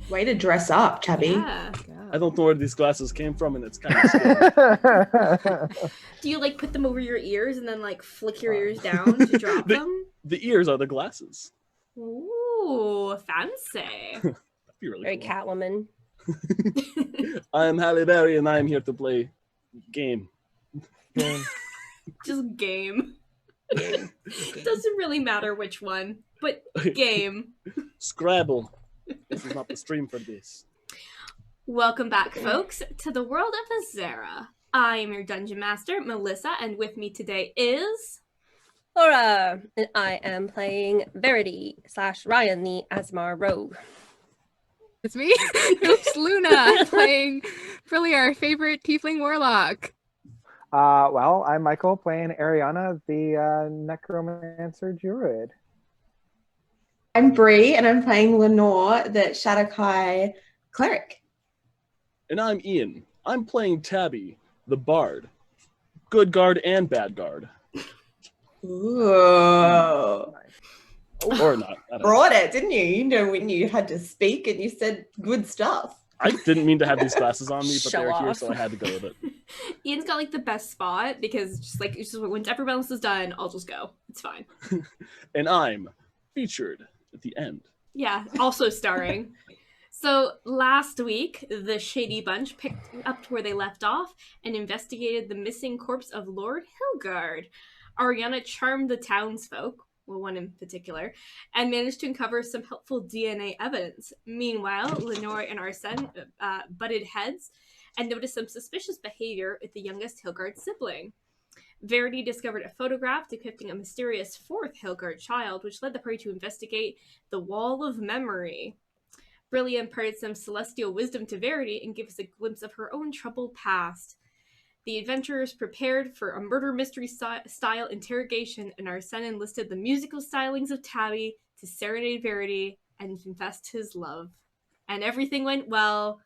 Way to dress up, Tabby. Yeah. I don't know where these glasses came from, and it's kind of scary. Do you like put them over your ears and then like flick your ears down to drop them? The ears are the glasses. Ooh, fancy. That'd be really Very cool. Catwoman. I'm Halle Berry, and I'm here to play game. Just game. It doesn't really matter which one, but game. Scrabble. This is not the stream for this. Welcome back, folks, to the world of Azera. I am your dungeon master, Melissa, and with me today is... Laura, and I am playing Verity / Ryan, the Asmar Rogue. It's me. Oops, Luna, playing Brillia, our favorite tiefling warlock. Well, I'm Michael, playing Arriana, the necromancer druid. I'm Bree, and I'm playing Lenore, the Shadowkai cleric. And I'm Ian. I'm playing Tabbi, the bard. Good guard and bad guard. Ooh. Or not. I don't know. Brought it, didn't you? You know when you had to speak and you said good stuff. I didn't mean to have these glasses on me, but Show they're here, off. so I had to go with it. Ian's got like the best spot because it's just once everyone else is done, I'll just go. It's fine. And I'm featured at the end. Yeah, also starring. So last week, the Shady Bunch picked up where they left off and investigated the missing corpse of Lord Hillgaurd. Ariana charmed the townsfolk, well, one in particular, and managed to uncover some helpful DNA evidence. Meanwhile, Lenore and Arsen butted heads and noticed some suspicious behavior with the youngest Hillgaurd sibling. Verity discovered a photograph depicting a mysterious fourth Hillgaurd child, which led the party to investigate the Wall of Memory. Brillia imparted some celestial wisdom to Verity and gave us a glimpse of her own troubled past. The adventurers prepared for a murder mystery style interrogation, and Arsen enlisted the musical stylings of Tabbi to serenade Verity and confessed his love. And everything went well,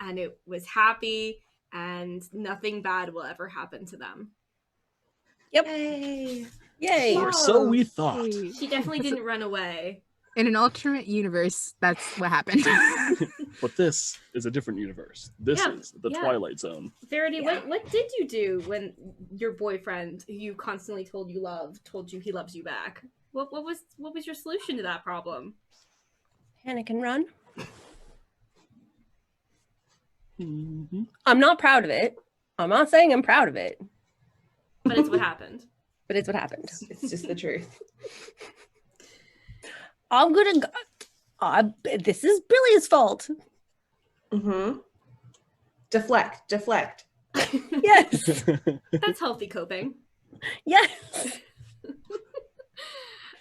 and it was happy, and nothing bad will ever happen to them. Yep. Yay. Yay. Or so we thought. She definitely didn't run away. In an alternate universe, that's what happened. But this is a different universe. This Yeah, is the yeah. Twilight Zone. Verity, Yeah. what did you do when your boyfriend, who you constantly told you loved, told you he loves you back? What was your solution to that problem? Panic and run. Mm-hmm. I'm not proud of it. I'm not saying I'm proud of it, But it's what happened. but it's what happened. It's just the truth. I'm gonna go. This is Brillia's fault. Mm-hmm. Deflect. Yes. That's healthy coping. Yes.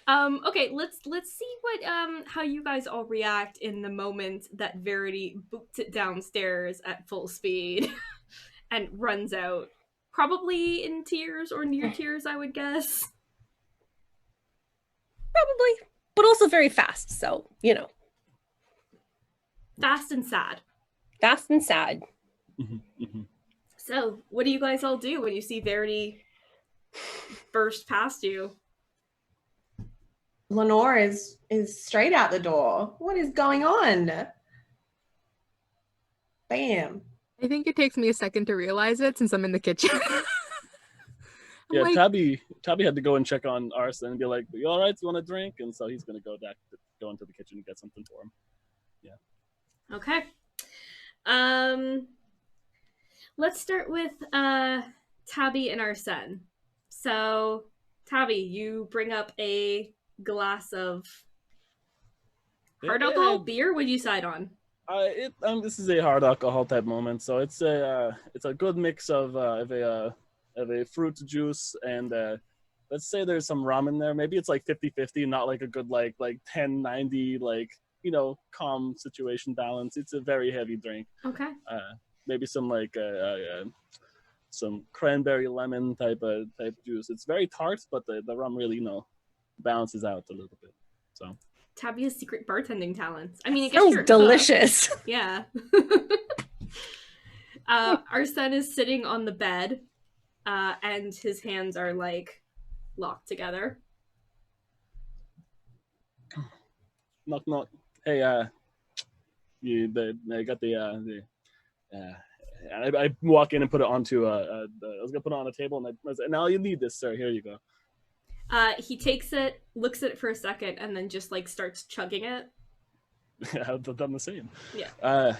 Okay, let's see what how you guys all react in the moment that Verity boots it downstairs at full speed and runs out. Probably in tears or near tears, I would guess. Probably. But also very fast, so, you know. Fast and sad. Fast and sad. So, what do you guys all do when you see Verity burst past you? Lenore is straight out the door. What is going on? Bam. I think it takes me a second to realize it since I'm in the kitchen. Yeah, Like, Tabbi had to go and check on Arsen and be like, "You all right? You want a drink?" And so he's gonna go into the kitchen and get something for him. Okay. Let's start with Tabbi and Arsen. So, Tabbi, you bring up a glass of hard alcohol beer. What do you decide on? This is a hard alcohol type moment, so it's a good mix of a fruit juice and let's say there's some rum in there. Maybe it's like 50-50, not like a good like 10-90 like, you know, calm situation balance. It's a very heavy drink. Okay. Maybe some like some cranberry lemon type juice. It's very tart, but the rum really, you know, balances out a little bit. So Tabby has secret bartending talents. I mean, I guess Sounds you're a cook. delicious. Yeah. Arsen is sitting on the bed, and his hands are like locked together. knock knock. Hey, I got I walk in and put it onto I was gonna put it on a table, and I said, "Now you need this, sir. Here you go." He takes it, looks at it for a second, and then just like starts chugging it. I've done the same. Yeah.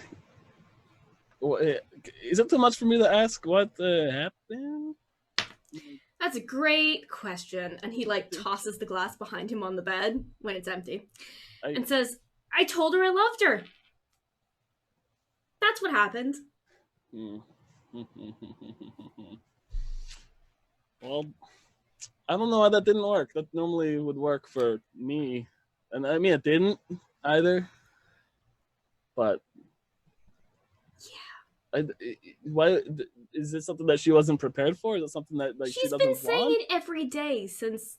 Is it too much for me to ask what happened? That's a great question. And he like tosses the glass behind him on the bed when it's empty and says, I told her I loved her. That's what happened. Well, I don't know why that didn't work. That normally would work for me. And I mean, it didn't either. But yeah. Why is this something that she wasn't prepared for? Is it something that like she doesn't want? She's been saying it every day since.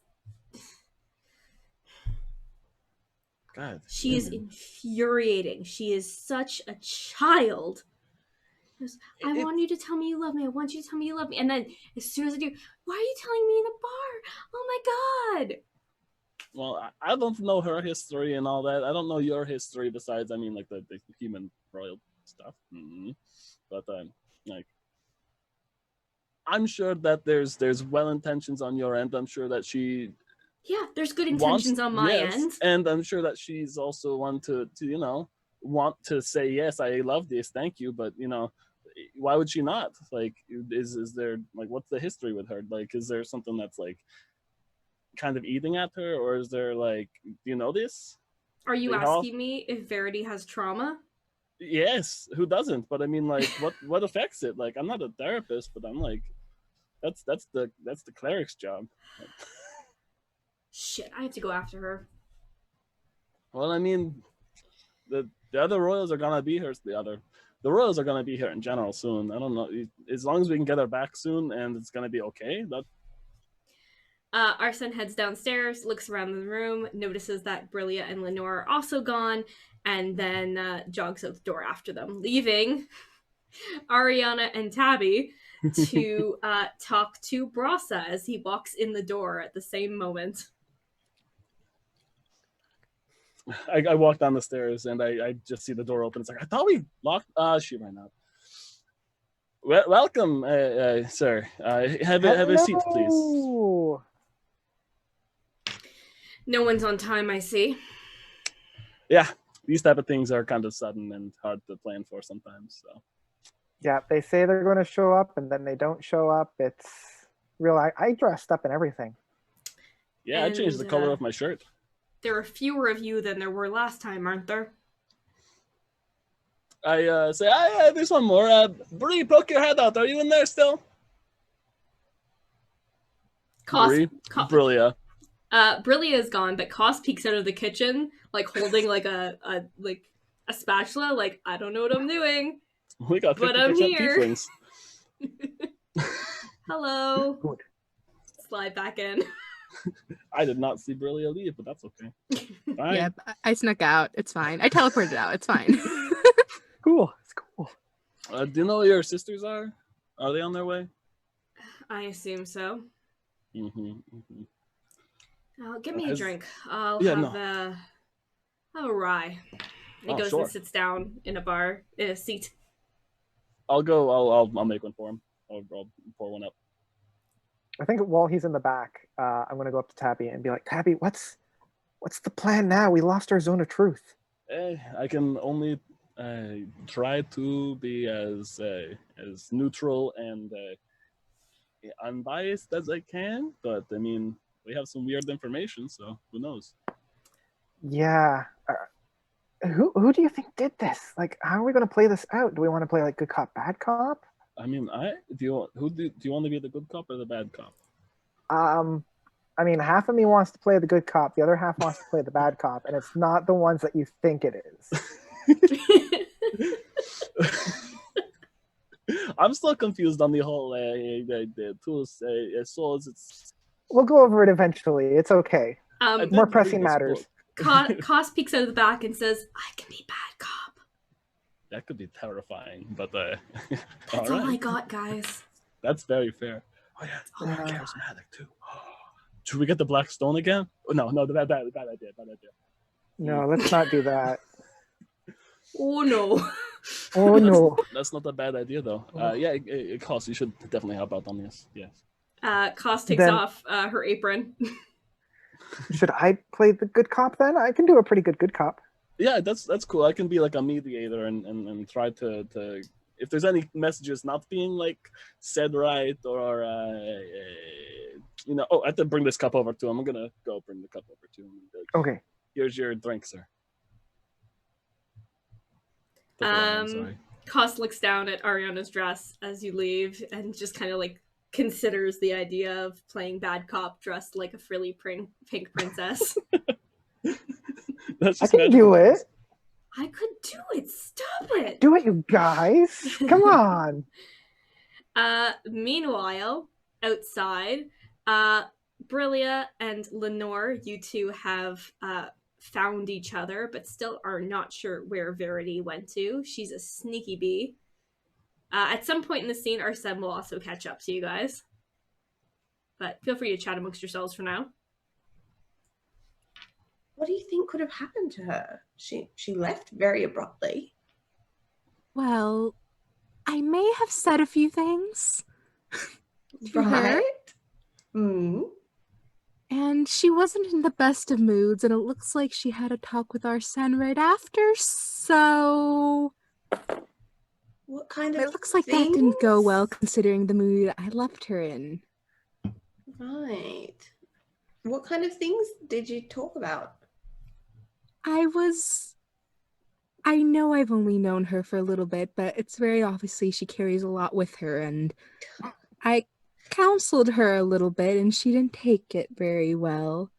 God, she is infuriating. She is such a child. I want you to tell me you love me. I want you to tell me you love me. And then as soon as I do, why are you telling me in a bar? Oh my God. Well, I don't know her history and all that. I don't know your history besides, I mean, like the human royal stuff. But like, I'm sure that there's well intentions on your end. I'm sure that she. Yeah, there's good intentions on my end. And I'm sure that she's also one to want to say, yes, I love this, thank you. But, why would she not? Like, is there, like, what's the history with her? Like, is there something that's, like, kind of eating at her? Or is there, like, do you know this? Are you asking me if Verity has trauma? Yes, who doesn't? But, I mean, like, what affects it? Like, I'm not a therapist, but I'm, like, that's the cleric's job. Shit, I have to go after her. Well, I mean, the other royals are gonna be here. The royals are gonna be here in general soon. I don't know, as long as we can get her back soon and it's gonna be okay. Arsen heads downstairs, looks around the room, notices that Brillia and Lenore are also gone, and then jogs out the door after them, leaving Arriana and Tabbi to talk to Brasa as he walks in the door at the same moment. I walk down the stairs and I just see the door open. It's like, I thought we locked. She ran out. Welcome, sir. Have a seat, please. No one's on time, I see. Yeah, these type of things are kind of sudden and hard to plan for sometimes. So. Yeah, they say they're going to show up and then they don't show up. It's real. I dressed up and everything. Yeah, I changed the color of my shirt. There are fewer of you than there were last time, aren't there? I say, there's one more. Bree, poke your head out. Are you in there still? Brillia. Brillia is gone, but Kos peeks out of the kitchen, like holding like a spatula. Like, I don't know what I'm doing. We got 50% but I'm here. Tieflings. Hello. Good. Slide back in. I did not see Brillia leave, but that's okay. Fine. Yeah, I snuck out. It's fine. I teleported out. It's fine. Cool. It's cool. Do you know where your sisters are? Are they on their way? I assume so. Mm-hmm. Give me a drink. I'll have a rye. He goes and sits down in a seat. I'll go. I'll make one for him. I'll pour one up. I think while he's in the back, I'm going to go up to Tabby and be like, Tabby, what's the plan now? We lost our zone of truth. I can only try to be as neutral and unbiased as I can. But, I mean, we have some weird information, so who knows? Yeah. Who do you think did this? Like, how are we going to play this out? Do we want to play, like, good cop, bad cop? I mean, do you want to be the good cop or the bad cop? I mean, half of me wants to play the good cop, the other half wants to play the bad cop, and it's not the ones that you think it is. I'm still confused on the whole the tools souls. We'll go over it eventually. It's okay. More pressing matters. Kos peeks out of the back and says, "I can be bad cop." That could be terrifying, but that's all I got, guys. That's very fair. Oh yeah, charismatic too. Should we get the black stone again? Oh, no, bad idea. No, let's not do that. Oh no. Oh no. That's not a bad idea, though. Yeah, it costs. You should definitely help out on this. Yes. Kos takes Then- off her apron. Should I play the good cop then? I can do a pretty good cop. Yeah, that's cool. I can be like a mediator and try to if there's any messages not being like said right or you know. Oh, I have to bring this cup over to him. I'm gonna go bring the cup over to him. And be like, Okay. here's your drink, sir. Take it away, I'm sorry. Kos looks down at Ariana's dress as you leave and just kind of like considers the idea of playing bad cop dressed like a frilly pink princess. That's I just can do magical. it. I could do it. Stop it. Do it, you guys. Come on. Meanwhile, outside, Brillia and Lenore, you two have found each other, but still are not sure where Verity went to. She's a sneaky bee. At some point in the scene, Arsen will also catch up to you guys. But feel free to chat amongst yourselves for now. What do you think could have happened to her? She left very abruptly. Well, I may have said a few things to her, Right? Hmm. and she wasn't in the best of moods, and it looks like she had a talk with Arsen right after, so What kind of it looks like that didn't go things? well considering the mood I left her in. Right. What kind of things did you talk about? I know I've only known her for a little bit, but it's very obviously she carries a lot with her, and I counseled her a little bit, and she didn't take it very well.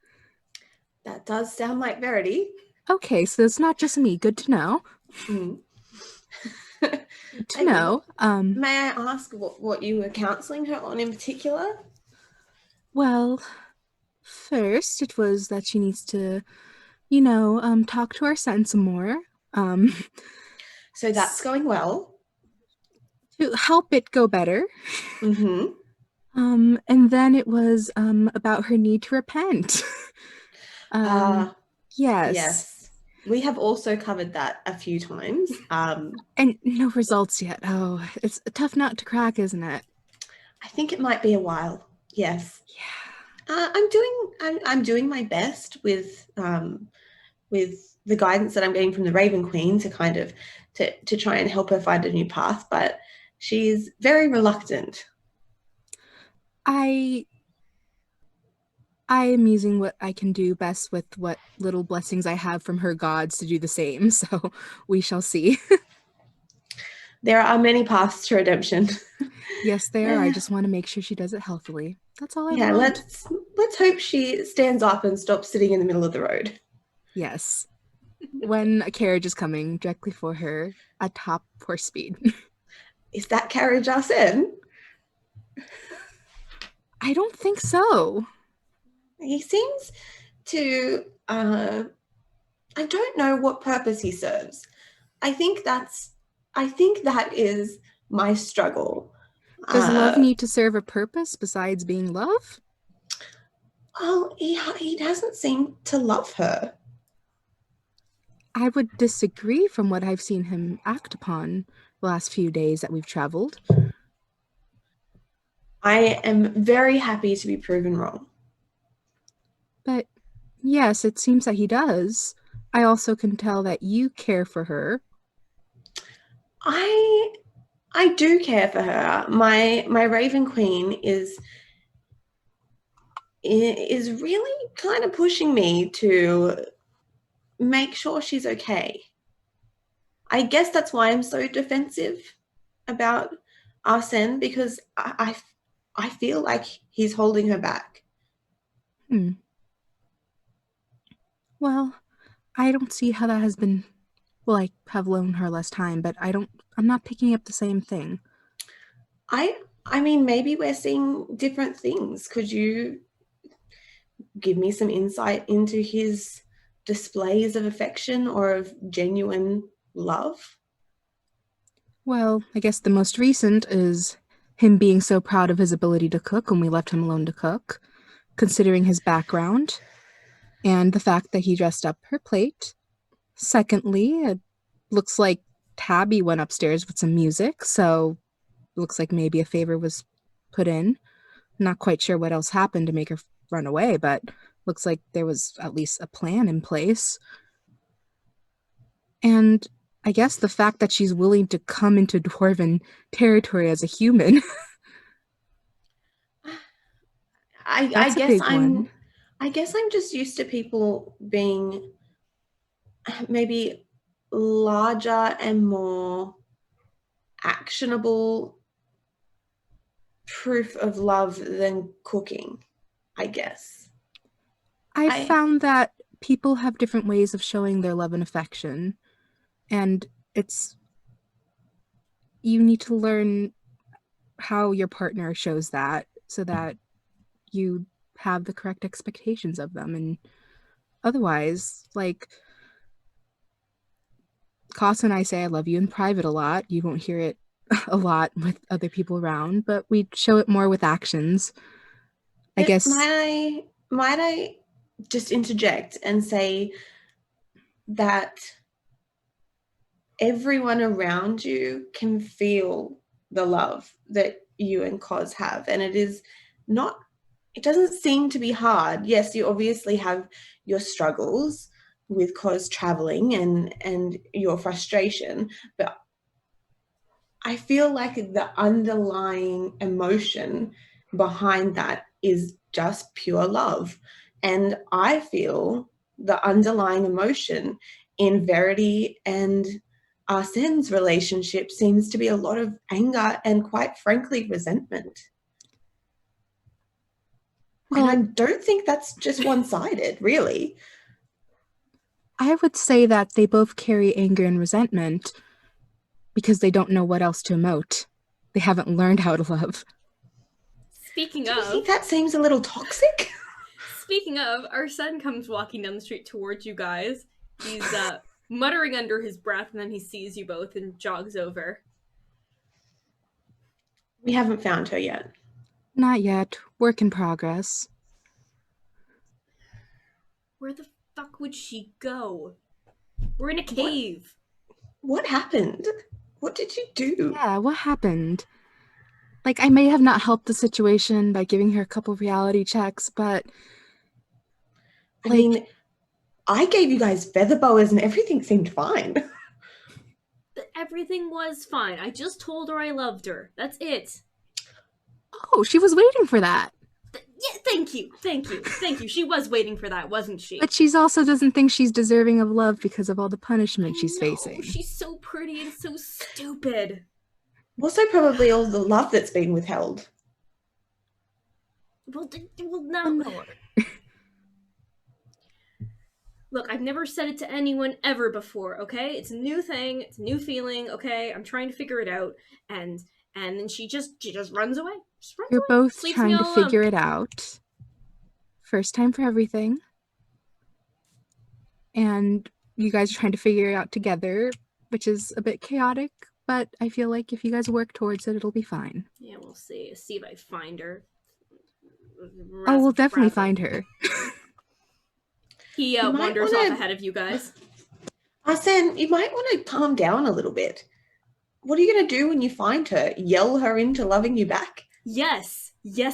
That does sound like Verity. Okay, so it's not just me. Good to know. Hmm. Good to And know. May I ask what you were counseling her on in particular? Well, first it was that she needs to, talk to Arsen some more. So that's going well. To help it go better. Mm-hmm. And then it was about her need to repent. Yes. Yes. We have also covered that a few times. And no results yet. Oh, it's a tough nut to crack, isn't it? I think it might be a while. Yes. Yeah. I'm doing my best with the guidance that I'm getting from the Raven Queen to kind of to try and help her find a new path, but she's very reluctant. I am using what I can do best with what little blessings I have from her gods to do the same, so we shall see. There are many paths to redemption. Yes, there. I just want to make sure she does it healthily. That's all I Yeah, want. let's hope she stands up and stops sitting in the middle of the road. Yes. When a carriage is coming directly for her at top horse speed. Is that carriage Arsen? I don't think so. He seems to I don't know what purpose he serves. I think that is my struggle. Does love need to serve a purpose besides being love? Well, he doesn't seem to love her. I would disagree from what I've seen him act upon the last few days that we've traveled. I am very happy to be proven wrong. But yes, it seems that he does. I also can tell that you care for her. I do care for her. My Raven Queen is really kind of pushing me to make sure she's okay. I guess that's why I'm so defensive about Arsen, because I feel like he's holding her back. Well, I don't see how that has been. Well, I have loaned her less time, but I'm not picking up the same thing. I mean, maybe we're seeing different things. Could you give me some insight into his displays of affection or of genuine love? Well, I guess the most recent is him being so proud of his ability to cook when we left him alone to cook, considering his background, and the fact that he dressed up her plate. Secondly, looks like Tabby went upstairs with some music, so looks like maybe a favor was put in. Not quite sure what else happened to make her run away, but looks like there was at least a plan in place. And I guess the fact that she's willing to come into dwarven territory as a human. I guess I'm just used to people being maybe larger and more actionable proof of love than cooking, I guess. I found that people have different ways of showing their love and affection, and you need to learn how your partner shows that so that you have the correct expectations of them. And otherwise, like, Kos and I say I love you in private a lot. You won't hear it a lot with other people around, but we show it more with actions. I guess. Might I just interject and say that everyone around you can feel the love that you and Kos have, and it doesn't seem to be hard. Yes, you obviously have your struggles with Kos traveling and your frustration, but I feel like the underlying emotion behind that is just pure love. And I feel the underlying emotion in Verity and Arsen's relationship seems to be a lot of anger and, quite frankly, resentment. Well, and I don't think that's just one-sided, really. I would say that they both carry anger and resentment because they don't know what else to emote. They haven't learned how to love. Speaking Do of... you think that seems a little toxic? Speaking of, our son comes walking down the street towards you guys. He's muttering under his breath, and then he sees you both and jogs over. We haven't found her yet. Not yet. Work in progress. Where the fuck would she go? We're in a cave. What happened? What did you do? Yeah, what happened? Like, I may have not helped the situation by giving her a couple reality checks, but... I mean, I gave you guys feather boas and everything seemed fine. Everything was fine. I just told her I loved her. That's it. Oh, she was waiting for that. Yeah, thank you. She was waiting for that, wasn't she? But she also doesn't think she's deserving of love because of all the punishment she's facing. She's so pretty and so stupid. Also, probably all the love that's been withheld. Well, no. Look, I've never said it to anyone ever before, okay? It's a new thing, it's a new feeling, okay? I'm trying to figure it out, and then she just runs away. You're both trying to figure it out. First time for everything. And you guys are trying to figure it out together, which is a bit chaotic, but I feel like if you guys work towards it, it'll be fine. Yeah, we'll see. See if I find her. Oh, we'll definitely find her. He wanders off ahead of you guys. Arsen, you might want to calm down a little bit. What are you going to do when you find her? Yell her into loving you back? Yes,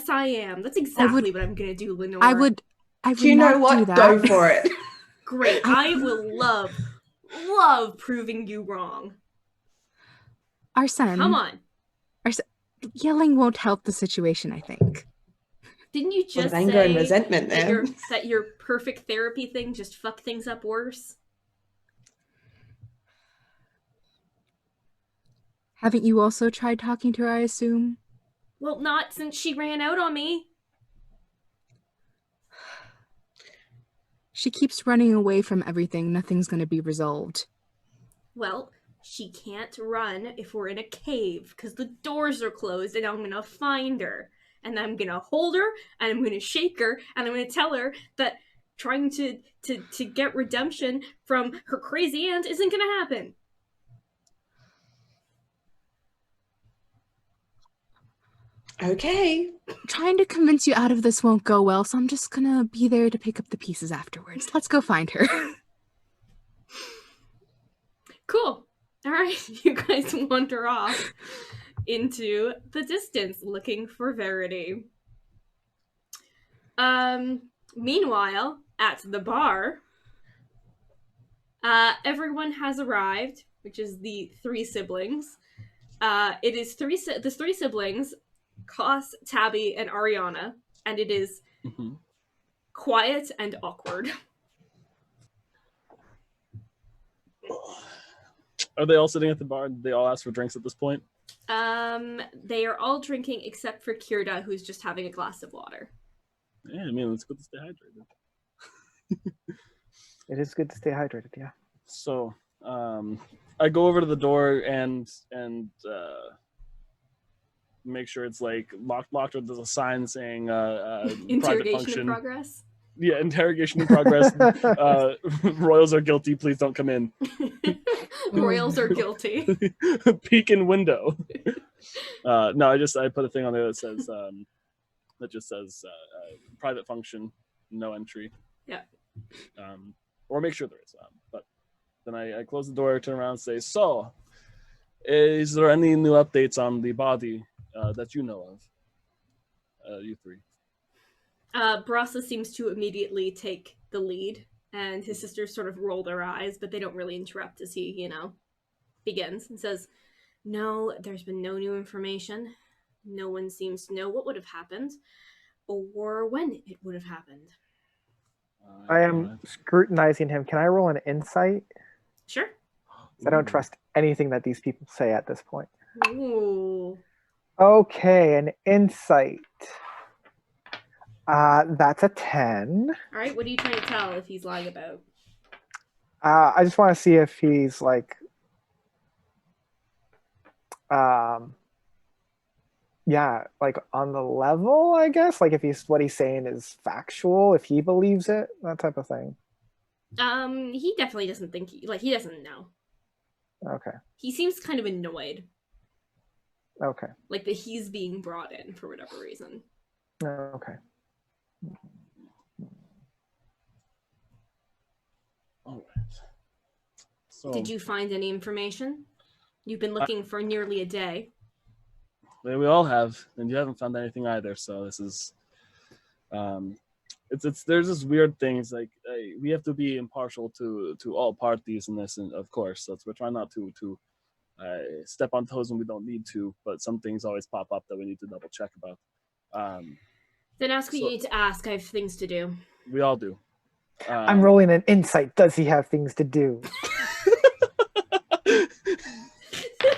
I am. That's exactly what I'm going to do, Lenore. I would do you know what? Go for it. Great. I will love proving you wrong. Arsen. Come on. Arsen, yelling won't help the situation, I think. Didn't you just say anger and resentment that your perfect therapy thing just fucked things up worse? Haven't you also tried talking to her, I assume? Well, not since she ran out on me. She keeps running away from everything. Nothing's going to be resolved. Well, she can't run if we're in a cave, because the doors are closed, and I'm going to find her. And I'm going to hold her, and I'm going to shake her, and I'm going to tell her that trying to get redemption from her crazy aunt isn't going to happen. Okay. Trying to convince you out of this won't go well, so I'm just going to be there to pick up the pieces afterwards. Let's go find her. Cool. right, you guys wander off into the distance looking for Verity. Meanwhile, at the bar, everyone has arrived, which is the three siblings. It is the three siblings, Kos, Tabbi, and Arriana, and it is quiet and awkward. Are they all sitting at the bar? Did they all ask for drinks at this point? They are all drinking except for Kirda, who's just having a glass of water. Yeah, I mean, it's good to stay hydrated. It is good to stay hydrated, yeah. So, I go over to the door and make sure it's like locked, or there's a sign saying private Interrogation function. in progress. Yeah, interrogation in progress. Royals are guilty. Please don't come in. Royals are guilty. Peek in window. No, I put a thing on there that says that just says private function, no entry. Yeah. Or make sure there is. But then I close the door, turn around, and say, "So, is there any new updates on the body that you know of? You three." Brasa seems to immediately take the lead, and his sisters sort of roll their eyes, but they don't really interrupt as he, begins and says, "No, there's been no new information. No one seems to know what would have happened or when it would have happened." I am scrutinizing him. Can I roll an insight? Sure. I don't trust anything that these people say at this point. Ooh. Okay, an insight. That's a 10. All right, what are you trying to tell if he's lying about? I just want to see if he's like, like on the level, I guess. Like if what he's saying is factual, if he believes it, that type of thing. He definitely doesn't think he doesn't know. Okay. He seems kind of annoyed. Okay. Like that he's being brought in for whatever reason. Okay. All right. So, did you find any information? You've been looking for nearly a day. We all have, and you haven't found anything either. So this is, it's there's this weird things like we have to be impartial to all parties in this, and of course, so we're trying not to step on toes when we don't need to. But some things always pop up that we need to double check about. Then ask what you need to ask. I have things to do. We all do. I'm rolling an insight. Does he have things to do?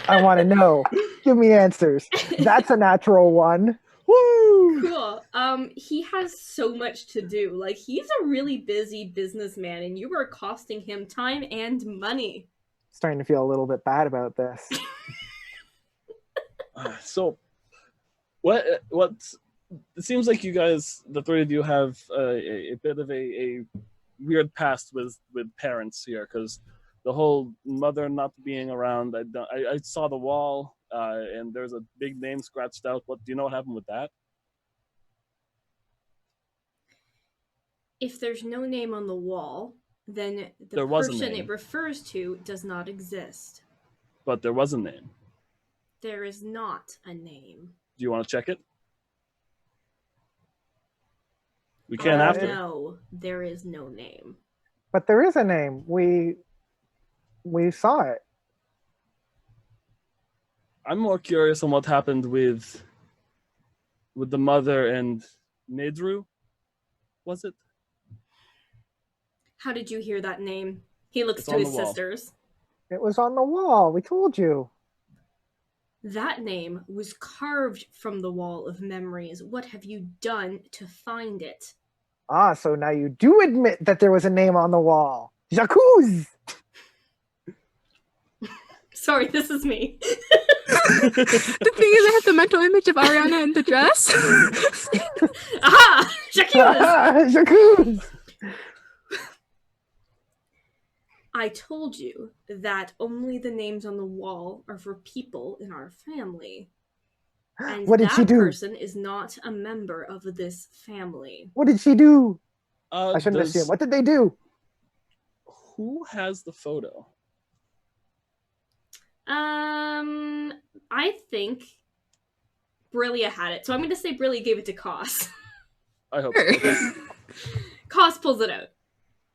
I want to know. Give me answers. That's a natural one. Woo! Cool. He has so much to do. Like, he's a really busy businessman, and you are costing him time and money. Starting to feel a little bit bad about this. So, what? It seems like you guys, the three of you, have a bit of a weird past with parents here, because the whole mother not being around. I saw the wall, and there's a big name scratched out. What do you know what happened with that? If there's no name on the wall, then the person it refers to does not exist. But there was a name. There is not a name. Do you want to check it? We can't after. No, there is no name. But there is a name. We saw it. I'm more curious on what happened with the mother and Nedru. Was it? How did you hear that name? He looks to his sisters. It was on the wall. We told you. That name was carved from the wall of memories. What have you done to find it? Ah, so now you do admit that there was a name on the wall. Jacuz! Sorry, this is me. The thing is, I have the mental image of Ariana in the dress. Aha! Jacuz! Jacuz! I told you that only the names on the wall are for people in our family. And what did she do? That person is not a member of this family. What did she do? I shouldn't assume. What did they do? Who has the photo? I think Brillia had it. So I'm going to say Brillia gave it to Kos. I hope so. Kos pulls it out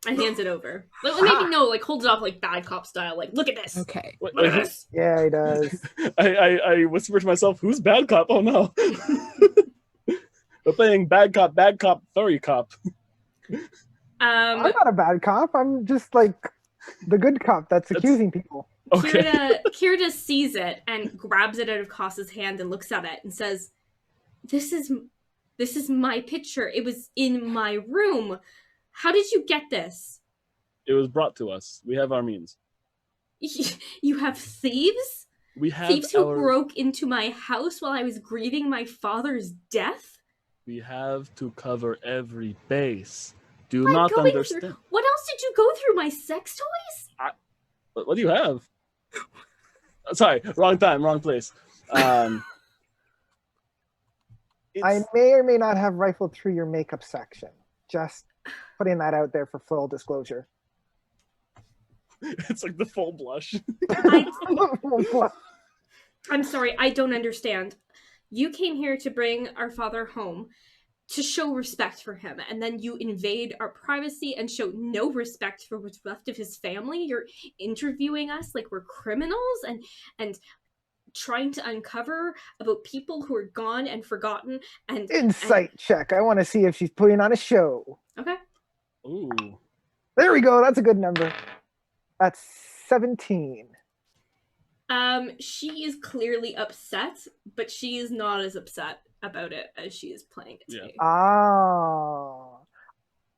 and hands it over. Like, maybe no, like holds it off like bad cop style. Like, look at this. Okay. Wait, Look at wait, this. Yeah, he does. I whisper to myself, who's bad cop? Oh no. We're playing bad cop, furry cop. I'm not a bad cop. I'm just like the good cop that's accusing people. Okay. Kira sees it and grabs it out of Kos's hand and looks at it and says, This is my picture. It was in my room. How did you get this? It was brought to us. We have our means. You have thieves? We have Thieves who broke into my house while I was grieving my father's death? We have to cover every base. Do not understand. What else did you go through? My sex toys? What do you have? Sorry, wrong time, wrong place. I may or may not have rifled through your makeup section. Just putting that out there for full disclosure. It's like the full blush. I'm sorry, I don't understand. You came here to bring our father home to show respect for him, and then you invade our privacy and show no respect for what's left of his family. You're interviewing us like we're criminals and trying to uncover about people who are gone and forgotten. And Insight check. I want to see if she's putting on a show. Okay. Ooh. There we go. That's a good number. That's 17. She is clearly upset, but she is not as upset about it as she is playing it to me. Ah.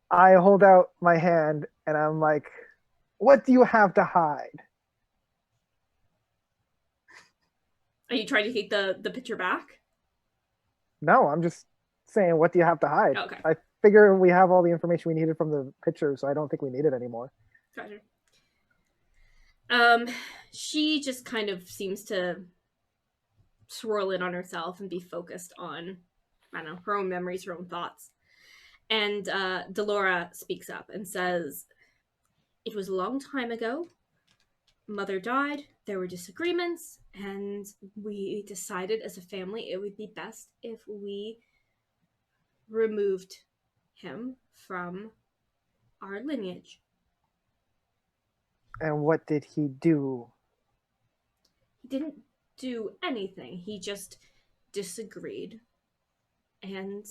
I hold out my hand and I'm like, what do you have to hide? Are you trying to take the picture back? No, I'm just saying, what do you have to hide? Okay. I figure we have all the information we needed from the picture, so I don't think we need it anymore. Gotcha. She just kind of seems to swirl in on herself and be focused on, I don't know, her own memories, her own thoughts. And Delora speaks up and says, it was a long time ago. Mother died, there were disagreements, and we decided as a family it would be best if we removed him from our lineage. And what did he do? He didn't do anything. He just disagreed. And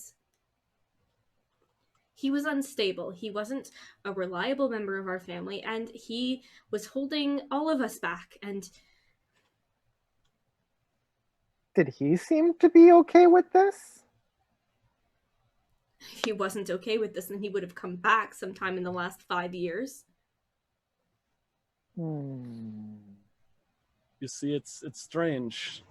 he was unstable. He wasn't a reliable member of our family, and he was holding all of us back. And did he seem to be okay with this? if he wasn't okay with this, then he would have come back sometime in the last 5 years. You see, it's strange.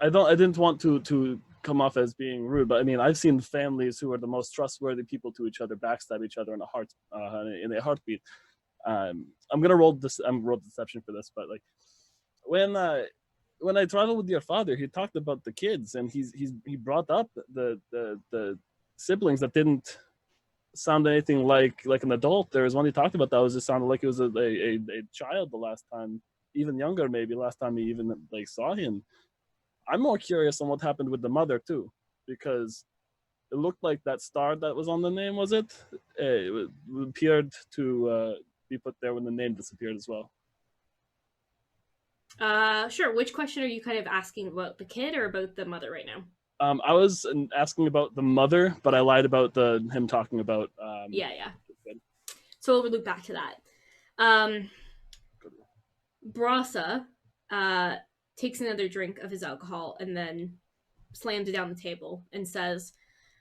I didn't want to come off as being rude, but I mean, I've seen families who are the most trustworthy people to each other backstab each other in a heartbeat. I'm gonna roll deception for this, but like when I traveled with your father, he talked about the kids, and he brought up the siblings that didn't sound anything like an adult. There was one he talked about that was just sounded like it was a child the last time, even younger maybe last time he even like saw him. I'm more curious on what happened with the mother too, because it looked like that star that was on the name, was it? It appeared to be put there when the name disappeared as well. Sure. Which question are you kind of asking, about the kid or about the mother right now? I was asking about the mother, but I lied about him talking about. Yeah. So we'll loop back to that. Brasa takes another drink of his alcohol and then slams it down the table and says,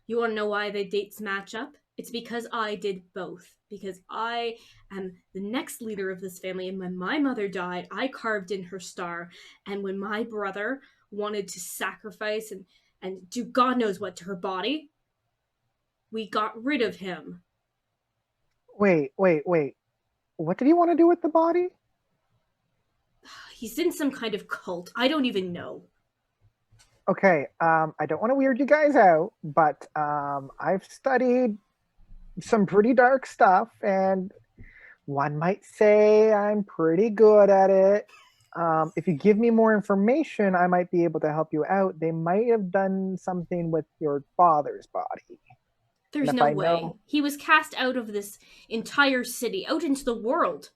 you want to know why the dates match up? It's because I did both. Because I am the next leader of this family, and when my mother died, I carved in her star. And when my brother wanted to sacrifice and do God knows what to her body, we got rid of him. Wait. What did he want to do with the body? He's in some kind of cult. I don't even know. Okay, I don't want to weird you guys out, but I've studied some pretty dark stuff, and one might say I'm pretty good at it. If you give me more information, I might be able to help you out. They might have done something with your father's body. There's no way. He was cast out of this entire city, out into the world.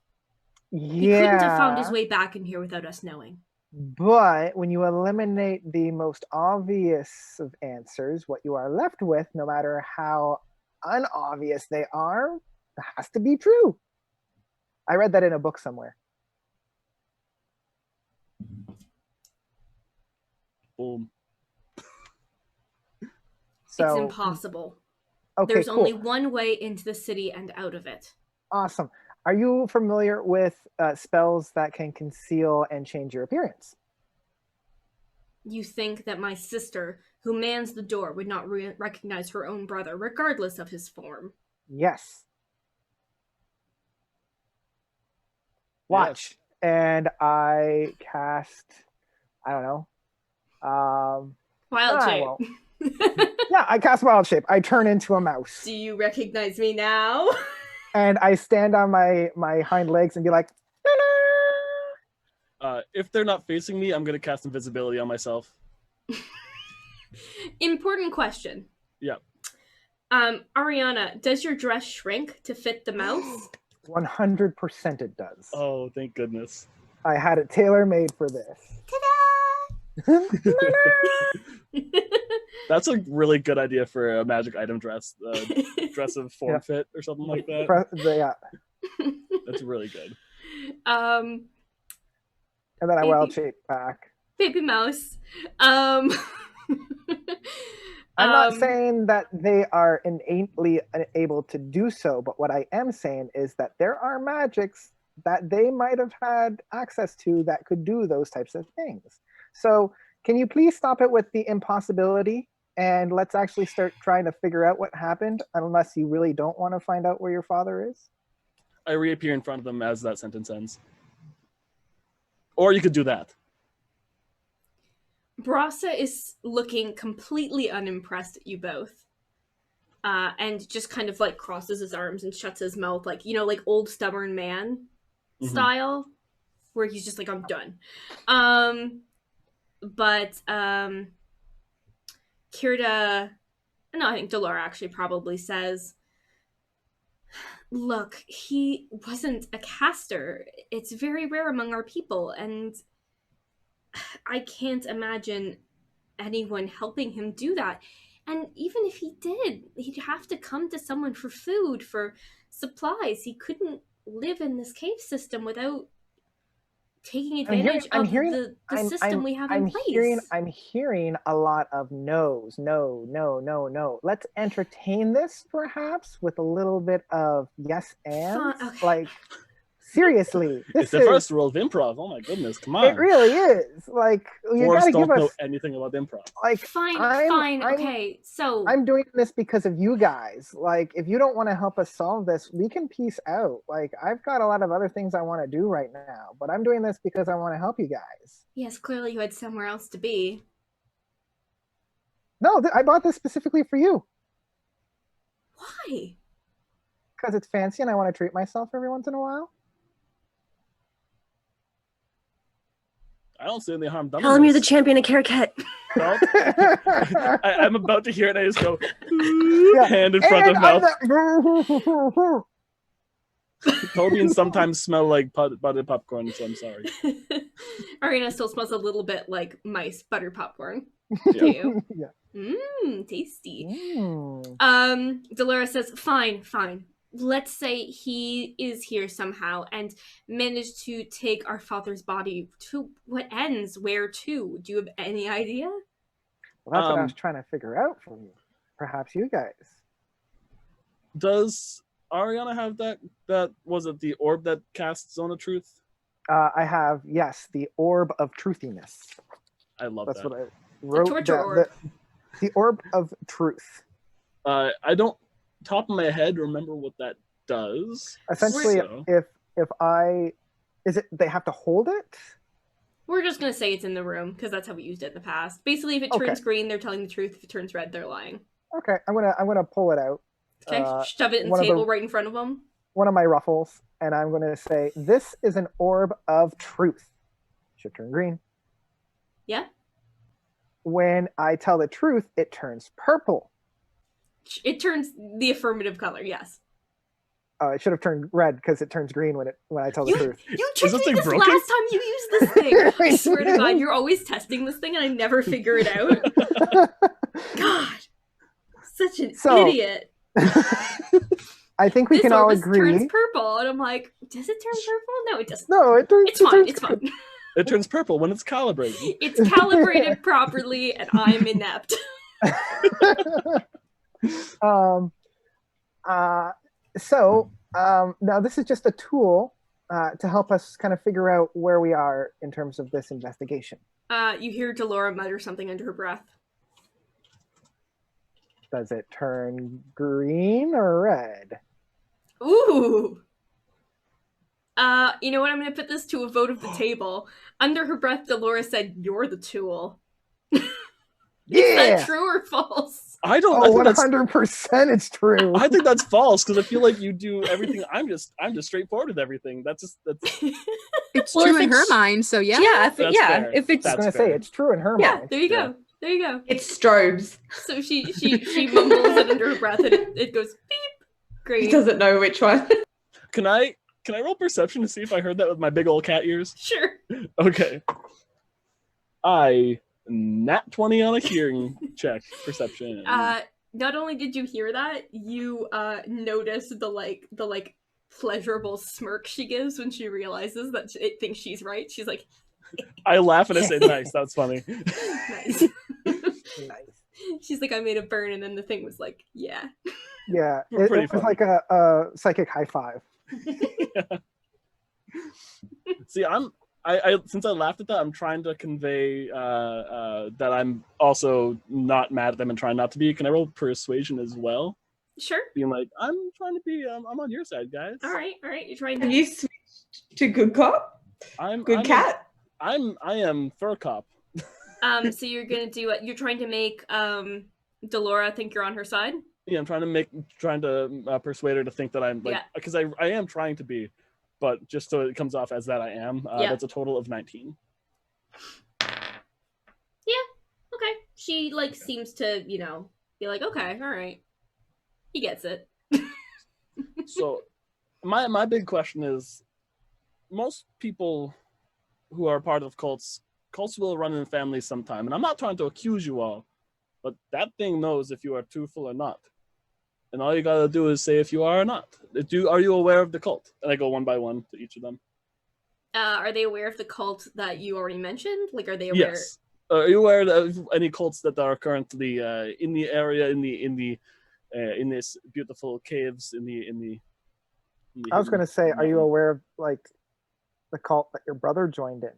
He couldn't have found his way back in here without us knowing. But when you eliminate the most obvious of answers, what you are left with, no matter how unobvious they are, has to be true. I read that in a book somewhere. Boom. So, it's impossible. Okay, There's cool. only one way into the city and out of it. Awesome. Are you familiar with spells that can conceal and change your appearance? You think that my sister, who mans the door, would not recognize her own brother, regardless of his form? Yes. Watch. Yes. And I cast, I don't know. Wild shape. Yeah, I cast wild shape. I turn into a mouse. Do you recognize me now? And I stand on my hind legs and be like, if they're not facing me, I'm going to cast invisibility on myself. Important question. Yeah. Arriana, does your dress shrink to fit the mouse? 100% it does. Oh, thank goodness. I had it tailor-made for this. Ta-da! That's a really good idea for a magic item dress. Dress of form fit or something like that. Yeah. That's really good. And then I wild shape back. Baby mouse. I'm not saying that they are innately able to do so, but what I am saying is that there are magics that they might have had access to that could do those types of things. So can you please stop it with the impossibility and let's actually start trying to figure out what happened, unless you really don't want to find out where your father is? I reappear in front of them as that sentence ends. Or you could do that. Brasa is looking completely unimpressed at you both. And just kind of like crosses his arms and shuts his mouth, like, you know, like old stubborn man style, where he's just like, I'm done. But Kirta, no, I think Delora actually probably says, look, he wasn't a caster. It's very rare among our people, and I can't imagine anyone helping him do that. And even if he did, he'd have to come to someone for food, for supplies. He couldn't live in this cave system without taking advantage of the system we have in place. I'm hearing a lot of no's. No. Let's entertain this perhaps with a little bit of yes and. Okay. Like, seriously, it's the first rule of improv. Oh my goodness, come on! It really is. Like, you gotta give us. Don't know anything about improv. Like, fine. Okay, so I'm doing this because of you guys. Like, if you don't want to help us solve this, we can peace out. Like, I've got a lot of other things I want to do right now, but I'm doing this because I want to help you guys. Yes, clearly you had somewhere else to be. No, I bought this specifically for you. Why? Because it's fancy and I want to treat myself every once in a while. I don't see any harm done. Tell him you're the champion of Caracat. Well, I'm about to hear it and I just go hand in front of mouth. Tobian sometimes smell like buttered popcorn, so I'm sorry. Arriana still smells a little bit like mice butter popcorn. Yeah. Tasty. Mm. Delora says, fine. Let's say he is here somehow and managed to take our father's body to what ends? Where to? Do you have any idea? Well, that's what I was trying to figure out for you. Perhaps you guys. Does Arriana have that was it the orb that casts Zone of Truth? I have, yes, the Orb of Truthiness. I love That's that. what I wrote. The torture orb. The Orb of Truth. I don't, top of my head, remember what that does. Essentially, So. if they have to hold it? We're just going to say it's in the room because that's how we used it in the past. Basically, if it turns green, they're telling the truth. If it turns red, they're lying. Okay, I'm gonna pull it out. Okay, shove it in the table right in front of them. One of my ruffles, and I'm going to say, this is an Orb of Truth. should turn green. Yeah? When I tell the truth, it turns purple. It turns the affirmative color, yes. Oh, it should have turned red because it turns green when I tell the truth. You Is checked this me thing this broken? last time you used this thing. I swear to God, you're always testing this thing and I never figure it out. God. Such an idiot. I think we can all agree. Turns purple, and I'm like, does it turn purple? No, it doesn't. No, it turns. It's fine. It's fine. It turns purple when it's calibrated. It's calibrated properly, and I'm inept. Now this is just a tool to help us kind of figure out where we are in terms of this investigation. You hear Delora mutter something under her breath. Does it turn green or red? Ooh. You know what? I'm going to put this to a vote of the table. Under her breath, Delora said, "You're the tool." Yeah. Is that true or false? I don't. Oh, I think 100% it's true. I think that's false because I feel like you do everything. I'm just straightforward with everything. That's It's Well, true if in her it's- mind, so yeah. Yeah, That's fair. if it's I was That's gonna fair. say it's true in her Yeah, mind. there you go. There you go. It's strobes. So she mumbles it under her breath, and it goes beep. He Great. doesn't know which one. Can I roll perception to see if I heard that with my big old cat ears? Sure. Okay. I nat 20 on a hearing check perception. Not only did you hear that, you notice the pleasurable smirk she gives when she realizes that it thinks she's right. She's like, I laugh and I say, "Nice, that's funny." nice. Nice. She's like, I made a burn, and then the thing was like, yeah. Yeah, We're it pretty was funny. like a psychic high five. See, I since I laughed at that, I'm trying to convey that I'm also not mad at them and trying not to be. Can I roll persuasion as well? Sure. Being like, I'm trying to be, I'm on your side, guys. All right. You're trying Have to. you switched to good cop? Good cat? I am fur cop. So you're gonna do what? You're trying to make Delora think you're on her side. Yeah, I'm trying to persuade her to think that I'm like, Yeah. because I am trying to be, but just so it comes off as that I am. Yeah. That's a total of 19. Okay. She seems to be like, okay, all right, he gets it. So, my big question is, most people who are part of cults will run in families sometime, and I'm not trying to accuse you all, but that thing knows if you are truthful or not, and all you gotta do is say if you are or not. Are you aware of the cult? And I go one by one to each of them. Are they aware of the cult that you already mentioned? Like, are they aware? Yes. Are you aware of any cults that are currently in the area, in this beautiful caves in the I was gonna say, are you aware of the cult that your brother joined in?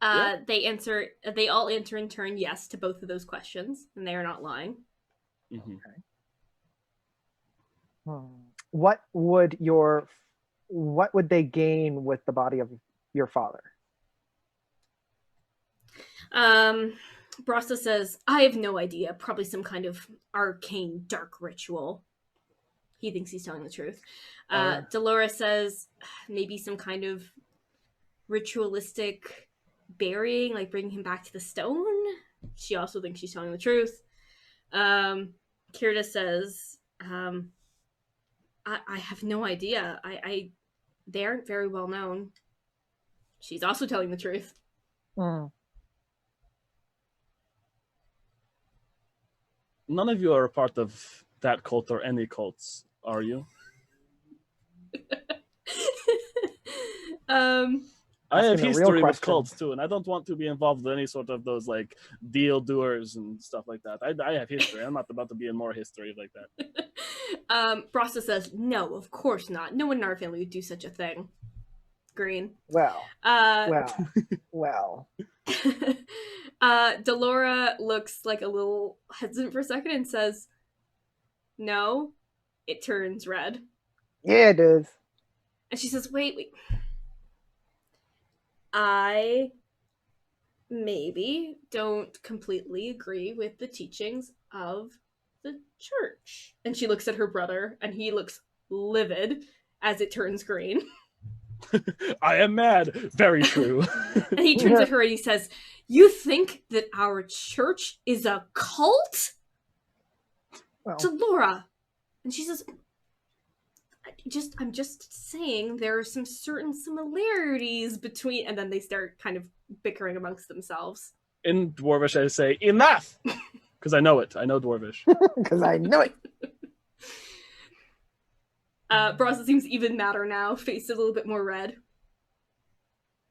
Yeah. They all answer in turn yes to both of those questions, and they are not lying. Mhm. What would they gain with the body of your father? Brasta says, I have no idea. Probably some kind of arcane dark ritual. He thinks he's telling the truth. Dolores says maybe some kind of ritualistic burying, like bringing him back to the stone. She also thinks she's telling the truth. Kirita says, I have no idea. They aren't very well known. She's also telling the truth. None of you are a part of that cult or any cults, are you? I have Asking a real history with question. cults too, and I don't want to be involved with any sort of those deal doers and stuff like that. I have history. I'm not about to be in more history like that. Brasta says, no, of course not. No one in our family would do such a thing. Green. Well. Delora looks like a little hesitant for a second and says, no, it turns red. Yeah, it does. And she says, wait. I maybe don't completely agree with the teachings of the church. And she looks at her brother, and he looks livid as it turns green. I am mad. Very true. And he turns at her and he says, "You think that our church is a cult?" Well, To Laura. And she says, I'm just saying there are some certain similarities between, and then they start kind of bickering amongst themselves. In Dwarvish, I say, enough! Because I know it. I know Dwarvish. because I know it. Brasa seems even madder now, face a little bit more red.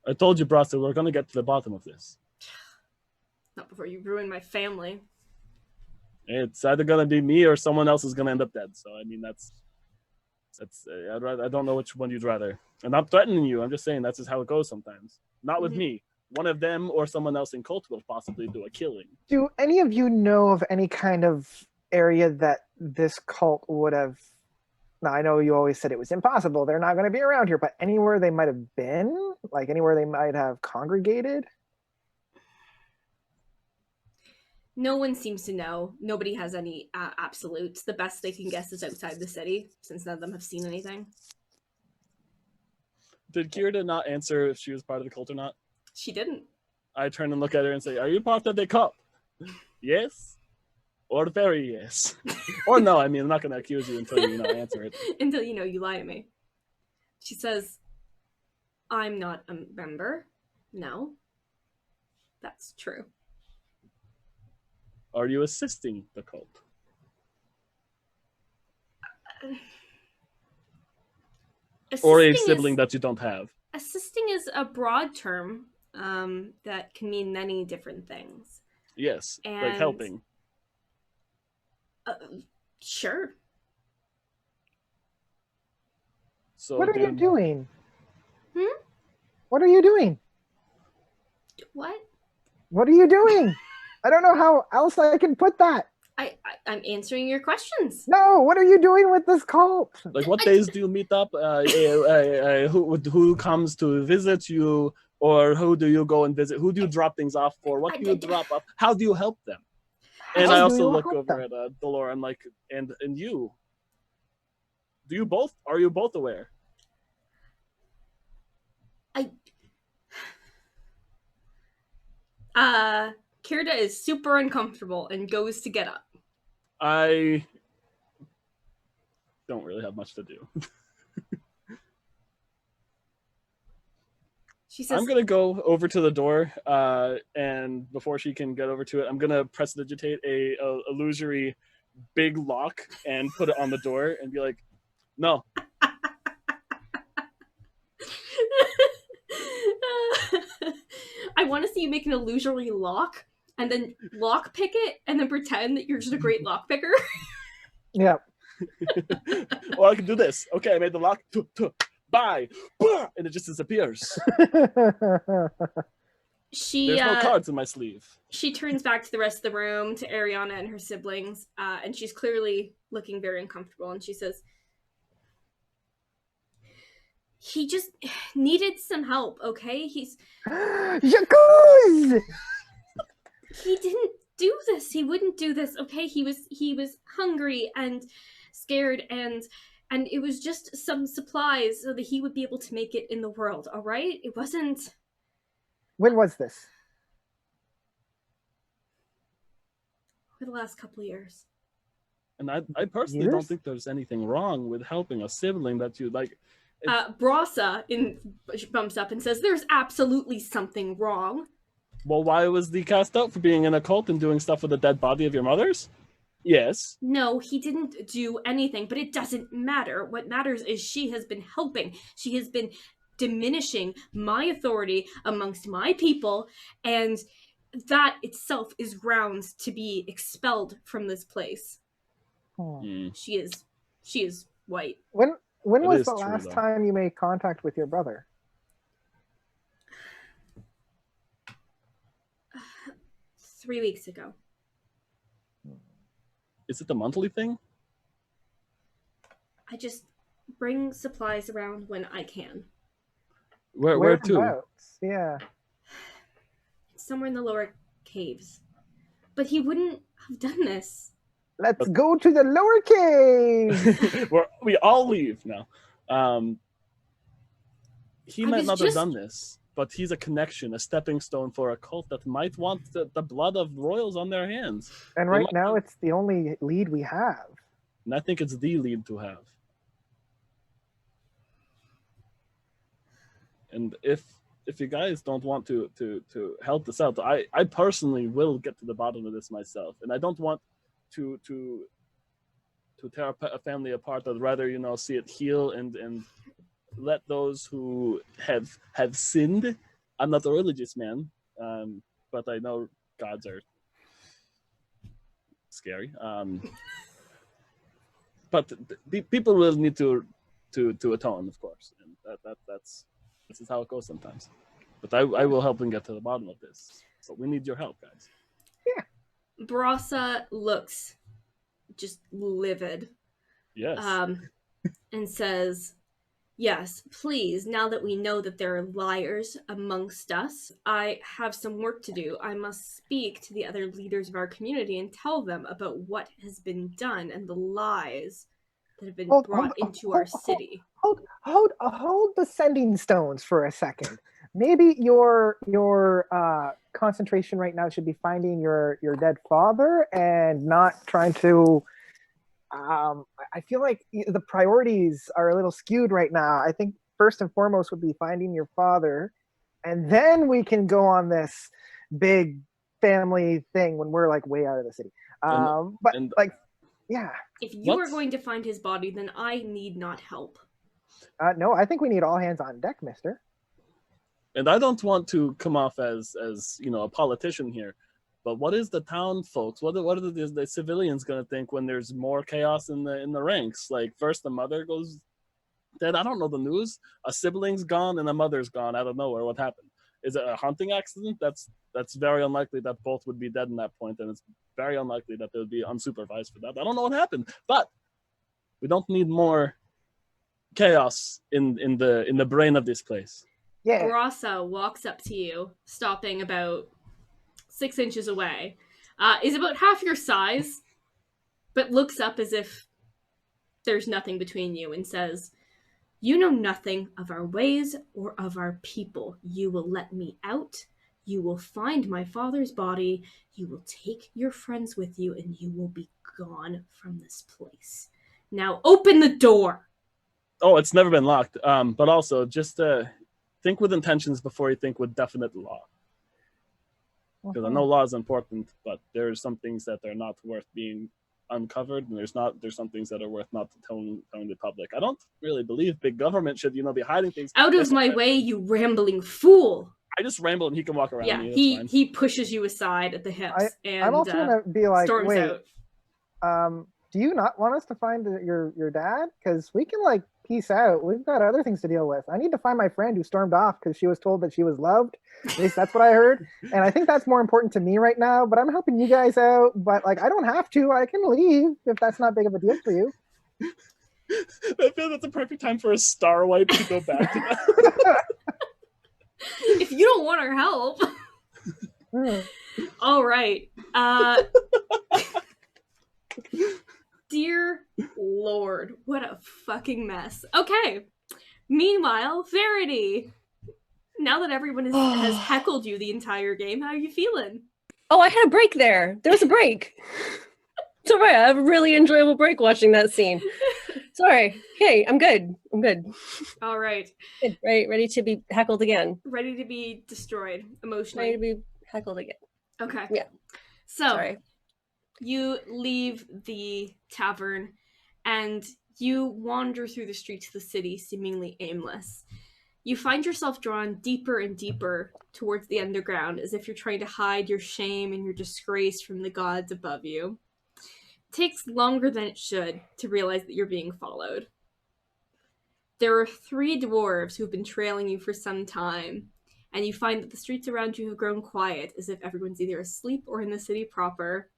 I told you, Brasa, we're going to get to the bottom of this. Not before you ruin my family. It's either going to be me or someone else is going to end up dead. So, I mean, that's I don't know which one you'd rather. I'm not threatening you. I'm just saying that's just how it goes sometimes. Not with me. One of them or someone else in cult will possibly do a killing. Do any of you know of any kind of area that this cult would have... Now, I know you always said it was impossible. They're not going to be around here, but anywhere they might have been? Like anywhere they might have congregated? No one seems to know. Nobody has any absolutes. The best they can guess is outside the city, since none of them have seen anything. Did Kirita not answer if she was part of the cult or not? She didn't. I turn and look at her and say, are you part of the cult? Yes? Or very yes. Or no, I mean, I'm not going to accuse you until you answer it. Until you lie to me. She says, I'm not a member. No. That's true. Are you assisting the cult? Or a sibling that you don't have? Assisting is a broad term that can mean many different things. Yes, like helping. Sure. So what are you doing? Hmm? What are you doing? What? What are you doing? I don't know how else I can put that. I'm answering your questions. No, what are you doing with this cult? Like, what days do you meet up? Who comes to visit you? Or who do you go and visit? Who do you drop things off for? What do you drop off? How do you help them? And I also look over at Delora. I'm like, and you? Do you both? Are you both aware? Kirita is super uncomfortable and goes to get up. I don't really have much to do. She says, I'm going to go over to the door, and before she can get over to it, I'm going to prestidigitate a illusory big lock and put it on the door and be like, no. I want to see you make an illusory lock and then lock pick it and then pretend that you're just a great lock picker. Yeah. Or I can do this. Okay, I made the lock. Bye. And it just disappears. There's no cards in my sleeve. She turns back to the rest of the room, to Arriana and her siblings, and she's clearly looking very uncomfortable, and she says, he just needed some help, okay? Jacuz! He didn't do this. He wouldn't do this, okay? He was hungry and scared, and it was just some supplies so that he would be able to make it in the world, all right? It wasn't... When was this? For the last couple of years. And I personally don't think there's anything wrong with helping a sibling that you like. Brasa bumps up and says, there's absolutely something wrong. Well, why was he cast out for being in a cult and doing stuff with the dead body of your mother's? Yes. No, he didn't do anything, but it doesn't matter. What matters is she has been helping. She has been diminishing my authority amongst my people, and that itself is grounds to be expelled from this place. She is white. When was the last time you made contact with your brother? – 3 weeks ago. Is it the monthly thing? I just bring supplies around when I can. Where to? Yeah. It's somewhere in the lower caves. But he wouldn't have done this. Let's go to the lower caves! We all leave now. he I might was not just- have done this, but he's a connection, a stepping stone for a cult that might want the blood of royals on their hands. And They right might now, have- it's the only lead we have. And I think it's the lead to have. And if you guys don't want to help this out, I personally will get to the bottom of this myself. And I don't want to tear a family apart. I'd rather, see it heal and let those who have sinned. I'm not a religious man, but I know gods are scary. But people will need to atone, of course, and that's how it goes sometimes. But I will help them get to the bottom of this. So we need your help, guys. Brasa looks just livid. Yes. And says, "Yes, please, now that we know that there are liars amongst us, I have some work to do. I must speak to the other leaders of our community and tell them about what has been done and the lies that have been brought into our city." Hold the sending stones for a second. Maybe your concentration right now should be finding your dead father and not trying to. I feel like the priorities are a little skewed right now. I think first and foremost would be finding your father, and then we can go on this big family thing when we're like way out of the city. Yeah. If you are going to find his body, then I need not help. No, I think we need all hands on deck, mister. And I don't want to come off as a politician here, but what is the town folks? What are the civilians going to think when there's more chaos in the ranks? Like first the mother goes dead. I don't know the news. A sibling's gone and a mother's gone out of nowhere. What happened? Is it a hunting accident? That's very unlikely that both would be dead in that point, and it's very unlikely that they would be unsupervised for that. I don't know what happened, but we don't need more chaos in the brain of this place. Yeah. Brasa walks up to you, stopping about 6 inches away. Is about half your size, but looks up as if there's nothing between you and says, "You know nothing of our ways or of our people. You will let me out. You will find my father's body. You will take your friends with you, and you will be gone from this place. Now open the door." Oh, it's never been locked. But also, just think with intentions before you think with definite law. Because I know law is important, but there's some things that are not worth being uncovered, and there's some things that are worth not telling the public. I don't really believe big government should be hiding things. Out of my way, you rambling fool. I just ramble and he can walk around Yeah, me. he pushes you aside at the hips and I'm also gonna be like, storms wait, out. Do you not want us to find your dad? Because we can like peace out. We've got other things to deal with. I need to find my friend who stormed off because she was told that she was loved. At least that's what I heard. And I think that's more important to me right now. But I'm helping you guys out. But like, I don't have to. I can leave if that's not big of a deal for you. I feel that's the perfect time for a star wipe to go back to that. If you don't want our help. All right. Dear Lord, what a fucking mess. Okay. Meanwhile, Verity. Now that everyone has heckled you the entire game, how are you feeling? Oh, I had a break there. There was a break. It's all right. I have a really enjoyable break watching that scene. Sorry. Hey, I'm good. All right. Good. Right, ready to be heckled again. Ready to be destroyed emotionally. Ready to be heckled again. Okay. Yeah. So, Sorry. You leave the tavern and you wander through the streets of the city, seemingly aimless. You find yourself drawn deeper and deeper towards the underground, as if you're trying to hide your shame and your disgrace from the gods above you. It takes longer than it should to realize that you're being followed. There are 3 dwarves who've been trailing you for some time, and you find that the streets around you have grown quiet, as if everyone's either asleep or in the city proper.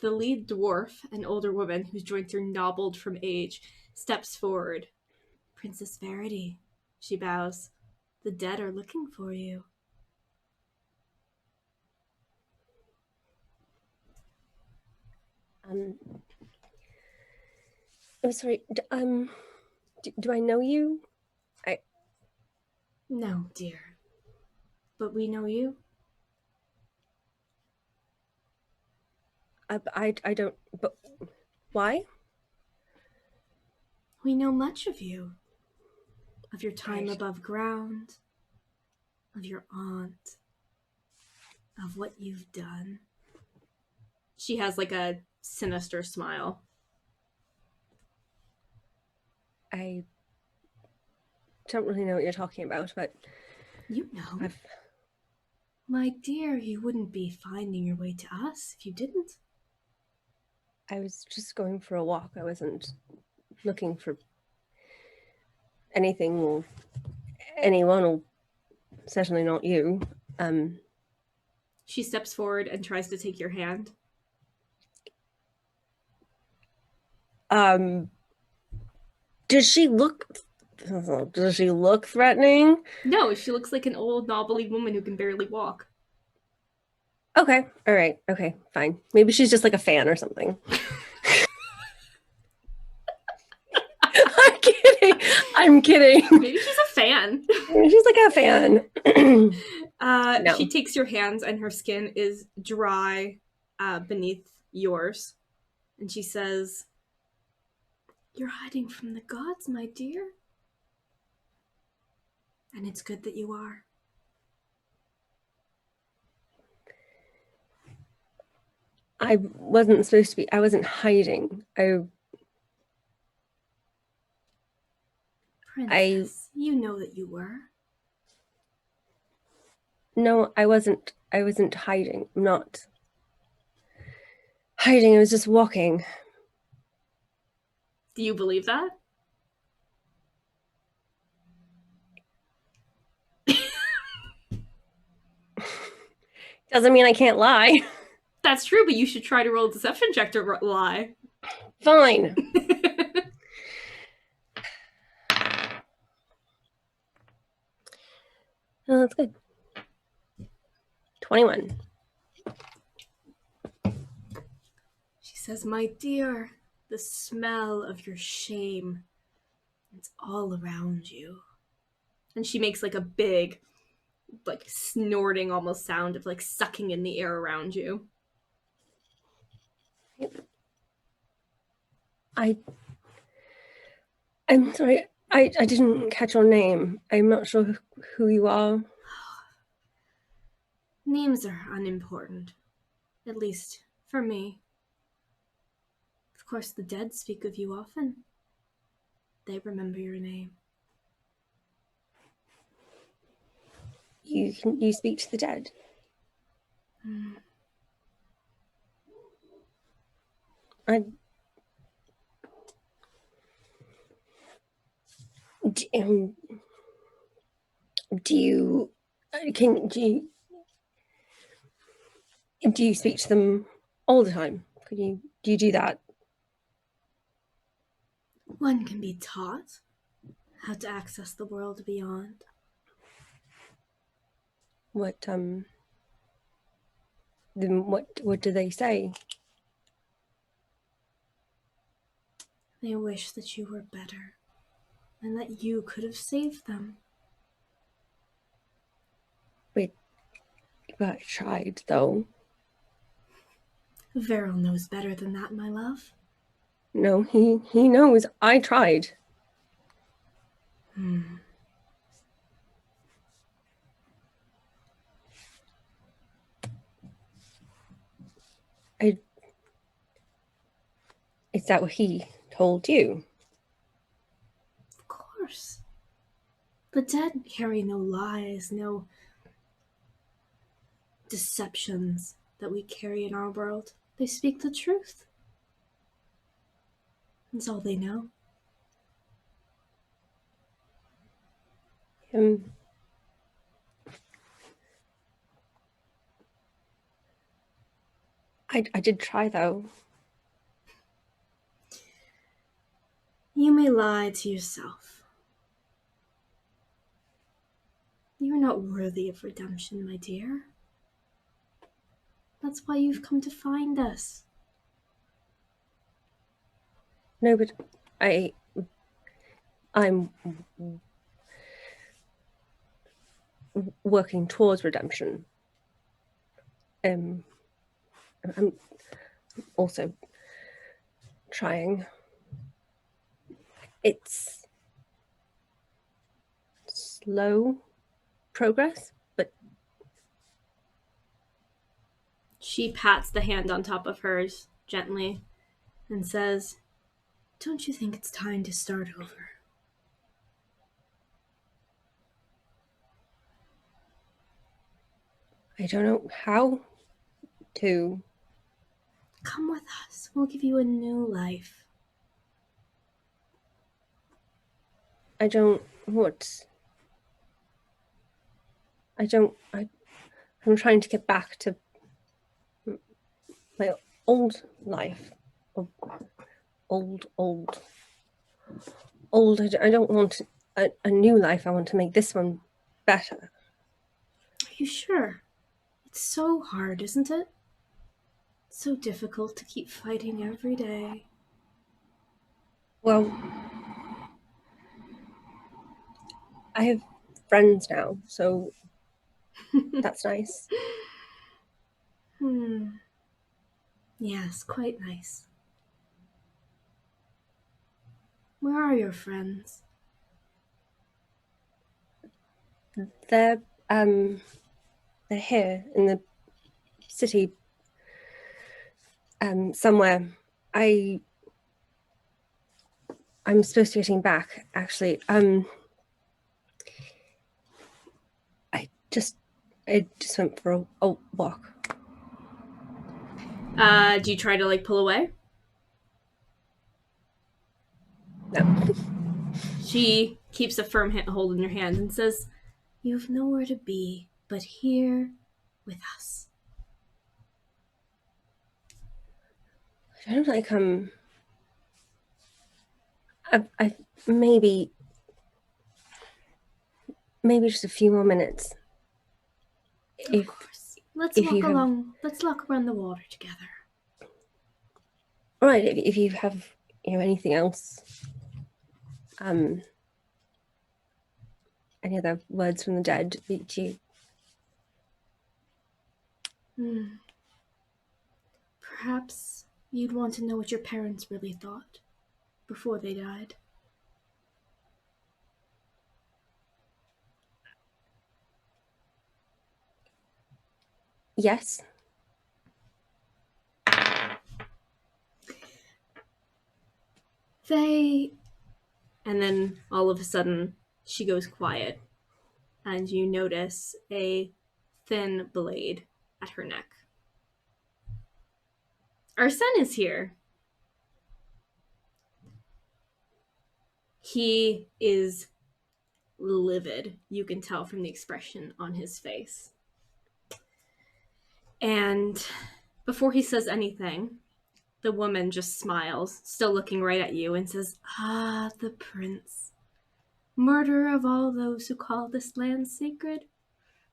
The lead dwarf, an older woman whose joints are knobbled from age, steps forward. "Princess Verity," she bows. "The dead are looking for you." I'm sorry. Do I know you? No, dear. But we know you. I don't. But why? We know much of you. Of your time Right. above ground. Of your aunt. Of what you've done. She has like a sinister smile. I don't really know what you're talking about, but You know. I've. My dear, you wouldn't be finding your way to us if you didn't. I was just going for a walk. I wasn't looking for anything or anyone, or certainly not you. She steps forward and tries to take your hand. Does she look threatening? No, she looks like an old knobbly woman who can barely walk. Okay, all right, okay, fine. Maybe she's just like a fan or something. I'm kidding. Maybe she's a fan. She's like a fan. No. She takes your hands and her skin is dry beneath yours. And she says, "You're hiding from the gods, my dear. And it's good that you are." I wasn't supposed to be. I wasn't hiding. Princess, you know that you were. No, I wasn't. I wasn't hiding. I'm not hiding. I was just walking. Do you believe that? Doesn't mean I can't lie. That's true, but you should try to roll a deception check to lie. Fine. Oh, that's good. 21. She says, "My dear, the smell of your shame, it's all around you." And she makes like a big, like snorting almost sound of like sucking in the air around you. I'm sorry. I didn't catch your name. I'm not sure who you are. Names are unimportant, at least for me. Of course, the dead speak of you often. They remember your name. You speak to the dead. Do you speak to them all the time? Do you do that? One can be taught how to access the world beyond. What then what do they say? They wish that you were better and that you could have saved them. But I tried, though. Veril knows better than that, my love. No, he knows I tried. Is that what he told you? Of course. The dead carry no lies, no deceptions that we carry in our world. They speak the truth. That's all they know. I did try, though. You may lie to yourself. You are not worthy of redemption, my dear. That's why you've come to find us. No, but I'm working towards redemption. I'm also trying. It's slow progress, but She pats the hand on top of hers gently and says, "Don't you think it's time to start over?" I don't know how to. Come with us. We'll give you a new life. I don't what. I'm trying to get back to my old life. Old. I don't want a new life. I want to make this one better. Are you sure? It's so hard, isn't it? So difficult to keep fighting every day. Well, I have friends now, so that's nice. Yes, quite nice. Where are your friends? They're here in the city, somewhere. I'm supposed to be getting back, actually. I just went for a walk. Do you try to pull away? No. She keeps a firm hold in your hand and says, "You have nowhere to be but here with us." I don't I maybe just a few more minutes. Of course. Let's walk around the water together. All right, if you have anything else, any other words from the dead that you... Perhaps you'd want to know what your parents really thought before they died. Yes. And then all of a sudden she goes quiet and you notice a thin blade at her neck. Arsen is here. He is livid. You can tell from the expression on his face. And before he says anything, the woman just smiles, still looking right at you, and says, "Ah, the prince, murderer of all those who call this land sacred."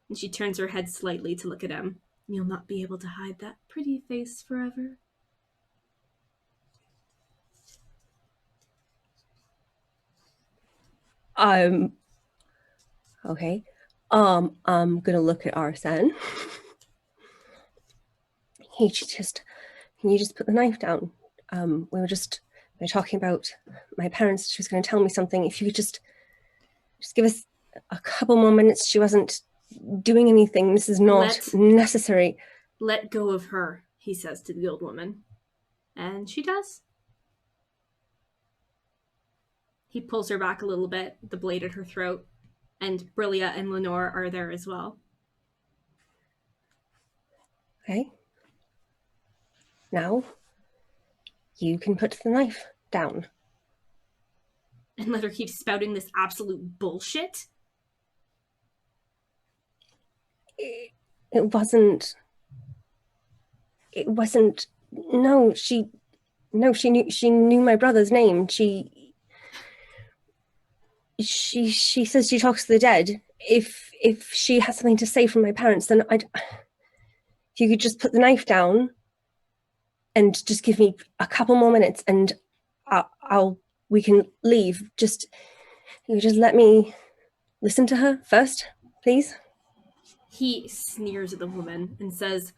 And she turns her head slightly to look at him. "You'll not be able to hide that pretty face forever." Okay. I'm gonna look at Arsen. Can you just put the knife down? We were talking about my parents. She was going to tell me something. If you could just give us a couple more minutes. She wasn't doing anything. This is not necessary. "Let go of her," he says to the old woman. And she does. He pulls her back a little bit, the blade at her throat, and Brillia and Lenore are there as well. Okay. Now, you can put the knife down. And let her keep spouting this absolute bullshit? It wasn't. No, she knew my brother's name. She says she talks to the dead. If she has something to say from my parents, then if you could just put the knife down and just give me a couple more minutes, and we can leave. You just let me listen to her first, please. He sneers at the woman and says,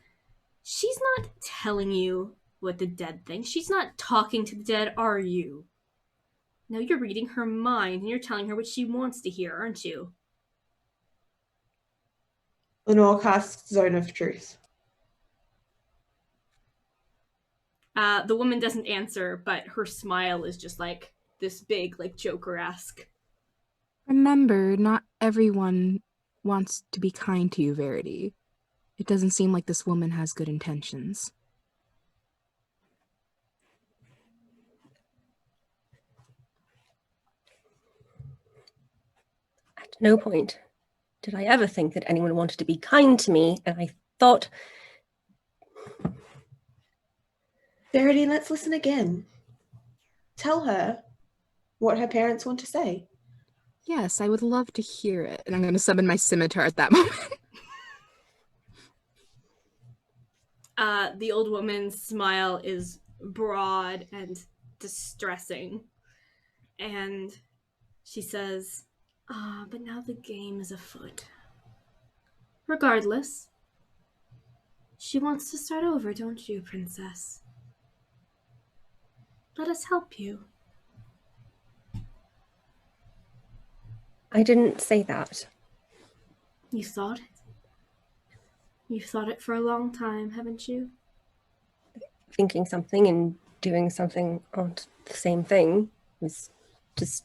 "She's not telling you what the dead think. She's not talking to the dead, are you? No, you're reading her mind and you're telling her what she wants to hear, aren't you?" Lenore casts Zone of Truth. The woman doesn't answer, but her smile is just like this big, like Joker-esque. Remember, not everyone wants to be kind to you, Verity. It doesn't seem like this woman has good intentions. At no point did I ever think that anyone wanted to be kind to me, and I thought... Verity, let's listen again. Tell her what her parents want to say. Yes, I would love to hear it. And I'm going to summon my scimitar at that moment. The old woman's smile is broad and distressing. And she says, but now the game is afoot. Regardless, she wants to start over, don't you, princess? Let us help you. I didn't say that. You thought it? You've thought it for a long time, haven't you? Thinking something and doing something aren't the same thing. It was just...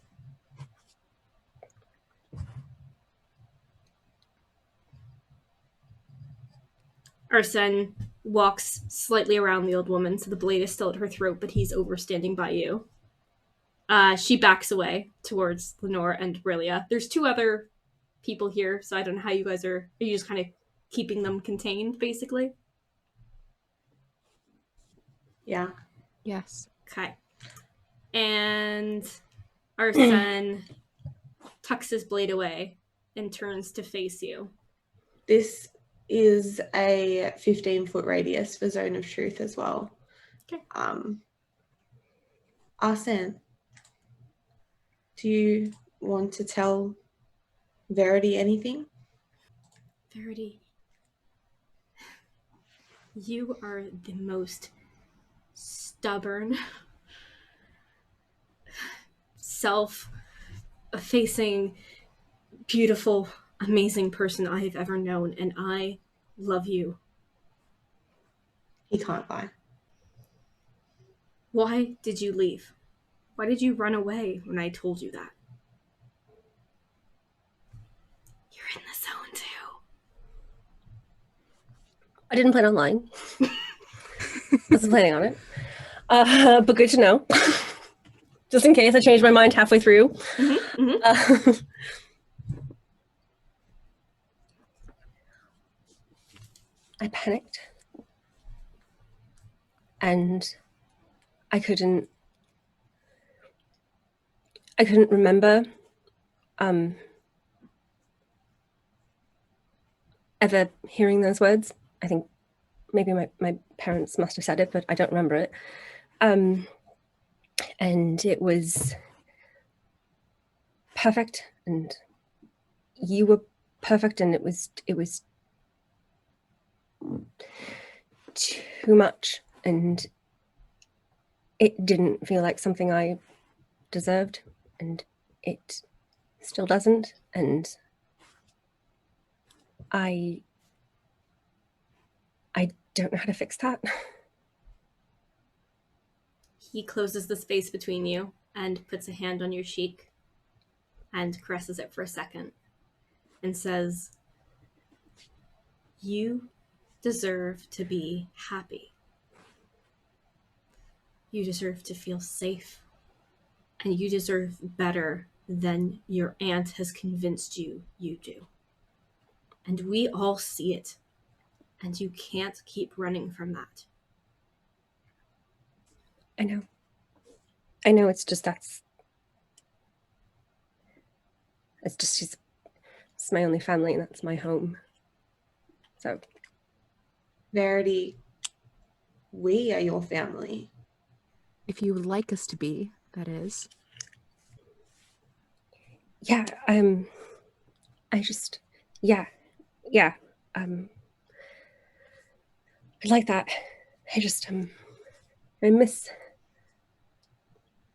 Arsen walks slightly around the old woman, so the blade is still at her throat, but he's overstanding by you. She backs away towards Lenore and Brillia. There's two other people here, so I don't know how you guys are you just kind of keeping them contained, basically? Yeah. Yes. Okay. And Arsen tucks his blade away and turns to face you. This is a 15-foot radius for Zone of Truth as well. Okay. Arsen, do you want to tell Verity anything? Verity, you are the most stubborn, self-effacing, beautiful, amazing person I have ever known, and I love you. He can't lie. Why did you leave? Why did you run away when I told you that? You're in the zone too. I didn't plan on lying. Wasn't planning on it. But good to know. Just in case I changed my mind halfway through. Mm-hmm, mm-hmm. I panicked. And I couldn't remember ever hearing those words. I think maybe my parents must have said it, but I don't remember it. And it was perfect, and you were perfect, and it was too much, and it didn't feel like something I deserved, and it still doesn't, and I don't know how to fix that. He closes the space between you and puts a hand on your cheek and caresses it for a second and says, "You deserve to be happy. You deserve to feel safe. And you deserve better than your aunt has convinced you do. And we all see it. And you can't keep running from that." I know, it's just it's my only family, and that's my home. So, Verity, we are your family. If you would like us to be, that is. Yeah, yeah. I like that. I miss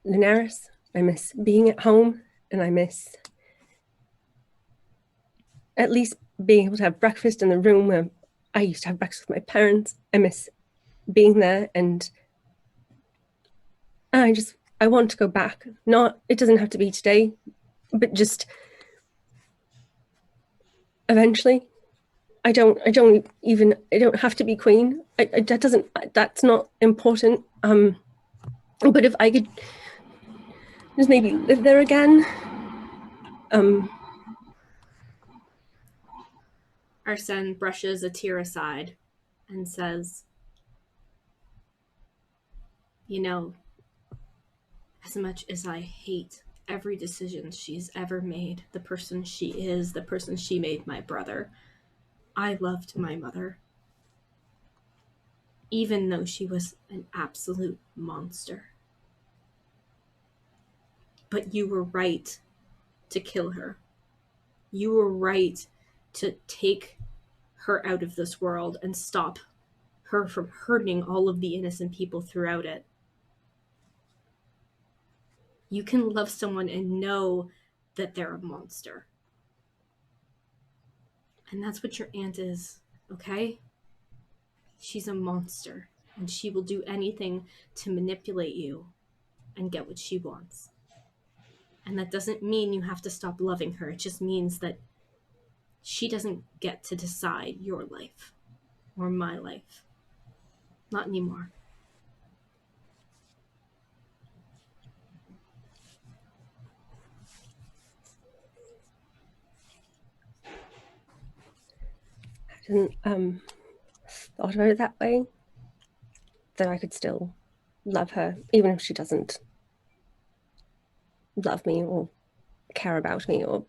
Linares. I miss being at home, and I miss at least being able to have breakfast in the room where I used to have breakfast with my parents. I miss being there, and I want to go back. It doesn't have to be today, but just eventually. I don't have to be queen. That's not important. But if I could just maybe live there again. Arsen brushes a tear aside and says, you know, as much as I hate every decision she's ever made, the person she is, the person she made my brother, I loved my mother. Even though she was an absolute monster. But you were right to kill her. You were right to take her out of this world and stop her from hurting all of the innocent people throughout it. You can love someone and know that they're a monster. And that's what your aunt is, okay? She's a monster, and she will do anything to manipulate you and get what she wants. And that doesn't mean you have to stop loving her. It just means that she doesn't get to decide your life or my life. Not anymore. I hadn't thought about it that way. That I could still love her, even if she doesn't love me or care about me, or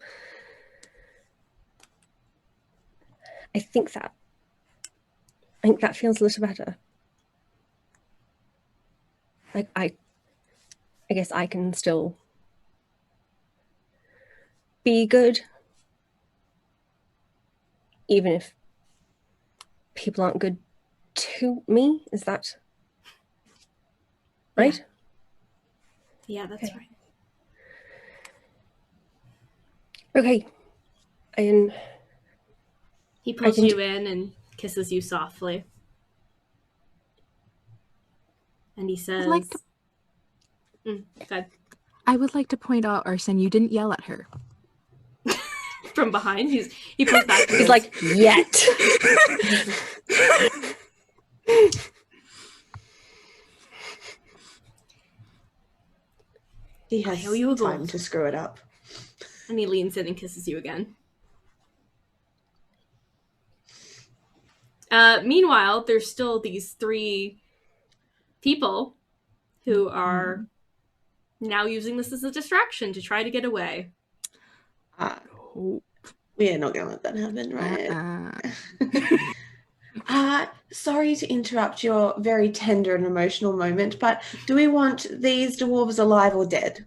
I think that feels a little better. Like I guess I can still be good, even if people aren't good to me. Is that right? Yeah, that's Okay. right. Okay. He pulls you in and kisses you softly. And he says... Good. I would like to point out, Arsen, you didn't yell at her. From behind, he pulls back. He's like, yet. He has I owe you a time gold. to screw it up. And he leans in and kisses you again. Meanwhile, there's still these 3 people who are now using this as a distraction to try to get away. We are not going to let that happen, right? Sorry to interrupt your very tender and emotional moment, but do we want these dwarves alive or dead?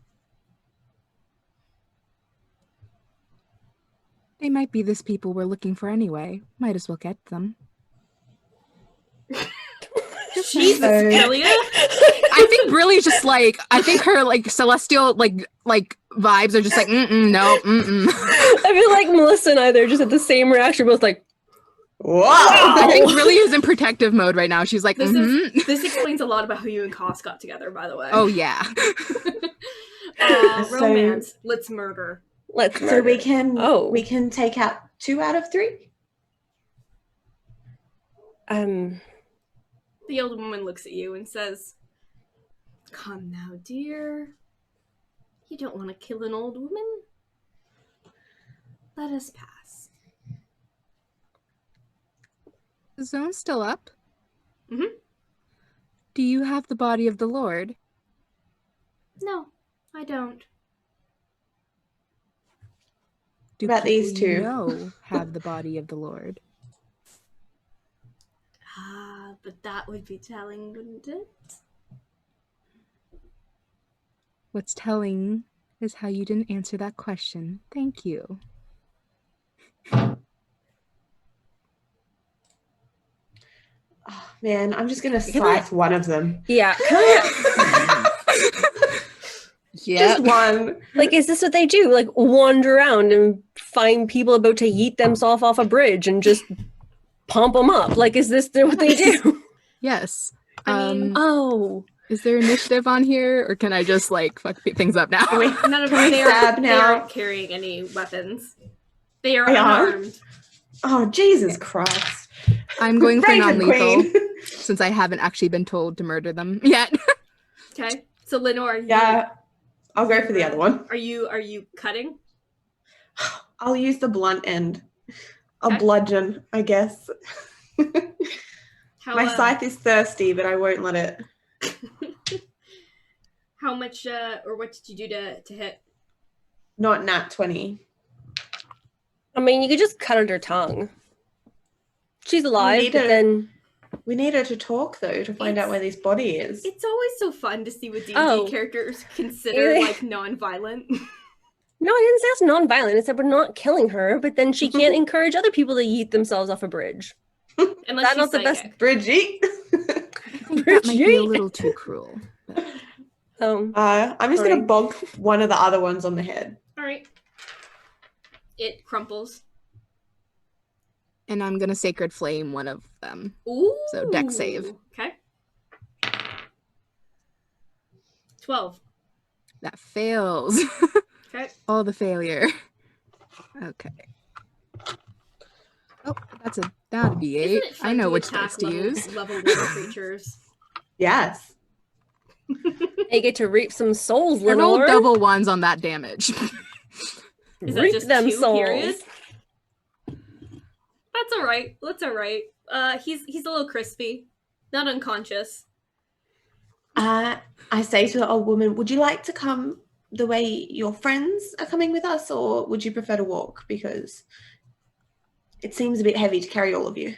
They might be this people we're looking for anyway. Might as well get them. Jesus, Brillia. I think Brillia's just like, I think her like celestial like vibes are just like, no. I feel like Melissa and I, they're just at the same reaction, both like, wow. I think Brillia's in protective mode right now. She's like, This explains a lot about how you and Kos got together, by the way. Oh yeah. Romance. Let's murder. So we can take out 2 out of 3? The old woman looks at you and says, come now, dear. You don't want to kill an old woman? Let us pass. The zone's still up? Mm-hmm. Do you have the body of the Lord? No, I don't. Do about these people 2? You know have the body of the Lord? But that would be telling, wouldn't it? What's telling is how you didn't answer that question. Thank you. Oh, man, I'm just gonna scythe one of them. Yeah. Just one. Like, is this what they do? Like, wander around and find people about to yeet themselves off a bridge and just pump them up? Like, is this what they do? Yes. I mean, Oh. Is there initiative on here, or can I just like fuck things up now? none of Can we they stab they now? aren't carrying any weapons. They are They are? unarmed. Oh, Jesus Christ. I'm going for Raven non-lethal Queen. since I haven't actually been told to murder them yet. Okay, so Lenore, Yeah, I'll go for the other one. Are you cutting? I'll use the blunt end. I'll Okay. bludgeon, I guess. How, My scythe is thirsty, but I won't let it. How much or what did you do to hit? Not nat 20. I mean, you could just cut at her tongue. She's alive, need but her- then... We need her to talk, though, to find out where this body is. It's always so fun to see what D&D Oh. characters consider Yeah. like non-violent. No, I didn't say it's non-violent. I said we're not killing her, but then she can't encourage other people to yeet themselves off a bridge. Unless That's she's not the best- psychic. Bridgie. I think that might be a little too cruel. But I'm just Sorry. going to bonk one of the other ones on the head. All right. It crumples. and I'm gonna sacred flame one of them. Ooh. So dex save. Okay. 12. That fails. Okay. All the failure. Okay. Oh, that's a Isn't D8. it fun I know to which attack dice to level, use. level 1 creatures? Yes. They get to reap some souls, I rolled Lenore. double ones on that damage. Is that Reap just them 2 souls. period? That's all right. That's all right. He's a little crispy, not unconscious. I say to the old woman, would you like to come the way your friends are coming with us, or would you prefer to walk? Because it seems a bit heavy to carry all of you.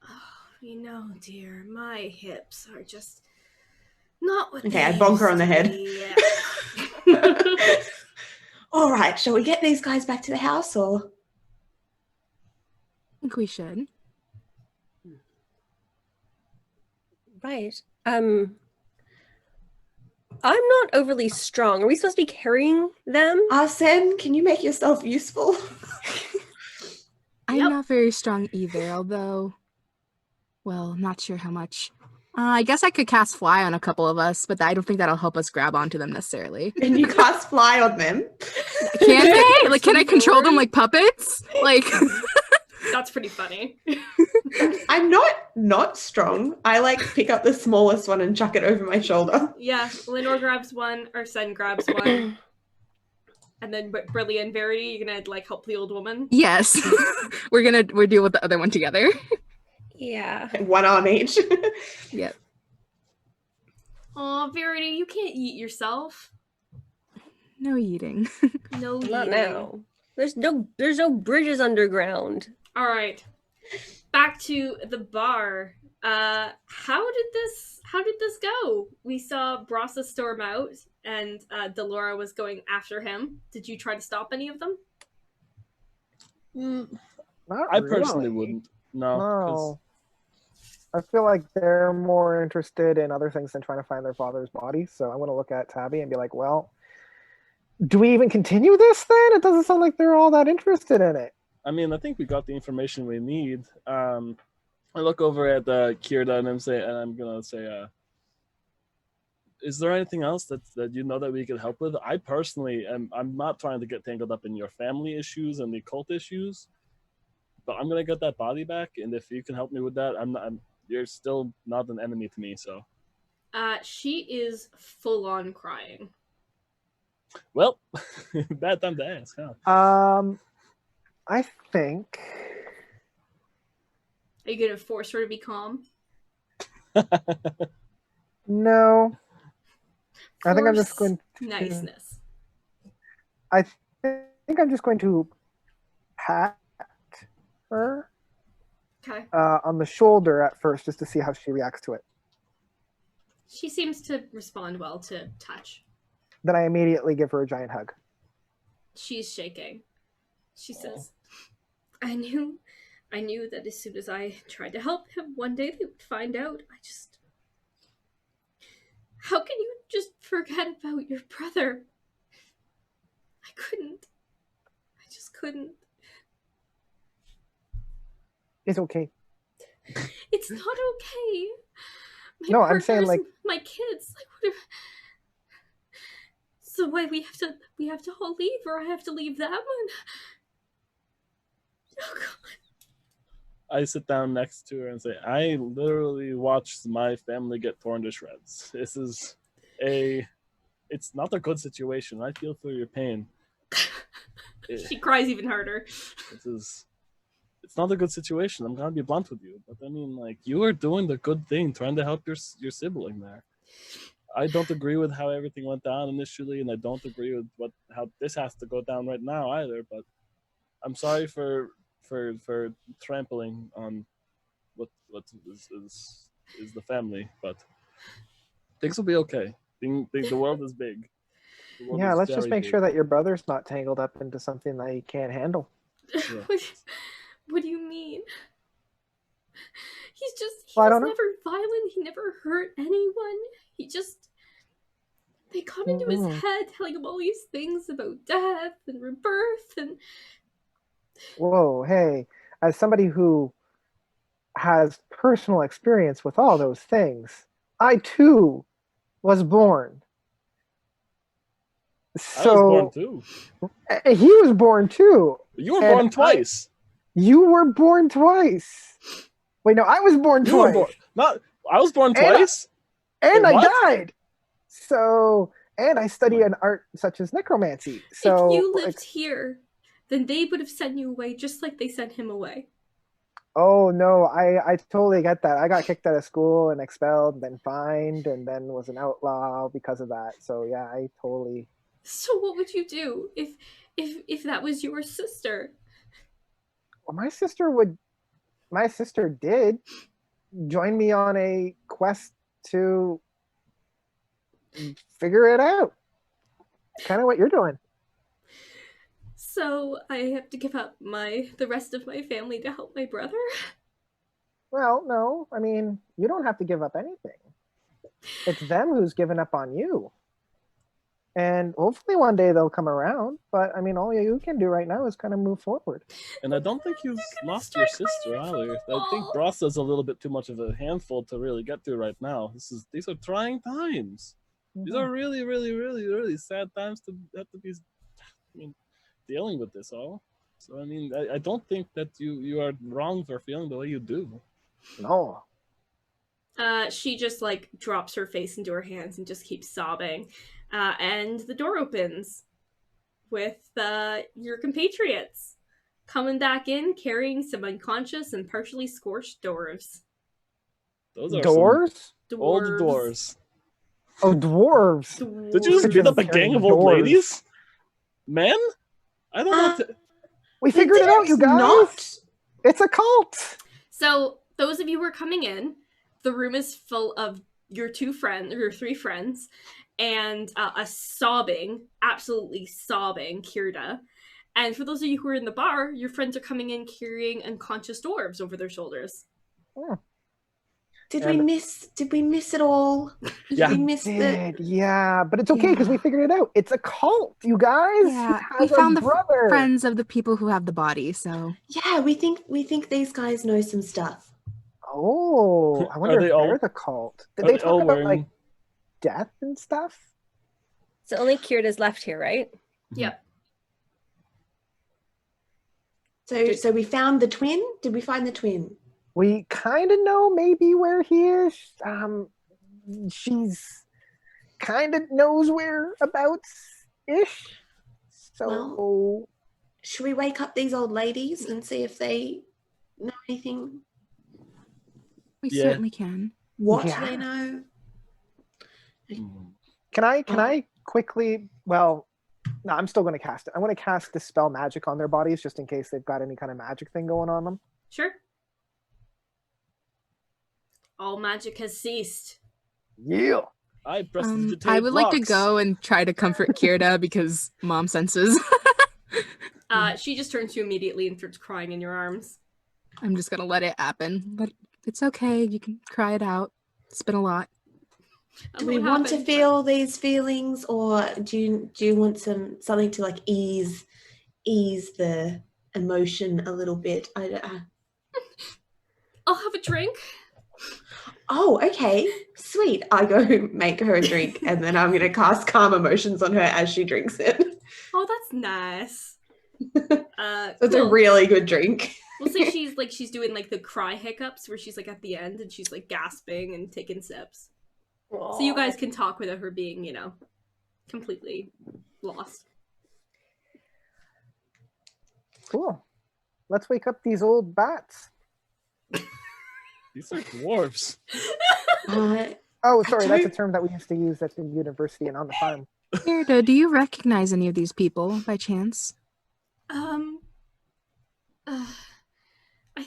Oh, dear, my hips are just not what Okay, I they bonk her used on the to head. be. All right, shall we get these guys back to the house, or? I think we should. Right. I'm not overly strong. Are we supposed to be carrying them? Arsen, can you make yourself useful? I'm Yep. not very strong either, although, well, not sure how much. I guess I could cast fly on a couple of us, but I don't think that'll help us grab onto them necessarily. Can you cast fly on them? Can they? Like, can I control them like puppets? Like, That's pretty funny. I'm not strong. I like pick up the smallest one and chuck it over my shoulder. Yeah, Lenore grabs one, Arsen grabs one, and then Brillia and Verity, you're gonna like help the old woman. yes, we're deal with the other one together. Yeah. One arm each. Yep. Aw, Verity, you can't eat yourself. No eating. No, Not eating. now. There's no bridges underground. All right, back to the bar. How did this go? We saw Brasa storm out, and Delora was going after him. Did you try to stop any of them? Not I personally really. wouldn't. No. 'cause- No. I feel like they're more interested in other things than trying to find their father's body. So I'm going to look at Tabby and be like, well, do we even continue this then? It doesn't sound like they're all that interested in it. I mean, I think we got the information we need. I look over at Kirda and I'm gonna say, is there anything else that you know that we could help with? I personally I'm not trying to get tangled up in your family issues and the cult issues, but I'm gonna get that body back, and if you can help me with that, you're still not an enemy to me. So, She is full on crying. well, bad time to ask, huh? I think Are you gonna force her to be calm? no. I think I'm just Force going. niceness. I think I'm just going to pat her Okay. on the shoulder at first, just to see how she reacts to it. She seems to respond well to touch. Then I immediately give her a giant hug. She's shaking. She says, I knew I knew that as soon as I tried to help him, one day they would find out. How can you just forget about your brother? I couldn't. I just couldn't. It's okay. It's not okay. My No, I'm saying, partners, like- my kids, like what if... So why we have to all leave, or I have to leave them? And... Oh God. I sit down next to her and say, I literally watched my family get torn to shreds. It's not a good situation. I feel for your pain. She cries even harder. It's not a good situation. I'm gonna be blunt with you, but I mean, like, you are doing the good thing, trying to help your sibling there. I don't agree with how everything went down initially, and I don't agree with how this has to go down right now either. But I'm sorry for trampling on what is the family, but things will be okay. The world is big. Yeah, let's just make sure that your brother's not tangled up into something that he can't handle. Yeah. What do you mean? He Well, I was don't know. never violent. He never hurt anyone. They got into his head, telling him all these things about death and rebirth and... Whoa, hey, as somebody who has personal experience with all those things, I too was born. I was born too. He was born too. You were born twice. You were born twice. Wait, no, I was born twice. I was born twice? And I died. So, and I study an art such as necromancy. So, if you lived here, then they would have sent you away just like they sent him away. Oh, no, I totally get that. I got kicked out of school and expelled, then fined, and then was an outlaw because of that. So, yeah, I totally... So what would you do if that was your sister? Well, my sister did join me on a quest to figure it out. Kind of what you're doing. So I have to give up the rest of my family to help my brother? Well, no. I mean, you don't have to give up anything. It's them who's given up on you. And hopefully one day they'll come around. But, I mean, all you can do right now is kind of move forward. And I don't think you've lost your sister either. I think Brasa's a little bit too much of a handful to really get through right now. These are trying times. These are really, really, really, really sad times to have to be dealing with this all. So, I mean, I don't think that you are wrong for feeling the way you do. No. She just, like, drops her face into her hands and just keeps sobbing. And the door opens with your compatriots coming back in, carrying some unconscious and partially scorched dwarves. Those are Doors? old dwarves. Oh, dwarves. Did you just beat up a gang of old ladies? Men? I don't know. We figured it out, you guys. It's a cult. So, those of you who are coming in, the room is full of your three friends, and a absolutely sobbing Kirda. And for those of you who are in the bar, your friends are coming in carrying unconscious dwarves over their shoulders. Oh. Did we miss it all? Yeah. We missed it. Yeah, but it's okay because we figured it out. It's a cult, you guys. Yeah, we found the friends of the people who have the body, so... Yeah, we think these guys know some stuff. Oh, I wonder if they're the cult. Did they talk about, like, death and stuff? So only Kirda's left here, right? Yep. So we found the twin? Did we find the twin? We kind of know maybe where he is. She's kind of knows whereabouts-ish. So... Well, should we wake up these old ladies and see if they know anything? We certainly can. What do they know? Can I quickly... Well, no, I'm still going to cast it. I want to cast Dispel Magic on their bodies just in case they've got any kind of magic thing going on them. Sure. All magic has ceased. Yeah. I would like to go and try to comfort Kirda because mom senses. She just turns to you immediately and starts crying in your arms. I'm just gonna let it happen. But it's okay. You can cry it out. It's been a lot. Do we want to feel these feelings, or do you want something to like ease the emotion a little bit? I'll have a drink. Oh, okay, sweet. I go make her a drink, and then I'm gonna cast calm emotions on her as she drinks it. Oh, that's nice. It's a really good drink. We'll say she's doing like the cry hiccups where she's like at the end and she's like gasping and taking sips. Aww. So you guys can talk without her being, completely lost. Cool. Let's wake up these old bats. These are dwarves. Oh, sorry, that's a term that we used to use at the university and on the farm. Gerda, do you recognize any of these people by chance? I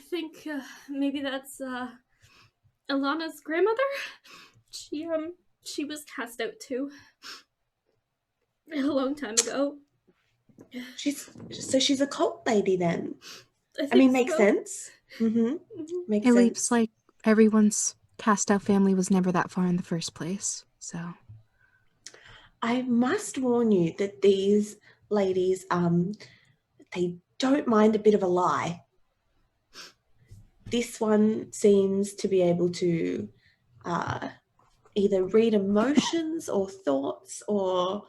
think maybe that's Alana's grandmother. She was cast out too a long time ago. She's a cult lady then. I mean, makes sense. Mm-hmm. Makes it sense. Seems like everyone's cast out family was never that far in the first place. So I must warn you that these ladies, they don't mind a bit of a lie. This one seems to be able to either read emotions or thoughts or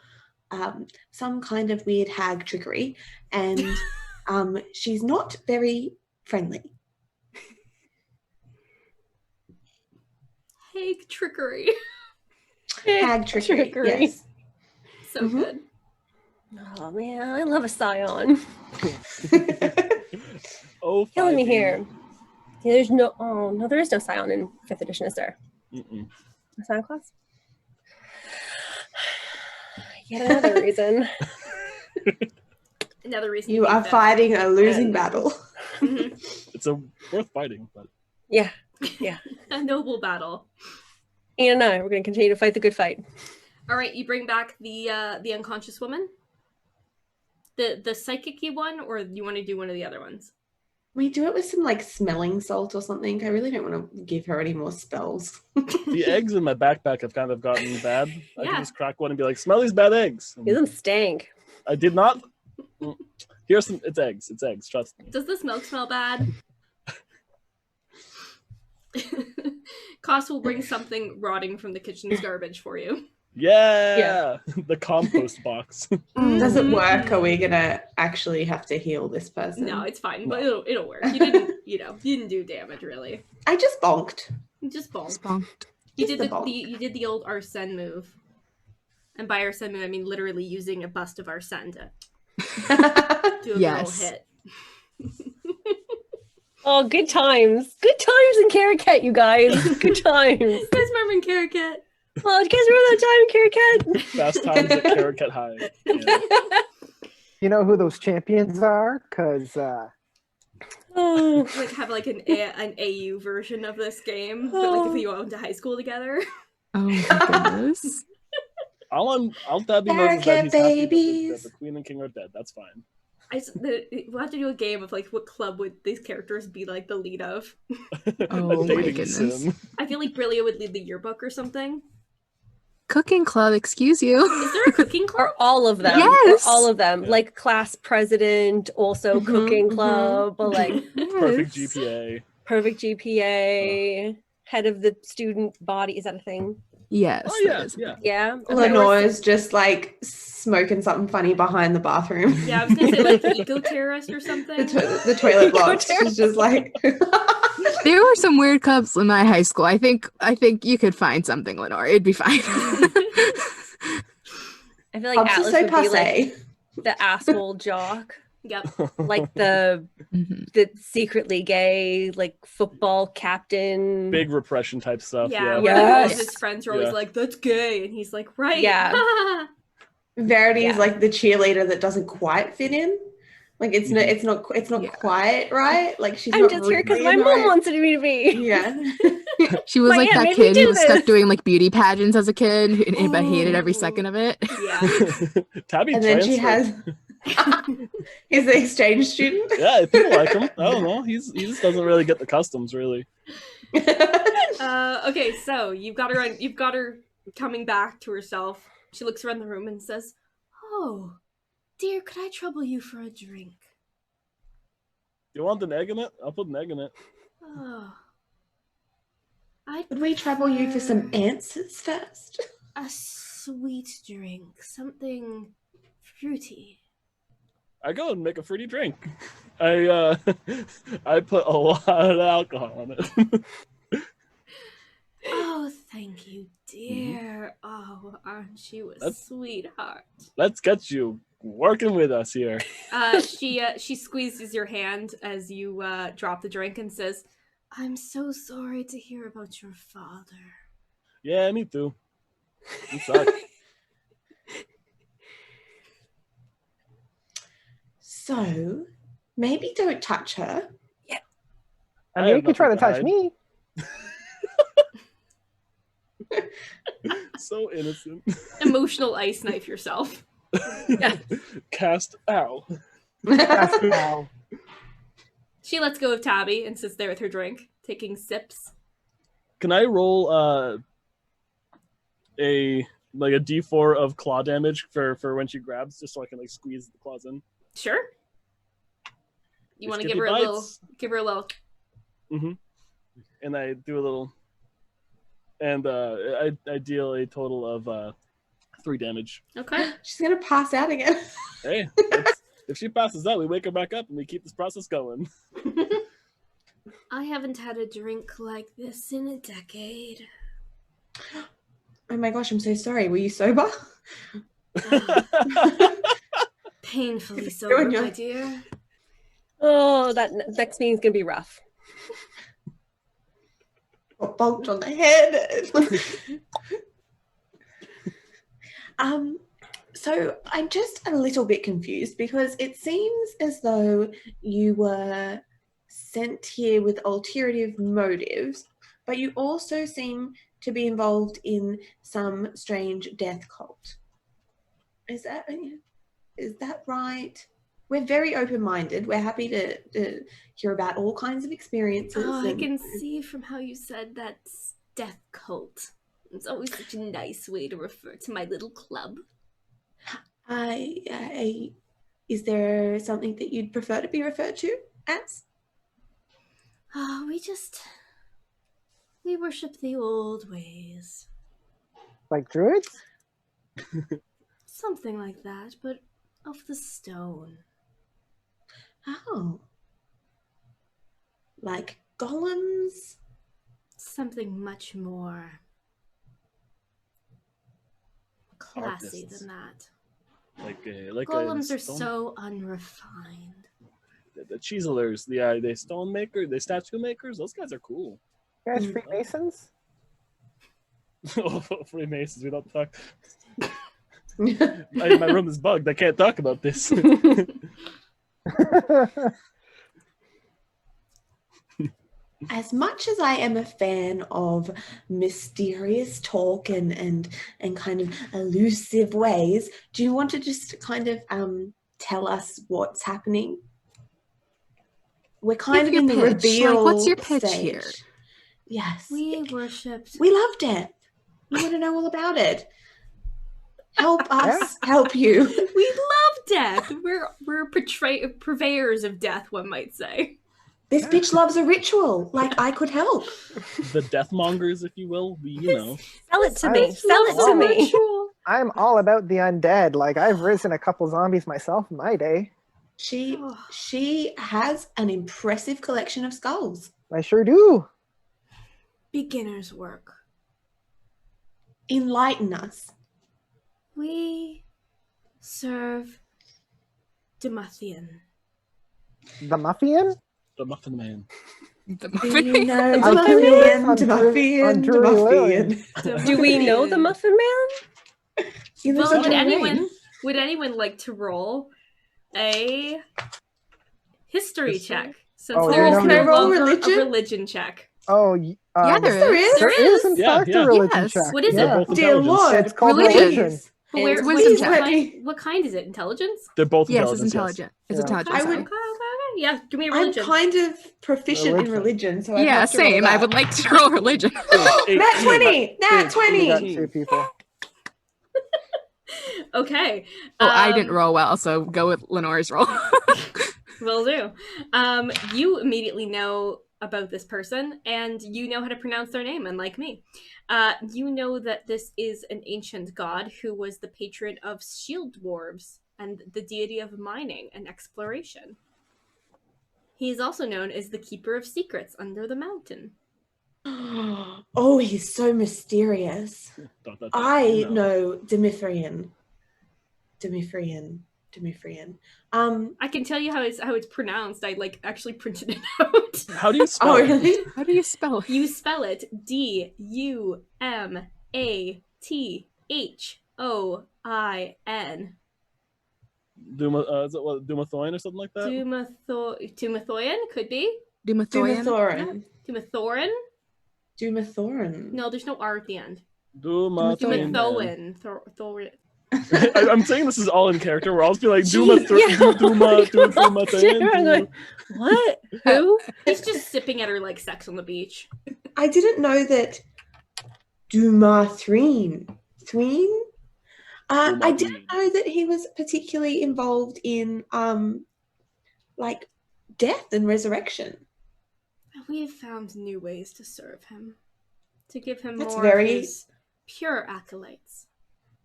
some kind of weird hag trickery, and she's not very friendly. Hag trickery. Hag trickery. Yes. So good. Oh man, I love a scion. Oh, killing me here. Yeah, there is no scion in 5th edition, is there? A scion class? Yet another reason. Another reason you are fighting a losing battle. It's worth fighting, but yeah. A noble battle. Ian and I, we're going to continue to fight the good fight. All right, you bring back the unconscious woman, the psychic-y one, or you want to do one of the other ones? We do it with some like smelling salt or something. I really don't want to give her any more spells. The eggs in my backpack have kind of gotten bad. I Yeah. can just crack one and be like, smell these bad eggs. Give them stank. I did not. Here's some. It's eggs. It's eggs. Trust me. Does this milk smell bad? Kos will bring something rotting from the kitchen's garbage for you. Yeah. The compost box. Does it work? Are we gonna actually have to heal this person? No, it's fine, but it'll work. You didn't do damage really. I just bonked. You just bonked. Sponked. You did the old Arsen move, and by Arsen move I mean literally using a bust of Arsen to do a Yes. little hit. Oh, good times. Good times in Caracat, you guys. Good times. You guys remember in Caracat? Oh, do you guys remember that time in Caracat? Fast times at Caracat High. Yeah. You know who those champions are? Because Oh. Like have like an AU version of this game, but like if you went to high school together. Oh my goodness. All Tabby knows is that Caracat he's happy that babies. the Queen and King are dead. That's fine. We'll have to do a game of like what club would these characters be like the lead of. Oh A my dating goodness. sim. I feel like Brillia would lead the yearbook or something. Cooking club, excuse you. Is there a cooking club? Or all of them. Yes. Or all of them. Yeah. Like class president, also cooking club, or like Perfect Yes. GPA. perfect GPA, head of the student body. Is that a thing? Yes. Oh that yeah, is- yeah. Yeah. Lenore's just like smoking something funny behind the bathroom. Yeah, I was gonna say like eco-terrorist or something. The toilet blocks. It's just like There were some weird clubs in my high school. I think you could find something, Lenore. It'd be fine. I feel like I'm just Atlas so would be like passe. the asshole jock, Yep. like the Mhm. secretly gay, like football captain. Big repression type stuff. Yeah, Yeah. where all of Yes. his friends are always Yeah. like, "That's gay," and he's like, "Right." Yeah. Verity is Yeah. like the cheerleader that doesn't quite fit in. Like it's not Yeah. quite right. Like she's I'm not just here because really my in the mom right- wanted me to be. Yeah. She was My like aunt that made me kid do who was stuck this. doing like beauty pageants as a kid, but hated every second of it. Yeah. Tabby And then she transferred. He's an exchange student. Yeah, people like him. I don't know. He just doesn't really get the customs, really. Okay, so you've got her coming back to herself. She looks around the room and says, "Oh, dear, could I trouble you for a drink?" You want an egg in it? I'll put an egg in it. Oh, Would we trouble you for some answers first? a sweet drink, something fruity. I go and make a fruity drink. I put a lot of alcohol on it. Oh, thank you, dear. Oh, aren't you a sweetheart? Let's get you working with us here. She squeezes your hand as you drop the drink and says, "I'm so sorry to hear about your father." Yeah, me too. He sucks. So, maybe don't touch her. Yeah. I mean, you can try to touch me. So innocent. Emotional ice knife yourself. Yeah. Cast ow. Ow. She lets go of Tabby and sits there with her drink, taking sips. Can I roll a D4 of claw damage for when she grabs, just so I can like squeeze the claws in? Sure. You want to give her bites. a little. Mm-hmm. And I do a little, and I deal a total of 3 damage. Okay. She's gonna pass out again. Hey, if she passes out, we wake her back up and we keep this process going. I haven't had a drink like this in a decade. Oh my gosh, I'm so sorry. Were you sober? Painfully sober, my dear. Oh, that next meeting's gonna be rough. Got bonked on the head. So I'm just a little bit confused because it seems as though you were sent here with ulterior motives, but you also seem to be involved in some strange death cult. Is that right? We're very open-minded. We're happy to hear about all kinds of experiences. Oh, I can see from how you said that's death cult. It's always such a nice way to refer to my little club. Is there something that you'd prefer to be referred to as? Oh, we worship the old ways. Like druids? Something like that, but of the stone. Oh. Like golems? Something much more classy than that. Like golems are so unrefined. The chiselers, the stone maker, the statue makers, those guys are cool. You guys Freemasons? Oh, Freemasons, we don't talk. My room is bugged. I can't talk about this. As much as I am a fan of mysterious talk and kind of elusive ways, do you want to just kind of tell us what's happening? We're kind of in the reveal what's your pitch stage. here? Yes. We love death. We want to know all about it. Help us help you. We love death. We're purveyors of death, one might say. This bitch loves a ritual. Like, I could help. The deathmongers, if you will. Sell it to me. Sell it to me. I'm all about the undead. Like, I've risen a couple zombies myself in my day. She has an impressive collection of skulls. I sure do. Beginner's work. Enlighten us. We serve Demathian. The Muffian? The Muffin Man. The You know, Muffian. Do we know the Muffin Man? Well, would anyone like to roll a history check? Since there is no longer a religion check. Oh, yeah, there is. There is in fact a religion check. What is it? Dear Lord, It's called religion. But And where, wisdom check. what kind is it? Intelligence? They're both Yes, it's intelligence. intelligent. It's Yeah. intelligent. I sorry. would- Okay. Yeah, give me a I'm religion. kind of proficient in religion, so I'd Yeah, have to roll same. I that. would like to roll religion. Nat 20! Nat You 20! got 2 people. Okay. Oh, I didn't roll well, so go with Lenore's roll. Will do. You immediately know about this person, and you know how to pronounce their name, unlike me. You know that this is an ancient god who was the patron of shield dwarves and the deity of mining and exploration. He is also known as the Keeper of Secrets under the mountain. Oh, he's so mysterious. I know Demithrian. I can tell you how it's pronounced. I actually printed it out. How do you spell Oh, it? really? How do you spell it? You spell it Dumathoin. Is it what, Dumathoin or something like that? Dumathoin could be. Dumathorin? Dumathorin. Dumathorin. No, there's no R at the end. Dumathoin. Dumathoin. I'm saying this is all in character. We're all just be like Gee, Dumathoin. What? Who? He's just sipping at her like sex on the beach. I didn't know that Dumathrine. I didn't know that he was particularly involved in like death and resurrection. We have found new ways to serve him, to give him That's more very- of his pure acolytes.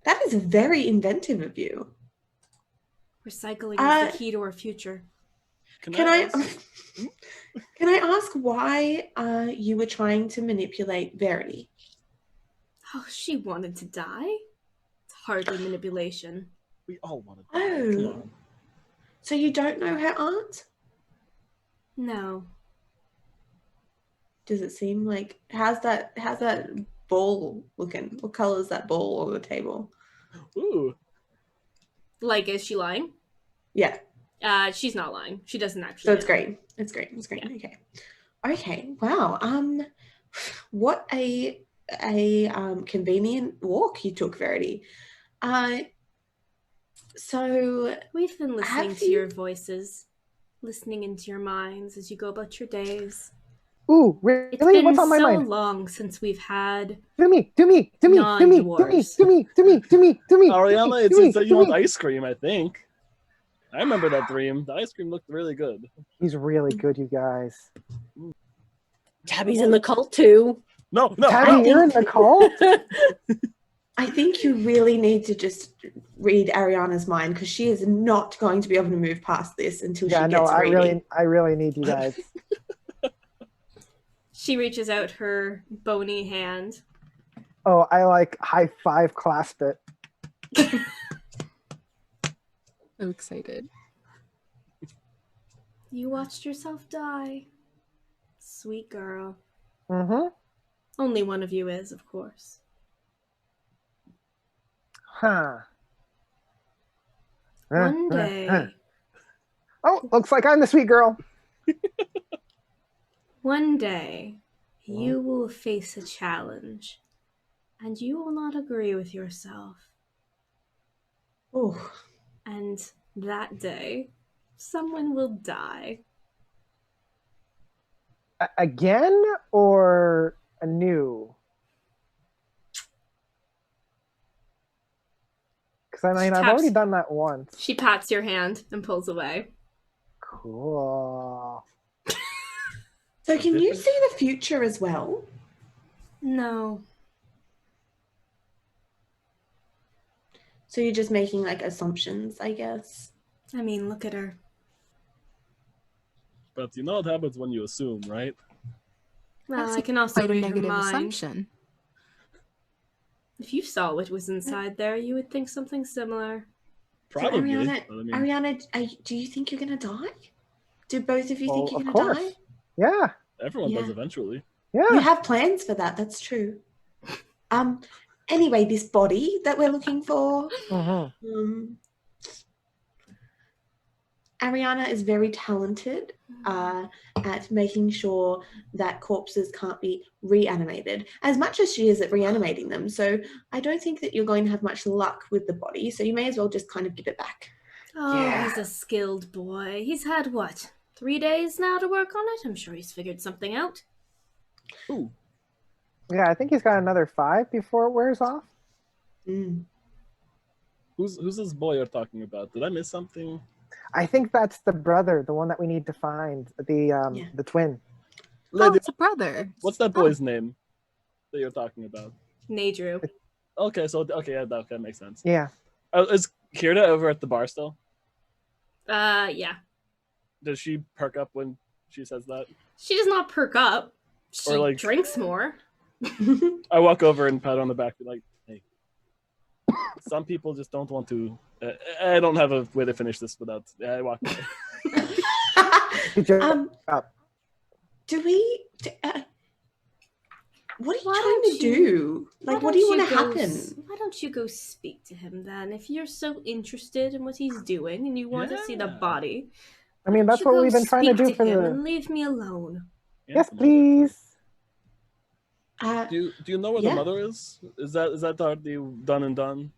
That is very inventive of you. Recycling is the key to our future. Can I ask why you were trying to manipulate Verity? Oh, she wanted to die? It's hardly manipulation. We all want to. Oh. So you don't know her aunt? No. Does it seem like how's that ball looking? What color is that ball on the table? Ooh. Like, is she lying? Yeah. She's not lying. She doesn't actually. So it's green. It's green. Yeah. Okay. Okay. Wow. What a convenient walk you took, Verity. So We've been listening to your voices, listening into your minds as you go about your days. Ooh, really? It's been What's on my so mind? long since we've had Do me. non-dwarves. Ariana, it said you want ice cream, I think. I remember that dream. The ice cream looked really good. He's really good, you guys. Tabby's in the cult too. No. Tabby, you're in the cult? I think you really need to just read Ariana's mind because she is not going to be able to move past this until she gets reading. I really need you guys. She reaches out her bony hand. Oh, I like high five clasp it. So excited. You watched yourself die. Sweet girl. Mm-hmm. Only one of you is, of course. Huh. One day, Oh, looks like I'm the sweet girl. one day, you will face a challenge, and you will not agree with yourself. Oh, And that day, someone will die. Again or anew? Because I mean, I've Taps- already done that once. She pats your hand and pulls away. Cool. so can you see the future as well? No. So you're just making like assumptions, I guess. I mean, look at her. But you know what happens when you assume, right? Well, That's I can also quite a read her negative mind. assumption. If you saw what was inside there, you would think something similar. Probably. So but I mean, Ariana, do you think you're gonna die? Do both of you think you're Of gonna course. die? Yeah. everyone does Yeah. eventually. Yeah. You have plans for that. That's true. Anyway, this body that we're looking for. Mhm. Arriana is very talented at making sure that corpses can't be reanimated, as much as she is at reanimating them. So I don't think that you're going to have much luck with the body, so you may as well just kind of give it back. Oh, Yeah. he's a skilled boy. He's had, 3 days now to work on it? I'm sure he's figured something out. Ooh. Yeah, I think he's got another 5 before it wears off. Mm. Who's this boy you're talking about? Did I miss something? I think that's the brother, the one that we need to find, the twin. Oh, Lady, it's a brother. what's that boy's name that you're talking about? Nadru. Okay, yeah, that makes sense. Yeah. Is Kirda over at the bar still? Yeah. Does she perk up when she says that? She does not perk up. She Or, like- drinks more. I walk over and pat her on the back, be like, "Hey, some people just don't want to." I don't have a way to finish this without. I walk away. Good job. Do we? What are you Why trying don't to you- do? Like, what do you want to happen? Why don't you go speak to him then? If you're so interested in what he's doing and you want to see the Yeah. body, I mean, that's you what go we've been trying to speak do for him the. and leave me alone. Yes, please. Do you know where Yeah. the mother is? Is that already done and done?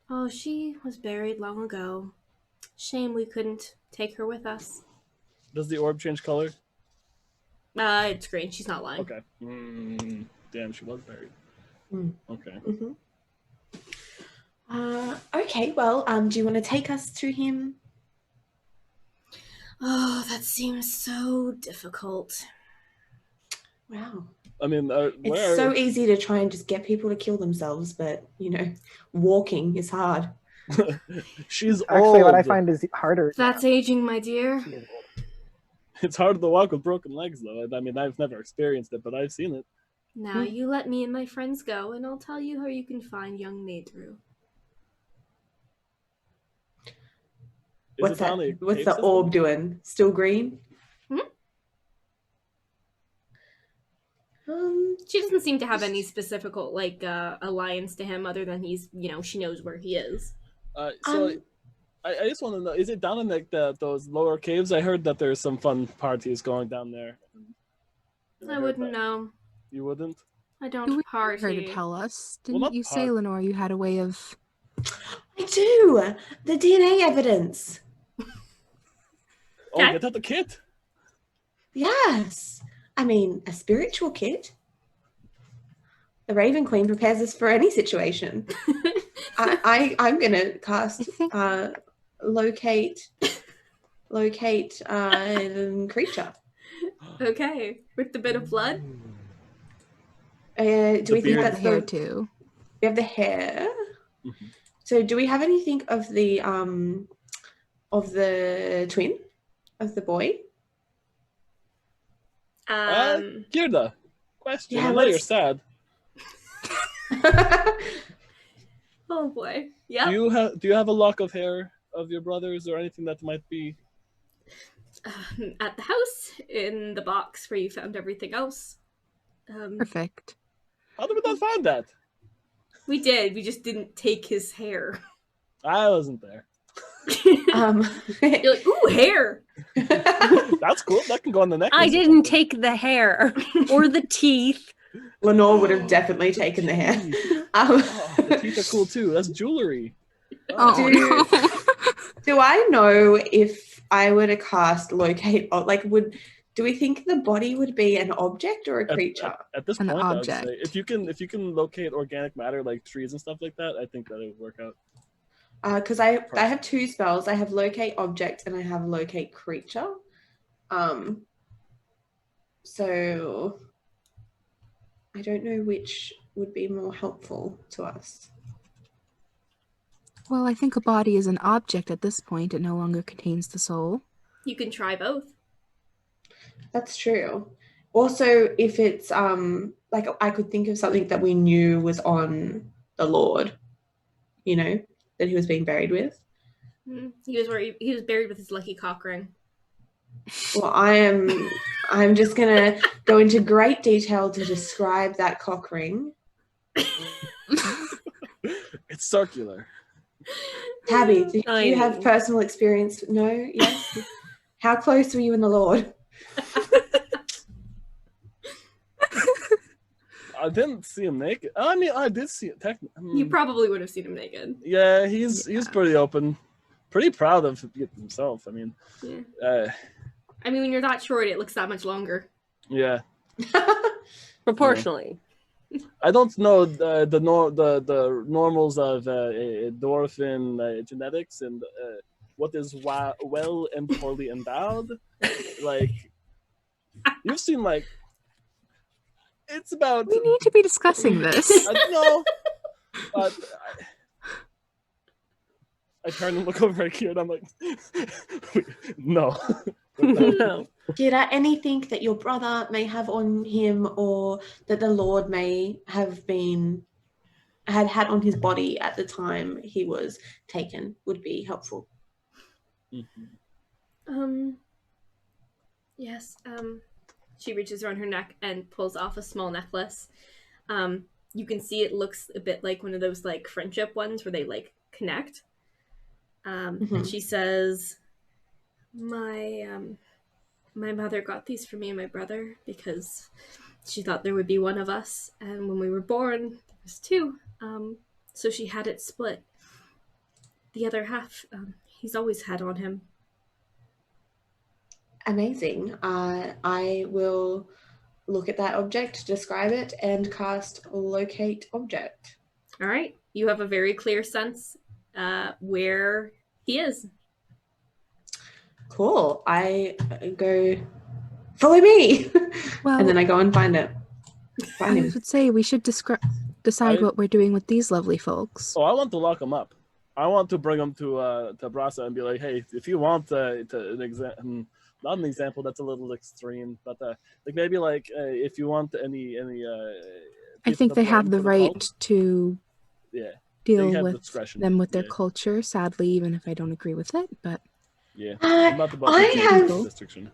Oh, she was buried long ago. Shame we couldn't take her with us. Does the orb change color? It's green. She's not lying. Okay. Damn, she was buried. Mm. Okay. Okay. Well, do you want to take us to him? Oh, that seems so difficult. Wow. I mean, It's where? so easy to try and just get people to kill themselves, but walking is hard. She's Actually, old. what I find is harder. That's aging, my dear. She is old. It's hard to walk with broken legs, though. I mean, I've never experienced it, but I've seen it. Now you let me and my friends go, and I'll tell you how you can find young Nadru. What's that? down a What's cave the system? orb doing? Still green? She doesn't seem to have any specific alliance to him, other than he's she knows where he is. So I just want to know: is it down in those lower caves? I heard that there's some fun parties going down there. And I heard wouldn't that- know. You wouldn't? I You don't were party. her to tell us. Well, Didn't not you say, part- Lenore, you had a way of... I do. The DNA evidence. Oh, Okay. get out the kit. Yes. I mean, a spiritual kit. The Raven Queen prepares us for any situation. I'm gonna cast locate creature. Okay, with the bit of blood. Do The we think beard. that's hair the? too. We have the hair. Mhm. So, do we have anything of the twin, of the boy? Girda, question. Yeah, I know you're let's- sad. Oh boy. Yeah. Do you have a lock of hair of your brother's or anything that might be? At the house, in the box where you found everything else. Perfect. How did we not find that? We did. We just didn't take his hair. I wasn't there. You're like, ooh, hair. That's cool. That can go on the necklace. I or didn't something. take the hair or the teeth. Lenore would have definitely taken the hair. Oh, the teeth are cool too. That's jewelry. Oh, no. Do I know if I were to cast locate, do we think the body would be an object or a creature? At this An point, I would say, object. if you can locate organic matter like trees and stuff like that, I think that it would work out. Because I have 2 spells. I have locate object and I have locate creature. So I don't know which would be more helpful to us. Well, I think a body is an object at this point. It no longer contains the soul. You can try both. That's true. Also, if it's I could think of something that we knew was on the Lord, that he was being buried with. He was buried with his lucky cock ring. Well, I'm just gonna go into great detail to describe that cock ring. It's circular. Tabby, do I you have mean- personal experience? No? Yes? How close were you and the Lord? I didn't see him naked. I mean, I did see it. You probably would have seen him naked. Yeah, he's Yeah. pretty open, pretty proud of himself. I mean, Yeah. I mean, when you're that short, it looks that much longer. yeah. Proportionally. I don't know the normals of dwarven genetics and what is well and poorly endowed. Like, you've seen like it's about. We need to be discussing this. I know, but I turn and look over at Kira and I'm like, no. No. Kira, anything that your brother may have on him or that the Lord may have had on his body at the time he was taken would be helpful. Yes. She reaches around her neck and pulls off a small necklace. You can see it looks a bit like one of those like friendship ones where they like connect. And she says, my mother got these for me and my brother because she thought there would be one of us, and when we were born there was two, so she had it split. The other half he's always had on him. Amazing. I will look at that object, describe it, and cast locate object. All right, you have a very clear sense where he is. Cool. I go, follow me, Well, and then I go and find it. I Find him. would say we should decide what we're doing with these lovely folks. Oh, I want to lock him up. I want to bring him to Brasa and be like, hey, if you want not an example, that's a little extreme, but like maybe like if you want any I think they have the right to yeah deal have with discretion. them with their Yeah. culture, sadly, even if I don't agree with it. But Yeah, I I'm not about have- restriction.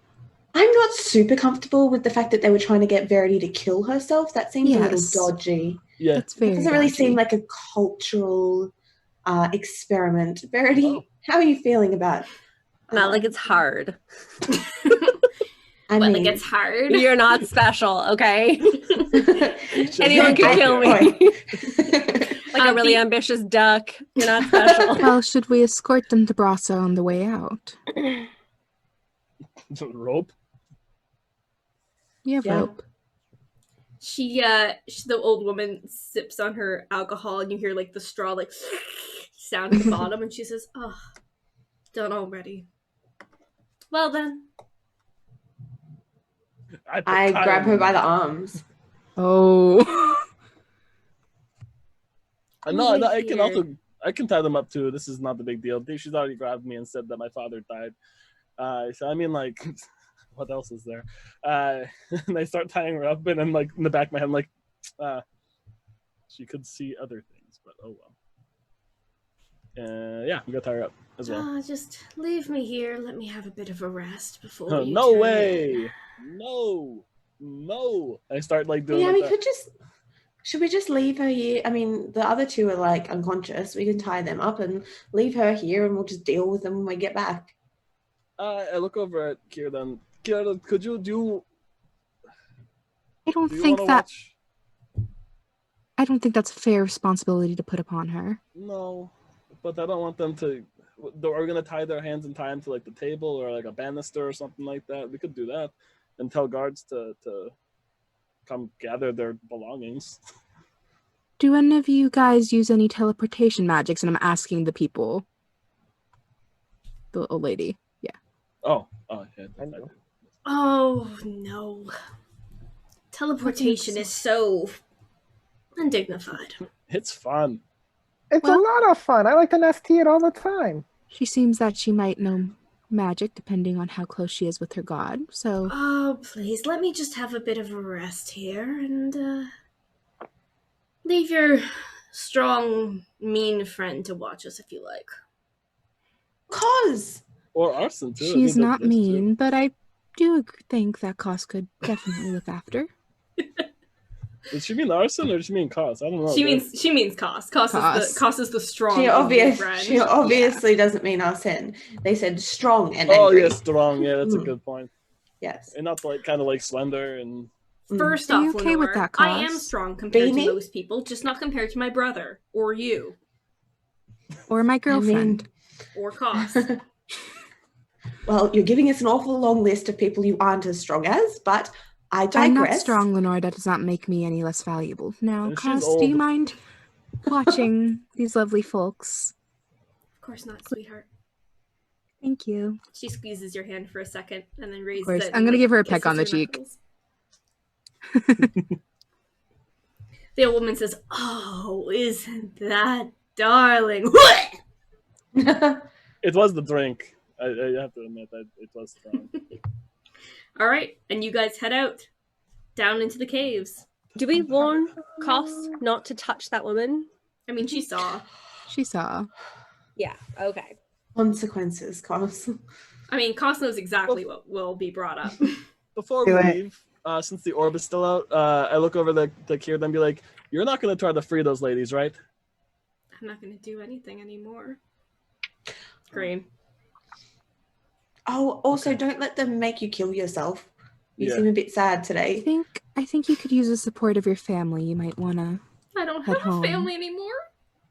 I'm not super comfortable with the fact that they were trying to get Verity to kill herself. That seems a little Yes. dodgy. Yeah, that's It very doesn't really dodgy. seem like a cultural experiment. Verity, Oh. how are you feeling about? Not like it's hard. I But mean, like it's hard. You're not special, okay? Just- Anyone can kill me. Oi. Like a really ambitious duck. You're not special. Well, should we escort them to Brasa on the way out? rope. You have Yeah. rope. The old woman sips on her alcohol, and you hear like the straw like sound at the bottom, and she says, "Oh, done already." Well then, I grab her by the arms. Oh. No, Over I can here. also tie them up too. This is not the big deal. She's already grabbed me and said that my father died. So I mean, like, what else is there? And I start tying her up, and then like in the back of my head, I'm like, she could see other things, but oh well. Yeah, I'm gonna tie her up as well. just leave me here. Let me have a bit of a rest before you No turn way! in. No! I start like doing. Yeah, like we that. could just. Should we just leave her here? I mean, the other two are like unconscious. We can tie them up and leave her here, and we'll just deal with them when we get back. I look over at Kira. Then Kira, could you do? I don't Do you think want that to watch? I don't think that's a fair responsibility to put upon her. No, but I don't want them to. Are we gonna tie their hands and tie them to like the table or like a banister or something like that? We could do that, and tell guards to come gather their belongings. Do any of you guys use any teleportation magics? And I'm asking the people. The old lady. Yeah. Oh, yeah. I know. Oh no! Teleportation is so undignified. It's fun. It's Well- a lot of fun. I like to nasty it all the time. She seems that she might know magic depending on how close she is with her god. So Oh, please, let me just have a bit of a rest here and leave your strong, mean friend to watch us if you like. Cause Or arson too. she's I mean, not those two. mean, but I do think that Kos could definitely look after. Did she mean Arsen or did she mean Kos? I don't know. She means Kos. Kos is the strong. She friend. obviously doesn't mean Arsen. They said strong and Oh, angry. yes, strong. Yeah, that's a good point. Yes. And not like kind of like slender and. First Are you off, okay with Lenore, that, I am Kos? strong compared Beanie? to most people, just not compared to my brother or you Or my girlfriend. or Kos. Well, you're giving us an awful long list of people you aren't as strong as, but I digress. I'm not strong, Lenore. That does not make me any less valuable. Now, And she's Kos, do you old. mind watching these lovely folks? Of course not, sweetheart. Thank you. She squeezes your hand for a second and then raises course. it. I'm and, gonna give her a kisses peck on the your cheek. knuckles. The old woman says, "Oh, isn't that darling?" It was the drink. I have to admit that it was strong. All right, and you guys head out down into the caves. Do we warn Kos not to touch that woman? I mean, she saw. She saw. Yeah, okay. Consequences, Kos. I mean, Kos knows exactly what will be brought up. Before we leave, since the orb is still out, I look over the Kira and be like, "You're not going to try to free those ladies, right?" I'm not going to do anything anymore. Green. Oh, also, don't let them make you kill yourself. You Yeah. seem a bit sad today. I think you could use the support of your family. You might want to. I don't Head have a home. family anymore.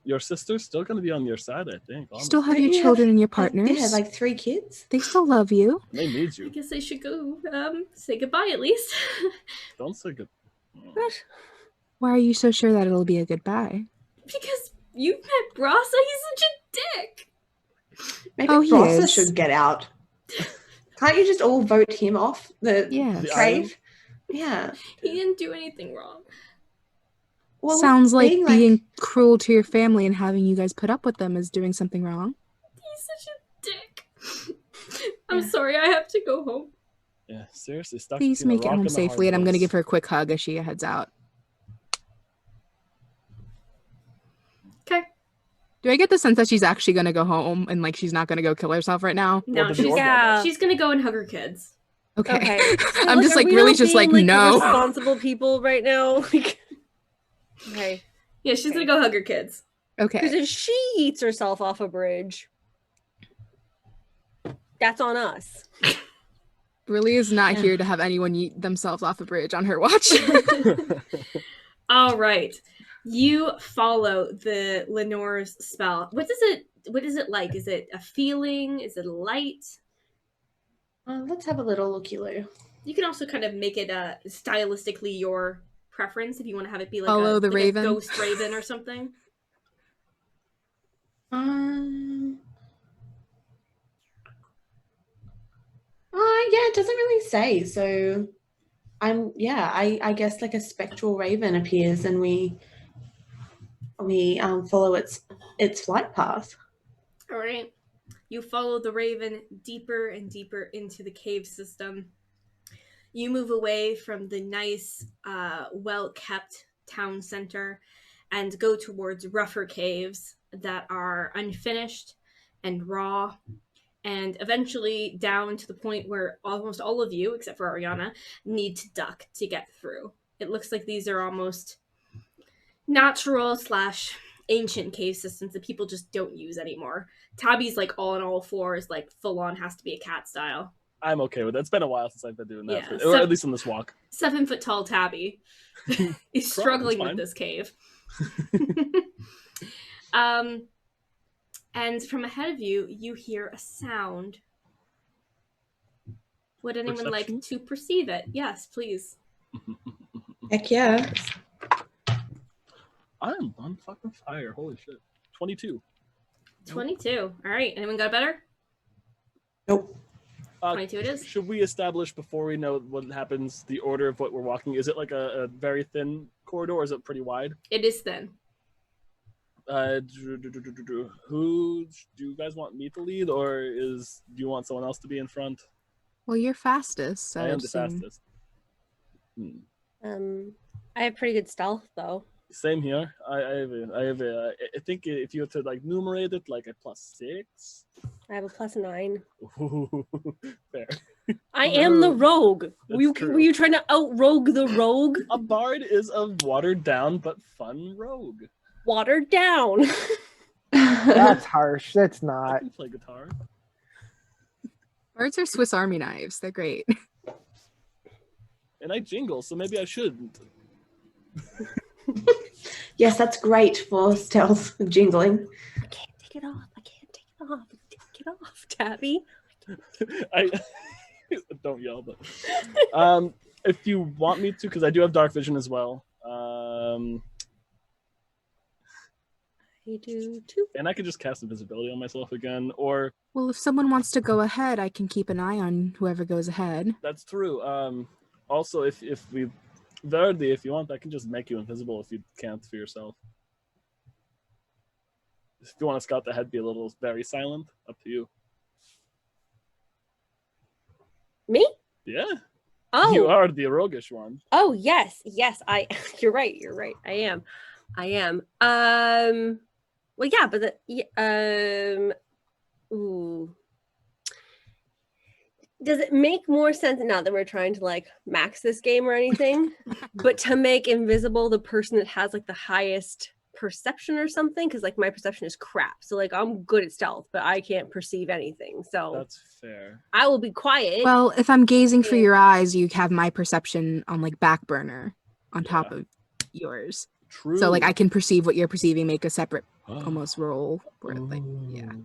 Your sister's still going to be on your side, I think. You still have Don't your you children and your Like, partners. yeah, like 3 kids. They still love you. They need I you. guess I should go say goodbye at least. Don't say good. What? Why are you so sure that it'll be a goodbye? Because you met Brasa, he's such a dick. Maybe Oh, he Brasa is. should get out. Can't you just all vote him off the Yes. cave? Yeah. He didn't do anything wrong. Well, Sounds like being being cruel to your family and having you guys put up with them is doing something wrong. He's such a dick. I'm sorry, I have to go home. Yeah, seriously, stuck. Please between a make it rock home and a hard safely, and I'm going to place. give her a quick hug as she heads out. Okay. Do I get the sense that she's actually going to go home and like she's not going to go kill herself right now? No, did the she's, orb Yeah. she's gonna go and hug her kids. Okay. Okay. So, I'm just are like we really not just being, like no. responsible people right now. Like, okay. Yeah, she's gonna go hug her kids. Because Okay. if she eats herself off a bridge, that's on us. Brillia is not Yeah. here to have anyone eat themselves off a bridge on her watch. All right. You follow the Lenore's spell. What is it like? Is it a feeling? Is it a light? let's have a little looky-loo. You can also kind of make it stylistically your preference if you want to have it be like Follow the like raven. a ghost raven or something. Yeah, it doesn't really say. So I guess like a spectral raven appears and we follow its flight path. All right. You follow the raven deeper and deeper into the cave system. You move away from the nice, well-kept town center and go towards rougher caves that are unfinished and raw, and eventually down to the point where almost all of you, except for Arriana, need to duck to get through. It looks like these are almost natural/ancient cave systems that people just don't use anymore. Tabby's like all on all fours, like full on has to be a cat style. I'm okay with it. It's been a while since I've been doing that, Yeah, or at least on this walk. 7 foot tall Tabby is struggling with fine. this cave. And from ahead of you, you hear a sound. Would anyone like Perception? to perceive it? Yes, please. Heck yeah. I am on fucking fire. Holy shit. 22. 22. All right. Anyone got better? Nope. 22 it is. Should we establish before we know what happens the order of what we're walking? Is it like a very thin corridor or is it pretty wide? It is thin. Who do you guys want me to lead or do you want someone else to be in front? Well, you're fastest, so I am the assume- fastest. I have pretty good stealth though. Same here. I think if you were to like numerate it like a +6. I have a +9. Ooh, fair. I am the rogue. Were true. you trying to out-rogue the rogue? A bard is a watered down but fun rogue. Watered down. That's harsh. It's I not. can play guitar. Bards are Swiss Army knives. They're great. And I jingle, so maybe I shouldn't. Yes, that's great for stealth jingling. I can't take it off. I can't take it off. Take it off, Tabby. I don't yell, but if you want me to, because I do have dark vision as well. I do too. And I could just cast invisibility on myself again, or Well, if someone wants to go ahead, I can keep an eye on whoever goes ahead. that's true. Also, if we Verity, if you want, I can just make you invisible if you can't for yourself. If you want to scout the head, be a little very silent. Up to you. Me? Yeah, Oh. you are the roguish one. Oh, yes. Yes, you're right. You're right. I am. Well, yeah, but ooh. Does it make more sense, not that we're trying to like max this game or anything, but to make invisible the person that has like the highest perception or something? Because like my perception is crap. So like I'm good at stealth, but I can't perceive anything. So That's fair. I will be quiet. Well, if I'm gazing for your eyes, you have my perception on like back burner on top of yours. True. So like I can perceive what you're perceiving, make a separate almost roll for it. Like,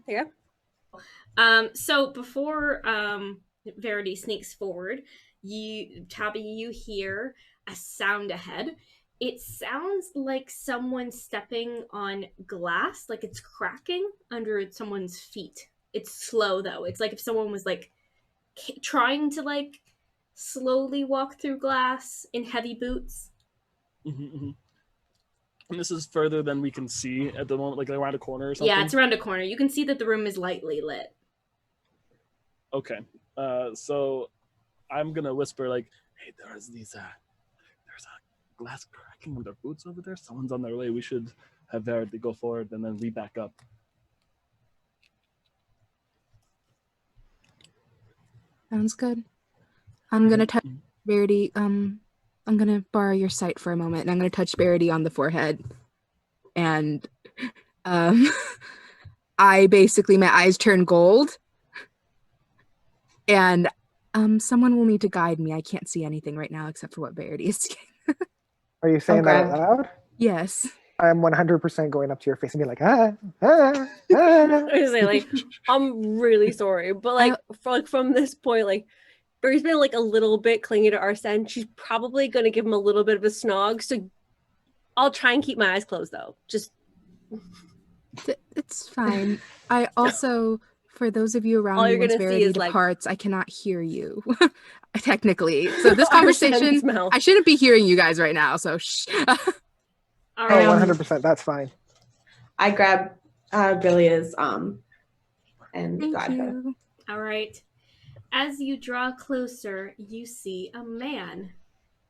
yeah. So before Verity sneaks forward, Tabby, you hear a sound ahead. It sounds like someone stepping on glass, like it's cracking under someone's feet. It's slow though. It's like if someone was like trying to like slowly walk through glass in heavy boots. And this is further than we can see at the moment, like around a corner or something? Yeah, it's around a corner. You can see that the room is lightly lit. Okay. So I'm going to whisper like, hey, there's a glass cracking on their boots over there. Someone's on their way. We should have Verity go forward and then we back up. Sounds good. I'm gonna touch Verity. I'm gonna borrow your sight for a moment, and I'm gonna touch Verity on the forehead, and I basically my eyes turn gold, and someone will need to guide me. I can't see anything right now except for what Verity is seeing. Are you saying that out loud? Yes. I'm 100% going up to your face and be like, I was saying, like, I'm really sorry, but like from this point, like Barry's been like a little bit clingy to Arsen. She's probably gonna give him a little bit of a snog. So I'll try and keep my eyes closed though. Just it's fine. I also, for those of you around all me, you're once gonna see Verity is like departs, I cannot hear you. Technically, so this conversation, Arsen's mouth. I shouldn't be hearing you guys right now. So shh. All oh, right. 100%. That's fine. I grab Brillia's arm and Thank guide her. you. All right. As you draw closer, you see a man.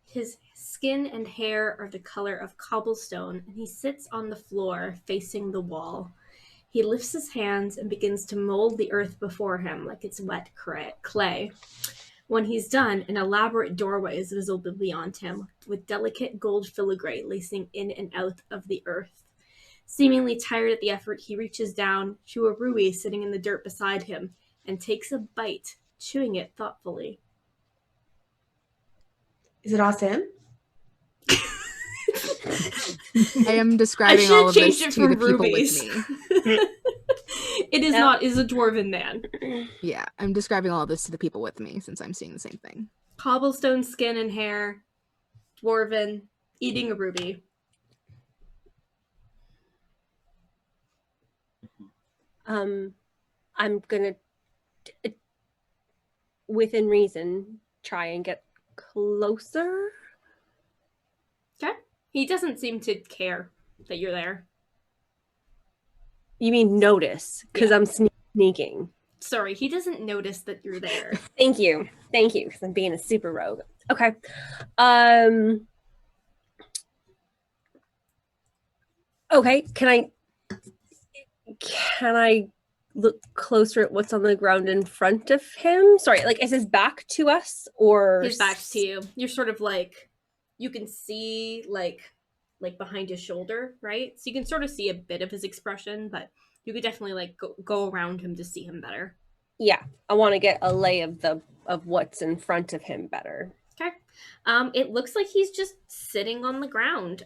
His skin and hair are the color of cobblestone, and he sits on the floor facing the wall. He lifts his hands and begins to mold the earth before him like it's wet clay. When he's done, an elaborate doorway is visible beyond him, with delicate gold filigree lacing in and out of the earth. Seemingly tired at the effort, he reaches down to a ruby sitting in the dirt beside him and takes a bite, chewing it thoughtfully. Is it Arsen? I am describing all of this to the people rubies. with me. It is not. It is a dwarven man. Yeah, I'm describing all of this to the people with me since I'm seeing the same thing. Cobblestone skin and hair, dwarven, eating a ruby. I'm gonna, within reason, try and get closer. Okay. He doesn't seem to care that you're there. You mean notice? Because I'm sneaking. Sorry, he doesn't notice that you're there. Thank you, because I'm being a super rogue. Okay. Okay. Can I look closer at what's on the ground in front of him? Sorry, like is his back to us or His back's to you. You're sort of like, you can see like behind his shoulder, right? So you can sort of see a bit of his expression, but you could definitely like go around him to see him better. Yeah, I want to get a lay of what's in front of him better. Okay. It looks like he's just sitting on the ground.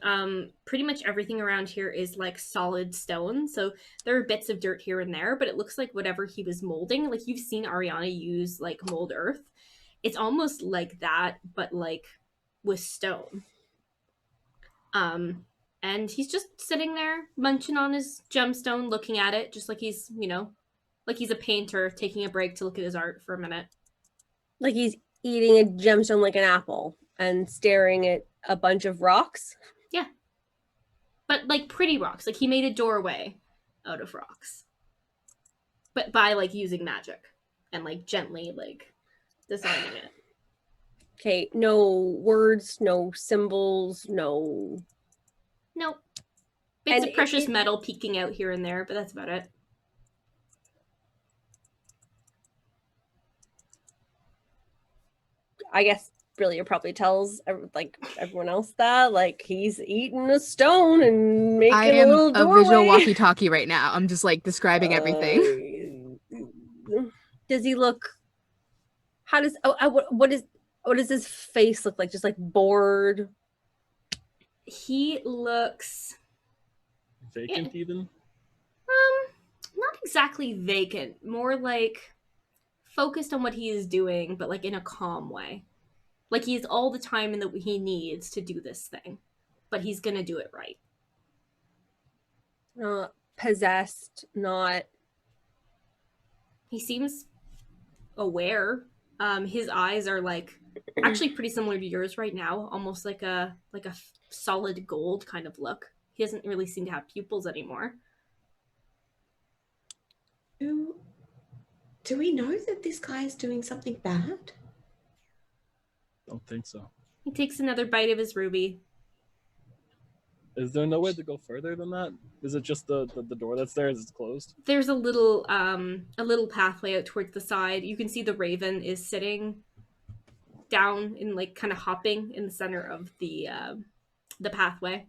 Pretty much everything around here is like solid stone. So there are bits of dirt here and there, but it looks like whatever he was molding, like you've seen Arriana use like mold earth. It's almost like that, but like with stone. And he's just sitting there munching on his gemstone, looking at it, just like he's, you know, like he's a painter taking a break to look at his art for a minute. Like he's eating a gemstone like an apple and staring at a bunch of rocks. Yeah. But like pretty rocks. Like he made a doorway out of rocks. But by like using magic and like gently like designing it. Okay, no words, no symbols, no... Nope. Bits And of precious metal peeking out here and there, but that's about it. I guess Brillia probably tells like everyone else that like he's eating a stone and making I a am little a doorway. visual walkie-talkie right now. I'm just like describing everything. Does he look? How does? What does his face look like? Just like bored. He looks Vacant even? not exactly vacant, more like focused on what he is doing, but like in a calm way. Like he's all the time in that he needs to do this thing, but he's gonna do it right. Not possessed, not... He seems aware. His eyes are like actually pretty similar to yours right now, almost like a solid gold kind of look. He doesn't really seem to have pupils anymore. Do we know that this guy is doing something bad? Don't think so. He takes another bite of his ruby. Is there no way to go further than that? Is it just the door that's there? Is it closed? There's a little pathway out towards the side. You can see the raven is sitting down and like kind of hopping in the center of the pathway.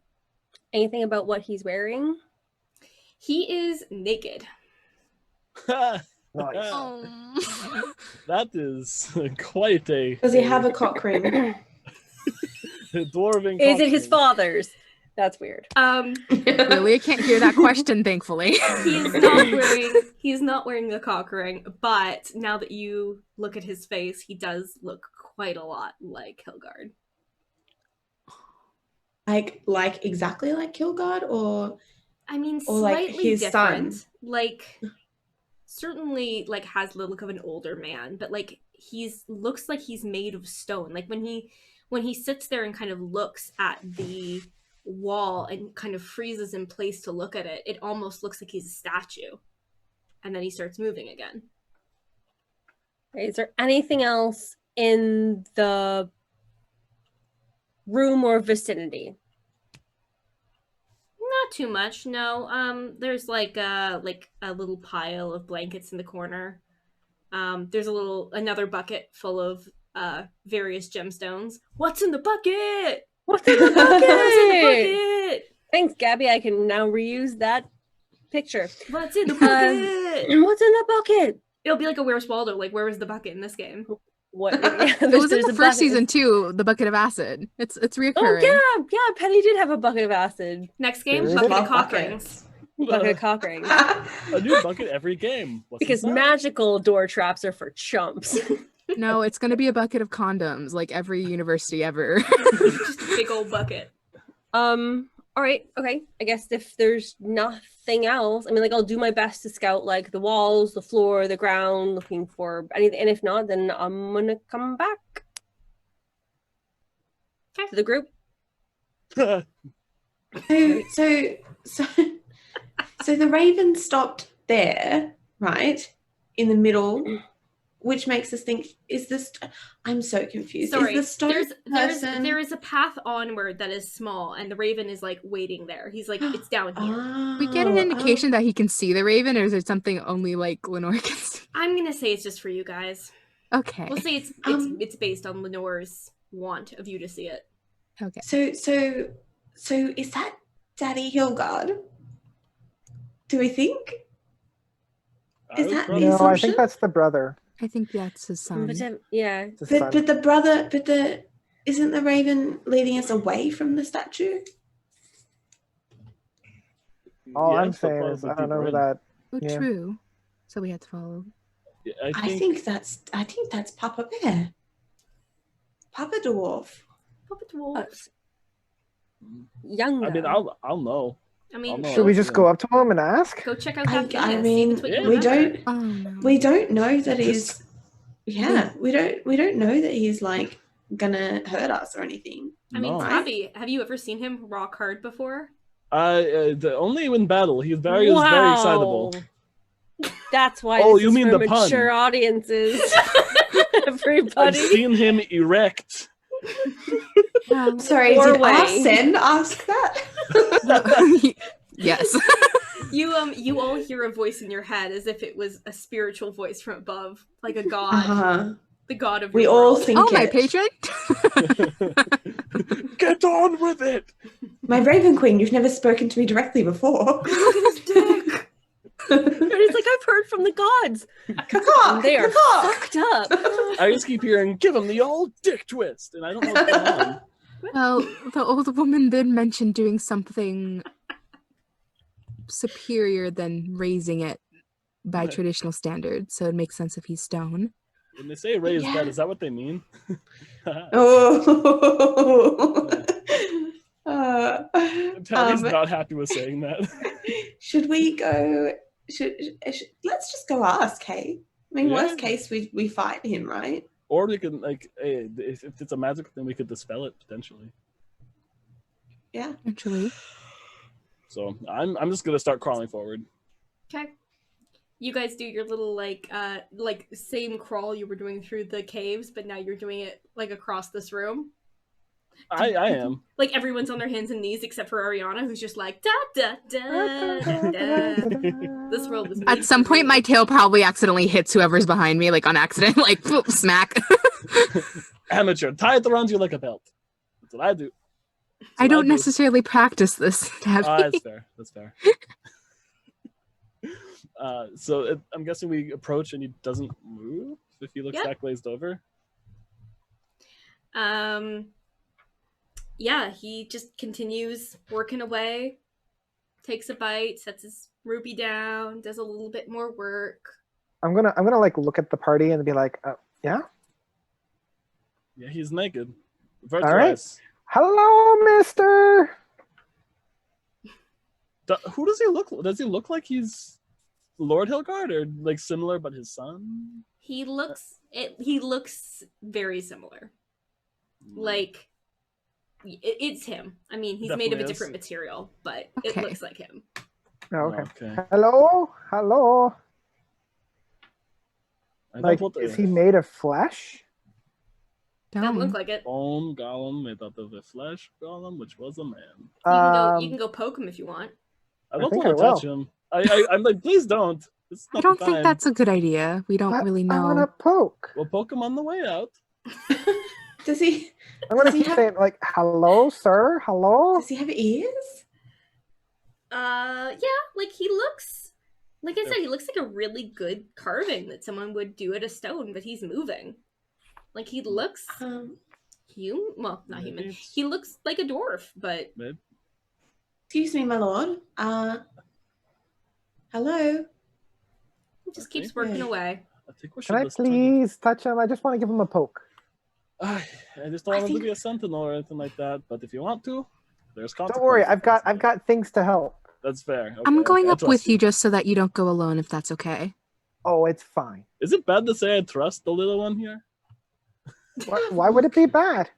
Anything about what he's wearing? He is naked. Nice. That is quite a... Does he have a cock ring? dwarven Is it his cockring. father's? That's weird. Really, I can't hear that question, thankfully. He's not wearing a cock ring, but now that you look at his face, he does look quite a lot like Hillgaurd. Like exactly like Hillgaurd, or I mean, or like slightly his different. son? Like, certainly, like has the look of an older man, but like looks like he's made of stone. Like when he sits there and kind of looks at the wall and kind of freezes in place to look at it, it almost looks like he's a statue. And then he starts moving again. Is there anything else in the room or vicinity? Not too much, no. There's like a little pile of blankets in the corner. There's another bucket full of various gemstones. What's in the bucket? What's in the bucket? What's in the bucket? Thanks, Gabby. I can now reuse that picture. What's in the bucket? What's in the bucket? It'll be like a Where's Waldo, like where was the bucket in this game? What? It was in the first season too, the bucket of acid. It's reoccurring. Oh yeah, Penny did have a bucket of acid. Next game, There bucket it of is. cock rings. Bucket of cock rings. A new bucket every game. What's Because inside? magical door traps are for chumps. No, it's gonna be a bucket of condoms, like every university ever. Just a big old bucket. All right, okay. I guess if there's nothing else, I mean, like, I'll do my best to scout, like, the walls, the floor, the ground, looking for anything. And if not, then I'm gonna come back to the group. So the raven stopped there, right? In the middle which makes us think, is this... I'm so confused. Sorry, Is the stone person... there is a path onward that is small, and the raven is like waiting there. He's like, it's down here. We get an indication that he can see the raven, or is it something only like Lenore can see? I'm gonna say it's just for you guys. Okay. We'll say it's based on Lenore's want of you to see it. Okay. So is that Daddy Hilligaurd? Do we think? Is that the No, assumption? I think that's the brother. I think that's his son. Yeah. It's his son. But the brother, isn't the raven leading us away from the statue? All Yeah, I'm so saying close is to I don't know deeper where in. that. Oh, Yeah. true. So we had to follow. Yeah, I think that's Papa Bear. Papa Dwarf. Papa Dwarf. Younger. I mean, I'll know. I mean, I'll Should we just go up to him and ask? go check out that penis. I see mean, if it's what you we remember. don't Oh no. we don't know that he's we don't know that he's like gonna hurt us or anything. I mean, No. Tabby, have you ever seen him rock hard before? Only in battle. He was very excitable. That's why. Oh, this you is mean for the pun. mature audiences. I've Everybody. seen him erect. Sorry, Or did way. Arsen ask that? Yes. You all hear a voice in your head as if it was a spiritual voice from above, like a god, the god of We your all world. think Oh, my it. patron. Get on with it. My Raven Queen, you've never spoken to me directly before. Look at his dick. It's like I've heard from the gods. Caw-caw, They are caw-caw. fucked up. I just keep hearing, give him the old dick twist, and I don't know what's going on. Well, the old woman did mention doing something superior than raising it by Right. traditional standards, so it makes sense if he's stone. When they say raised Yeah. bed, is that what they mean? Oh. Tabby's not happy with saying that. Should we go? Let's just go ask, hey? I mean, Yeah. worst case, we fight him, right? Or we can, like, hey, if it's a magic thing, we could dispel it potentially. Yeah. Actually, So I'm just gonna start crawling forward. Okay. You guys do your little like same crawl you were doing through the caves, but now you're doing it like across this room. I am. Like everyone's on their hands and knees except for Ariana, who's just like da da da da da. This world was made at some for point, you. my tail probably accidentally hits whoever's behind me, like on accident, like boop, smack. Amateur. Tie it around you like a belt. That's what I do. That's I what don't do. necessarily practice this, Tabby. That's fair. That's fair. I'm guessing we approach and he doesn't move if he looks Yeah. that glazed over. Yeah, he just continues working away, takes a bite, sets his ruby down, does a little bit more work. I'm gonna like look at the party and be like, yeah. Yeah, he's naked. All right. Vertity. Hello, Mister. Who does he look? Does he look like he's Lord Hillgaurd, or like similar but his son? He looks very similar. Like it's him. I mean, he's made of a Definitely is. different material, but Okay. it looks like him. Oh, okay. Okay. Hello. I don't Like, put the is he made of flesh? That Don't. looked like it. bone golem made out of the flesh golem, which was a man. You can go poke him if you want. I don't think want to I will. touch him. I'm like, please don't. It's I not don't the think time. that's a good idea. We don't really I want to know. poke. We'll poke him on the way out. Does he? I'm gonna Does he keep have- saying like, hello, sir. Hello. Does he have ears? Yeah, like he looks. Like I said, he looks like a really good carving that someone would do at a stone, but he's moving. Like he looks human. Well, not Maybe human. it's- He looks like a dwarf, but Maybe. Excuse me, my lord. Hello. he just Okay. keeps working away. I think we should Can I just tug him. please touch him? I just want to give him a poke. I just don't I want him to think- be a sentinel or anything like that. But if you want to, there's consequences. Don't worry, I've got things to help. That's fair. I'm Okay, going I up trust with you just so that you don't go alone, if that's okay. Oh, it's fine. Is it bad to say I trust the little one here? Why would it be bad?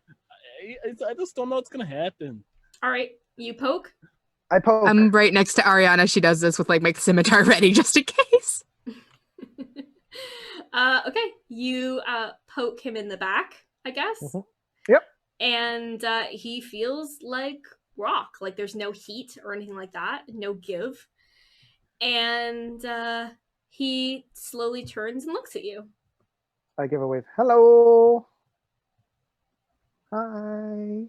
I just don't know what's gonna happen. All right, you poke. I poke. I'm right next to Ariana. She does this with like my scimitar ready just in case. Okay, you poke him in the back, I guess. Mhm. Yep. And he feels like rock. Like there's no heat or anything like that. No give. And he slowly turns and looks at you. I give a wave. Hello. Hi.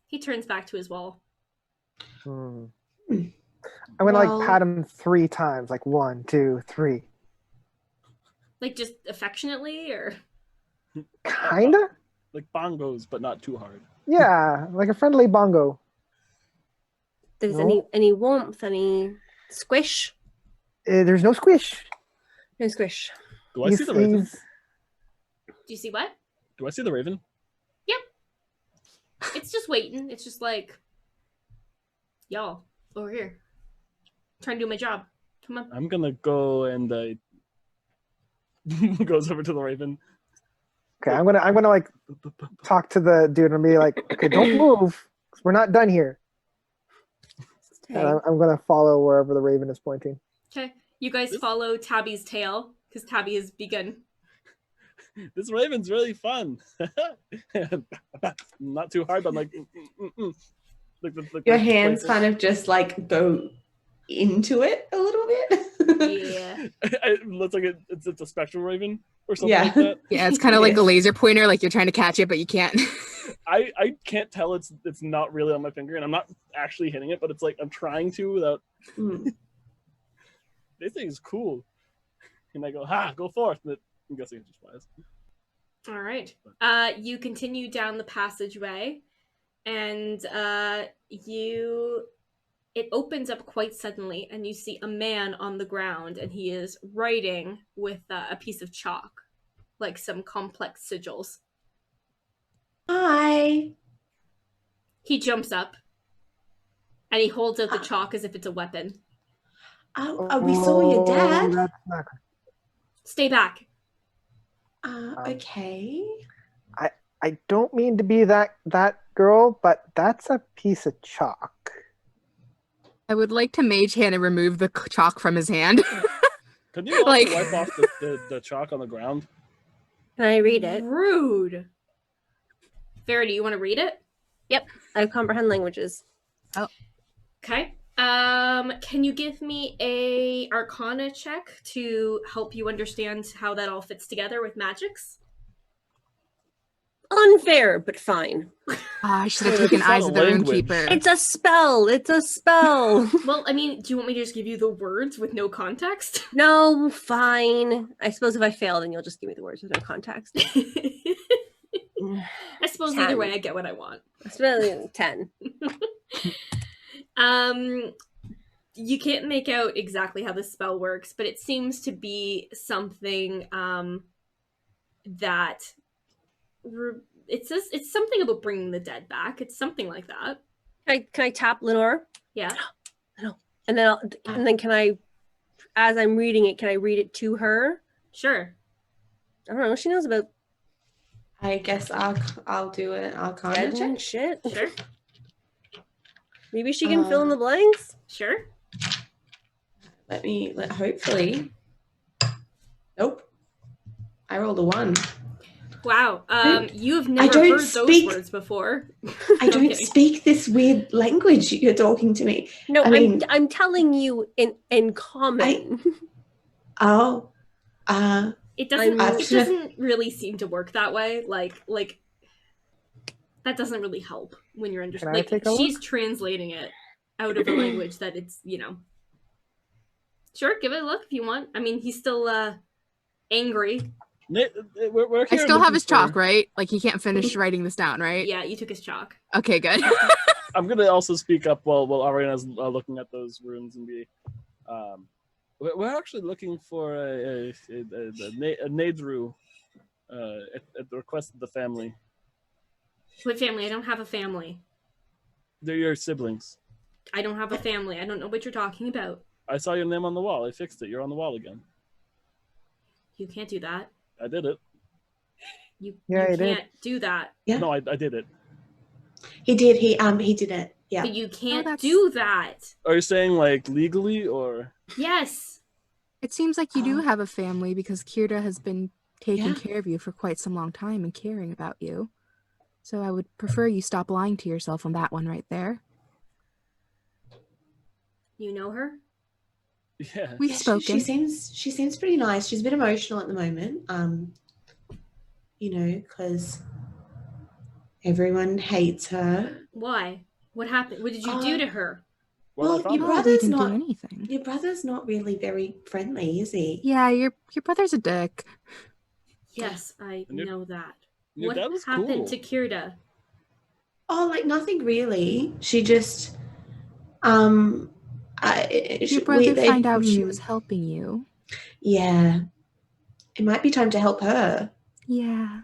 He turns back to his wall. I'm gonna like pat him 3 times, like 1, 2, 3. Like just affectionately, or Kinda. Like bongos, but not too hard. Yeah, like a friendly bongo. There's No. any warmth, any squish? There's no squish. No squish. Do I see the raven? do you see what? Do I see the raven? It's just waiting. It's just like, y'all over here, trying to do my job. Come on. I'm gonna go and goes over to the raven. Okay, I'm gonna like talk to the dude and be like, okay, don't move. 'Cause we're not done here. And I'm gonna follow wherever the raven is pointing. Okay, you guys follow Tabby's tail because Tabby has begun. This raven's really fun. Not too hard, but I'm like, Your hands kind of just like go into it a little bit. Yeah. It looks like it's a spectral raven or something Yeah. like that. Yeah, it's kind of like a laser pointer, like you're trying to catch it, but you can't. I can't tell it's not really on my finger, and I'm not actually hitting it, but it's like I'm trying to without. This thing is cool, and I go, go forth. But I'm guessing it just flies. All right. You continue down the passageway, and it opens up quite suddenly, and you see a man on the ground, and he is writing with a piece of chalk, like some complex sigils. Hi. He jumps up, and he holds out the chalk as if it's a weapon. We saw your dad. That's not good. Stay back. Okay. I don't mean to be that girl, but that's a piece of chalk. I would like to mage hand and remove the chalk from his hand. Could you also Like- wipe off the chalk on the ground? Can I read it? Rude. Verity, you want to read it? I comprehend languages. Okay. Can you give me a Arcana check to help you understand how that all fits together with magics? Unfair, but fine. I should have It's taken not Eyes a of the language. Runekeeper. It's a spell. It's a spell. Well, I mean, do you want me to just give you the words with no context? No, fine. I suppose if I fail, then you'll just give me the words with no context. I suppose 10. either way, I get what I want. It's really 10. You can't make out exactly how the spell works, but it seems to be something that it's something about bringing the dead back. It's something like that. Can I tap Lenore? Yeah. And then can I, as I'm reading it, can I read it to her? Sure. I don't know. She knows about I guess I'll do an Arcana dead check. and shit. Sure. Maybe she can fill in the blanks. Sure. Hopefully. Nope. I rolled a 1. Wow. You have I never don't heard those speak- words before. I don't Okay. speak this weird language you're talking to me. No, I mean- I'm telling you in common. Oh. It doesn't. I'm- It doesn't really seem to work that way. Like that doesn't really help when you're Can I understanding. Like take a she's look? translating it out of a language that it's Sure, give it a look if you want. I mean, he's still angry. We're I here still have looking his for- chalk, right? Like he can't finish writing this down, right? Yeah, you took his chalk. Okay, good. I'm gonna also speak up while Ariana's looking at those runes and be. We're actually looking for a Nadru at the request of the family. What family? I don't have a family. They're your siblings. I don't have a family. I don't know what you're talking about. I saw your name on the wall. I fixed it. You're on the wall again. You can't do that. I did it. You Yeah, you did. can't do that. Yeah. No, I did it. He did. He did it. Yeah. But you can't that's- do that. Are you saying like legally or? Yes. It seems like you do Oh. have a family because Kirta has been taking Yeah. care of you for quite some long time and caring about you. So I would prefer you stop lying to yourself on that one right there. You know her? Yes. We've Yeah, spoken. she seems pretty nice. She's a bit emotional at the moment. Because everyone hates her. Why? What happened? What did you do to her? Well, I Well, found your her. Oh, we brother's didn't do not. anything. Your brother's not really very friendly, is he? Yeah, your brother's a dick. Yes, I And your- know that. Your What dad was happened cool. to Kirta? Oh, like nothing really. She just Did your brother find out she was helping you? Yeah, it might be time to help her. Yeah.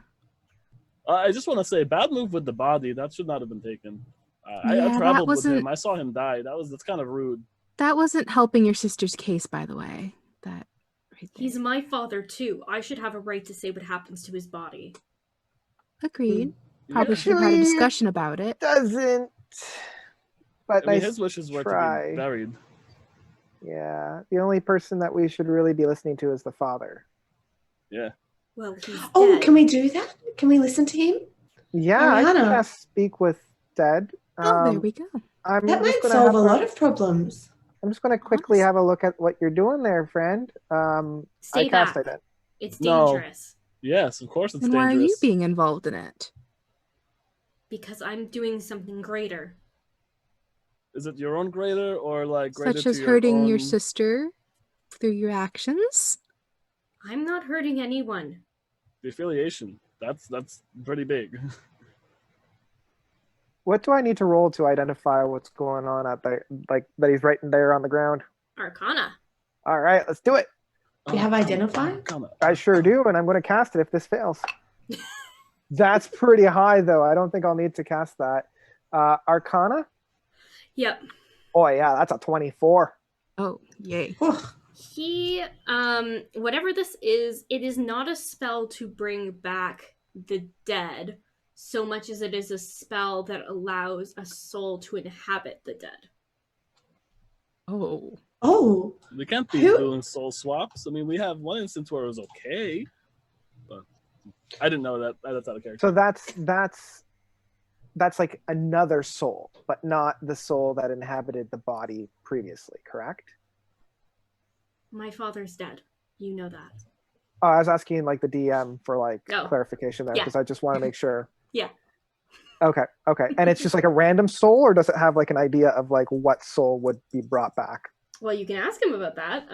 I just want to say, bad move with the body. That should not have been taken. I Yeah, that traveled with wasn't- him. I saw him die. That's kind of rude. That wasn't helping your sister's case, by the way. That right there. He's my father too. I should have a right to say what happens to his body. Agreed. Probably Yeah. should have had a Actually, discussion about it. Doesn't. But I mean, nice his wishes were to try. be buried. Yeah, the only person that we should really be listening to is the father. Yeah. Well, he's Oh, dead. can we do that? Can we listen to him? Yeah, I Arriana. can cast speak with dead. Oh, there we go. I'm That just might gonna solve have a lot of problems. I'm just going to quickly have a look at what you're doing there, friend. I Stay cast back. it. It's No. dangerous. Yes, of course it's And why are you dangerous. being involved in it? Because I'm doing something greater. Is it your own greater or like greater Such to as your hurting your own- sister through your actions? I'm not hurting anyone. The affiliation. That's pretty big. What do I need to roll to identify what's going on out there? Like that he's right there on the ground. Arcana. All right, let's do it. Do you have identify? Come on. I sure do, and I'm going to cast it if this fails. That's pretty high, though. I don't think I'll need to cast that. Arcana? Yep. Oh, yeah, that's a 24. Oh, yay. He, whatever this is, it is not a spell to bring back the dead so much as it is a spell that allows a soul to inhabit the dead. Oh. Oh, We can't be Who- doing soul swaps. I mean, we have one instance where it was okay, but I didn't know that. That's out of character. So that's like another soul, but not the soul that inhabited the body previously, correct? My father's dead. You know that. Oh, I was asking like the DM for like Oh. clarification there Yeah. because I just want to make sure. Yeah. Okay. And it's just like a random soul, or does it have like an idea of like what soul would be brought back? Well, you can ask him about that.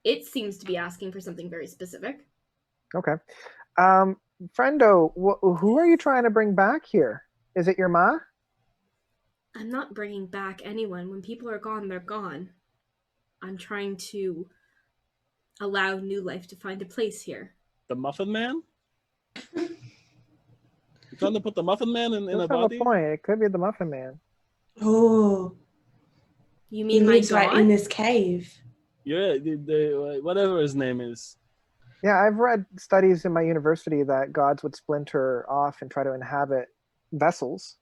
It seems to be asking for something very specific. Okay. Friendo, who are you trying to bring back here? Is it your ma? I'm not bringing back anyone. When people are gone, they're gone. I'm trying to allow new life to find a place here. The Muffin Man? You trying to put the Muffin Man in Does a have body? a point. It could be the Muffin Man. oh, You he mean my lives god? right in this cave. Yeah, the whatever his name is. Yeah, I've read studies in my university that gods would splinter off and try to inhabit vessels.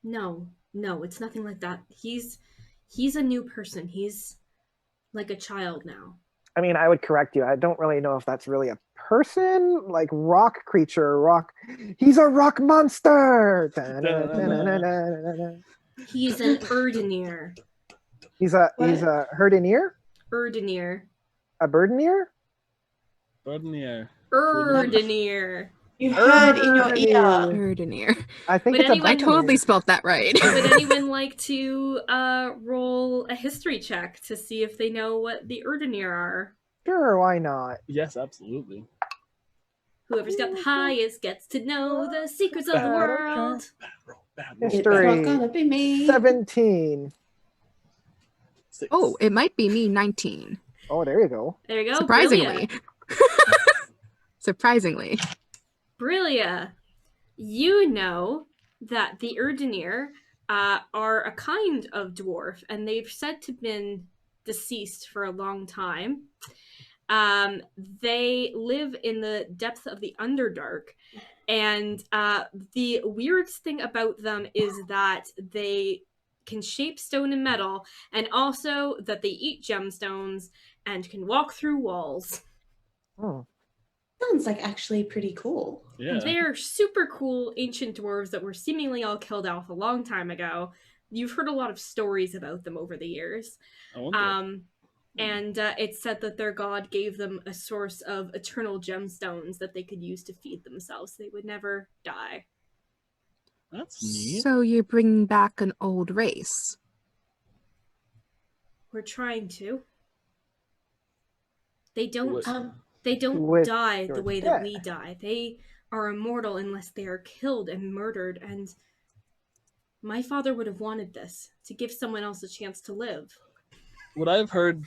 No, it's nothing like that. He's a new person. He's like a child now. I mean, I would correct you. I don't really know if that's really a person, like rock creature, rock. He's a rock monster. He's an Urdunnir. He's a What? Urdunnir? Urdunnir. A birdineer? Urdunnir. Urdunnir. You heard in your ear. Urdunnir. I think Would it's a anyone- I totally birdineer. spelt that right. Would anyone like to roll a history check to see if they know what the Urdunnir are? Sure, why not? Yes, absolutely. Whoever's got the highest gets to know the secrets of the Bad world. Bad roll. It's History. not gonna be me. 17. 6. Oh, it might be me, 19. Oh, there you go. There you go. Surprisingly. Surprisingly. Brillia, you know that the Urdunnir are a kind of dwarf, and they've said to have been deceased for a long time. They live in the depths of the Underdark, and the weirdest thing about them is that they can shape stone and metal, and also that they eat gemstones and can walk through walls. Oh. Sounds like actually pretty cool. Yeah. They're super cool ancient dwarves that were seemingly all killed off a long time ago. You've heard a lot of stories about them over the years. I wonder. And it's said that their god gave them a source of eternal gemstones that they could use to feed themselves. They would never die. That's neat. So you're bringing back an old race. We're trying to. They don't With die the your way that death. we die. They are immortal unless they are killed and murdered, and my father would have wanted this, to give someone else a chance to live. What I've heard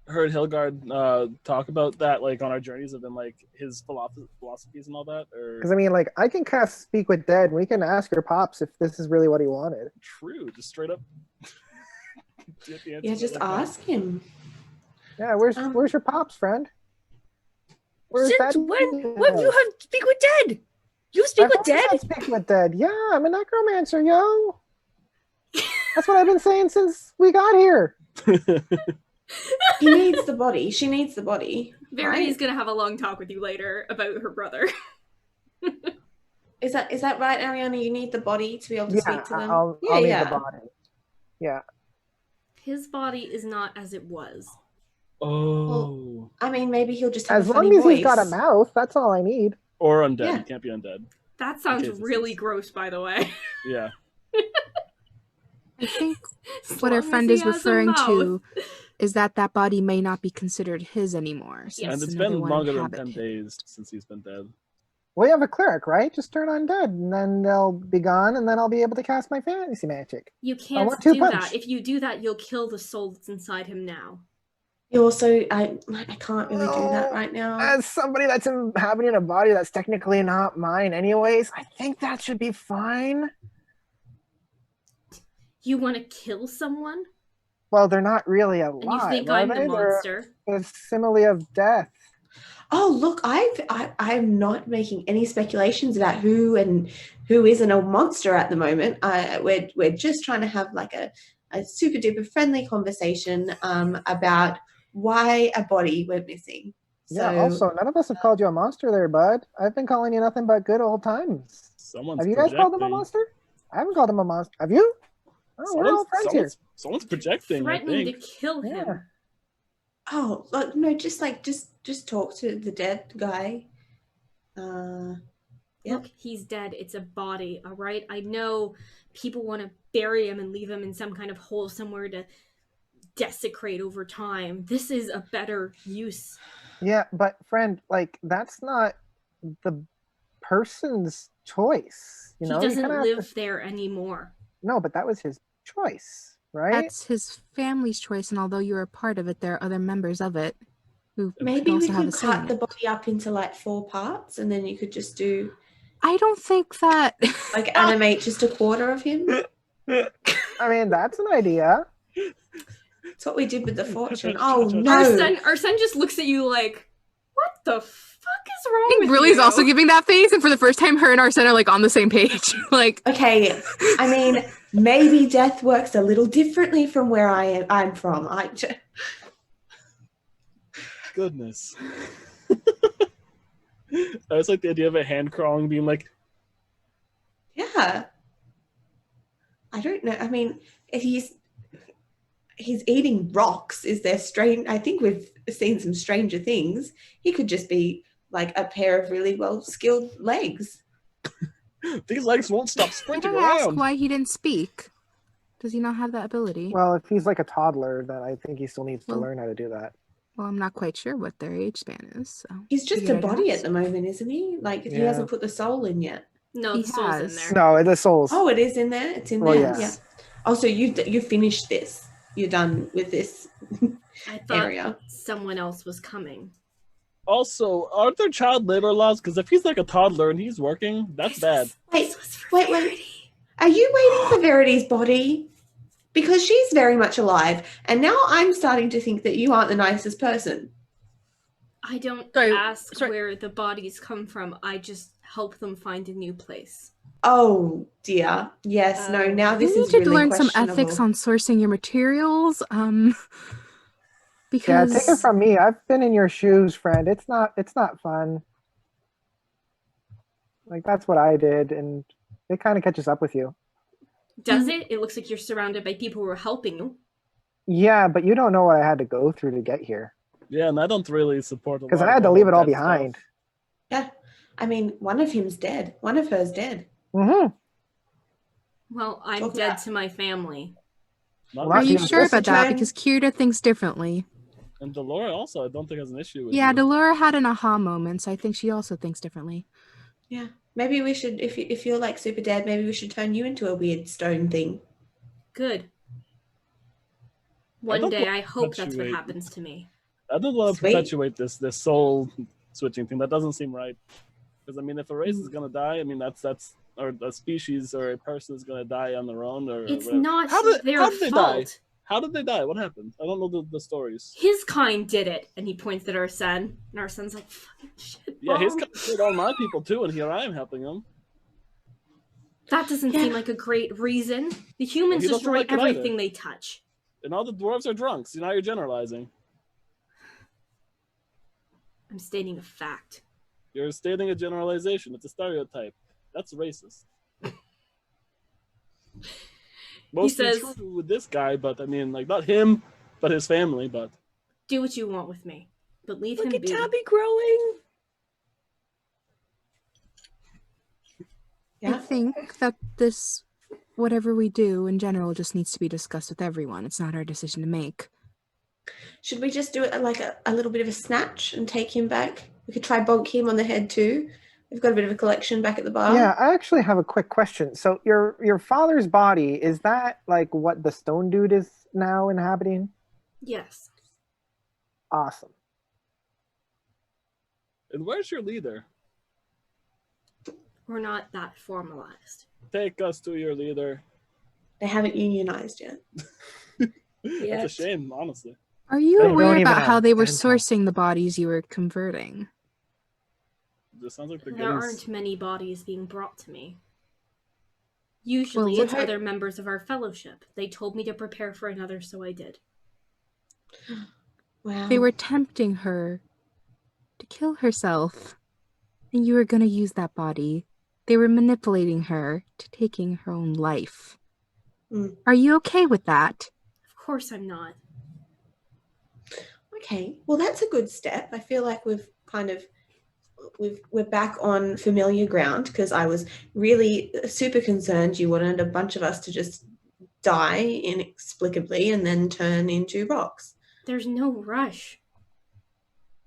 Hilligaurd talk about that, like on our journeys, have been like his philosophies and all that. Or Because I mean, like, I can cast Speak with Dead, and we can ask your pops if this is really what he wanted. true, just straight up. Get the answer Yeah, just like that. ask him. Yeah, where's your pops, friend? Where's Since that? when you have Speak with Dead? You speak with I've always Dead? had Speak with Dead. Yeah, I'm a necromancer, yo. That's what I've been saying since we got here. He needs the body. She needs the body. Verity's Right? gonna have a long talk with you later about her brother. Is that right, Ariana? You need the body to be able to Yeah, speak to them? I'll yeah, need yeah. the body. Yeah. His body is not as it was. Oh. I mean, maybe he'll just have As a funny long as voice. he's got a mouth, that's all I need. Or undead. Yeah. He can't be undead. That sounds Okay, this really is- gross, by the way. Yeah. I think As what our long as friend he is has a referring mouth. to is that body may not be considered his anymore. Yes. Since And it's another been one longer than inhabited 10 days since he's been dead. We have a cleric, right? Just turn undead, and then they'll be gone, and then I'll be able to cast my fantasy magic. You can't want two do punch. that. If you do that, you'll kill the soul that's inside him now. You also, I can't really do that right now. As somebody that's inhabiting a body that's technically not mine anyways, I think that should be fine. You want to kill someone? Well, they're not really And you alive, think are I'm they? the They're monster? a simile of death. Oh, look, I'm not making any speculations about who isn't a monster at the moment. We're just trying to have like a super duper friendly conversation about why a body went missing. So, Yeah, also, none of us have called you a monster there, bud. I've been calling you nothing but good old times. Someone's Have you guys called him a projecting. monster? I haven't called him a monster. Have you? Oh, we're all friends here. Someone's projecting, I Threatening to think. kill him. Yeah. oh, look, no, just talk to the dead guy. Yeah. Look, he's dead. It's a body, all right? I know people want to bury him and leave him in some kind of hole somewhere to desecrate over time. This is a better use. Yeah, but friend, like, that's not the person's choice. You know, he you doesn't kinda have live to- there anymore. No, but that was his choice, right? That's his family's choice, and although you're a part of it, there are other members of it who Maybe can we also have a could say cut in the it. body up into like 4 parts, and then you could just do I don't think that. like animate just a quarter of him. I mean, that's an idea. That's what we did with the fortune. Our Oh son- no! Our son just looks at you like, what the fuck is wrong I think with Brillia's you? also giving that face, and for the first time, her and Arsen are like on the same page. Like, Okay, I mean, maybe death works a little differently from where I'm from. Goodness. I just like the idea of a hand crawling being like, Yeah. I don't know. I mean, if he's eating rocks, is there strange? I think we've seen some stranger things. He could just be like a pair of really well-skilled legs. these legs won't stop can sprinting I ask around. why he didn't speak? Does he not have that ability? Well, if he's like a toddler, then I think he still needs to Well- learn how to do that. Well, I'm not quite sure what their age span is. So He's just a figured I'd body ask. at the moment, isn't he? Like he Yeah. hasn't put the soul in yet. No, He the soul's in has. there. No, the souls. Oh, it is in there. It's in Well, there. yes. Yeah. Oh, so you finished this. You're done with this I thought area. someone else was coming. Also, aren't there child labor laws? Because if he's like a toddler and he's working, that's bad. Wait, This was for wait. Verity. Are you waiting for Verity's body? Because she's very much alive, and now I'm starting to think that you aren't the nicest person. I don't Sorry, ask sorry. where the bodies come from. I just help them find a new place. Oh dear. Yes. No. Now this You is need to really learn some questionable. ethics on sourcing your materials. Yeah, Because take it from me. I've been in your shoes, friend. It's not fun. Like, that's what I did, and it kind of catches up with you. Does it? It looks like you're surrounded by people who are helping you. Yeah, but you don't know what I had to go through to get here. Yeah, and I don't really support a Because lot I had of to leave it all that behind. stuff. Yeah. I mean, one of him's dead. One of her's dead. Mm-hmm. Well, I'm Talk dead about- to my family. Not Well, are you Yeah, sure what's the about that? trend? Because Kirita thinks differently. And Delora also, I don't think has an issue with Yeah, you. Delora had an aha moment, so I think she also thinks differently. Yeah. Maybe we should, if you're like super dead, maybe we should turn you into a weird stone thing. Good. One don't day, want I to hope that's what perpetuate- happens to me. I don't want to Sweet. perpetuate this soul switching thing. That doesn't seem right. Because I mean, if a race is gonna die, I mean that's or a species or a person is gonna die on their own or It's whatever. not How did their they die? fault. How did they die? What happened? I don't know the stories. His kind did it, and he points at Arsen, and Arsen's like, "Fucking shit, Yeah, his Mom." kind killed all my people too, and here I am helping them. That doesn't Yeah. seem like a great reason. The humans he doesn't destroy like it either. everything they touch. And all the dwarves are drunks. Now you're generalizing. I'm stating a fact. You're stating a generalization. It's a stereotype. That's racist. Mostly says- true with this guy, but I mean, like, not him, but his family, but... Do what you want with me, but leave Look him at be. Tabby growing. Yeah. I think that this, whatever we do in general, just needs to be discussed with everyone. It's not our decision to make. Should we just do it like a little bit of a snatch and take him back? We could try bonk him on the head too. We've got a bit of a collection back at the bar. Yeah, I actually have a quick question. So your father's body, is that like what the stone dude is now inhabiting? Yes. Awesome. And where's your leader? We're not that formalized. Take us to your leader. They haven't unionized yet. That's a shame, honestly. Are you They don't aware even about have how they were dental. sourcing the bodies you were converting? This sounds like they're There getting... aren't many bodies being brought to me. Usually Well, it's other members of our fellowship. They told me to prepare for another, so I did. Wow. They were tempting her to kill herself, and you were going to use that body. They were manipulating her to taking her own life. Mm. Are you okay with that? Of course I'm not. Okay. Well, that's a good step. I feel like we're back on familiar ground because I was really super concerned you wanted a bunch of us to just die inexplicably and then turn into rocks. There's no rush.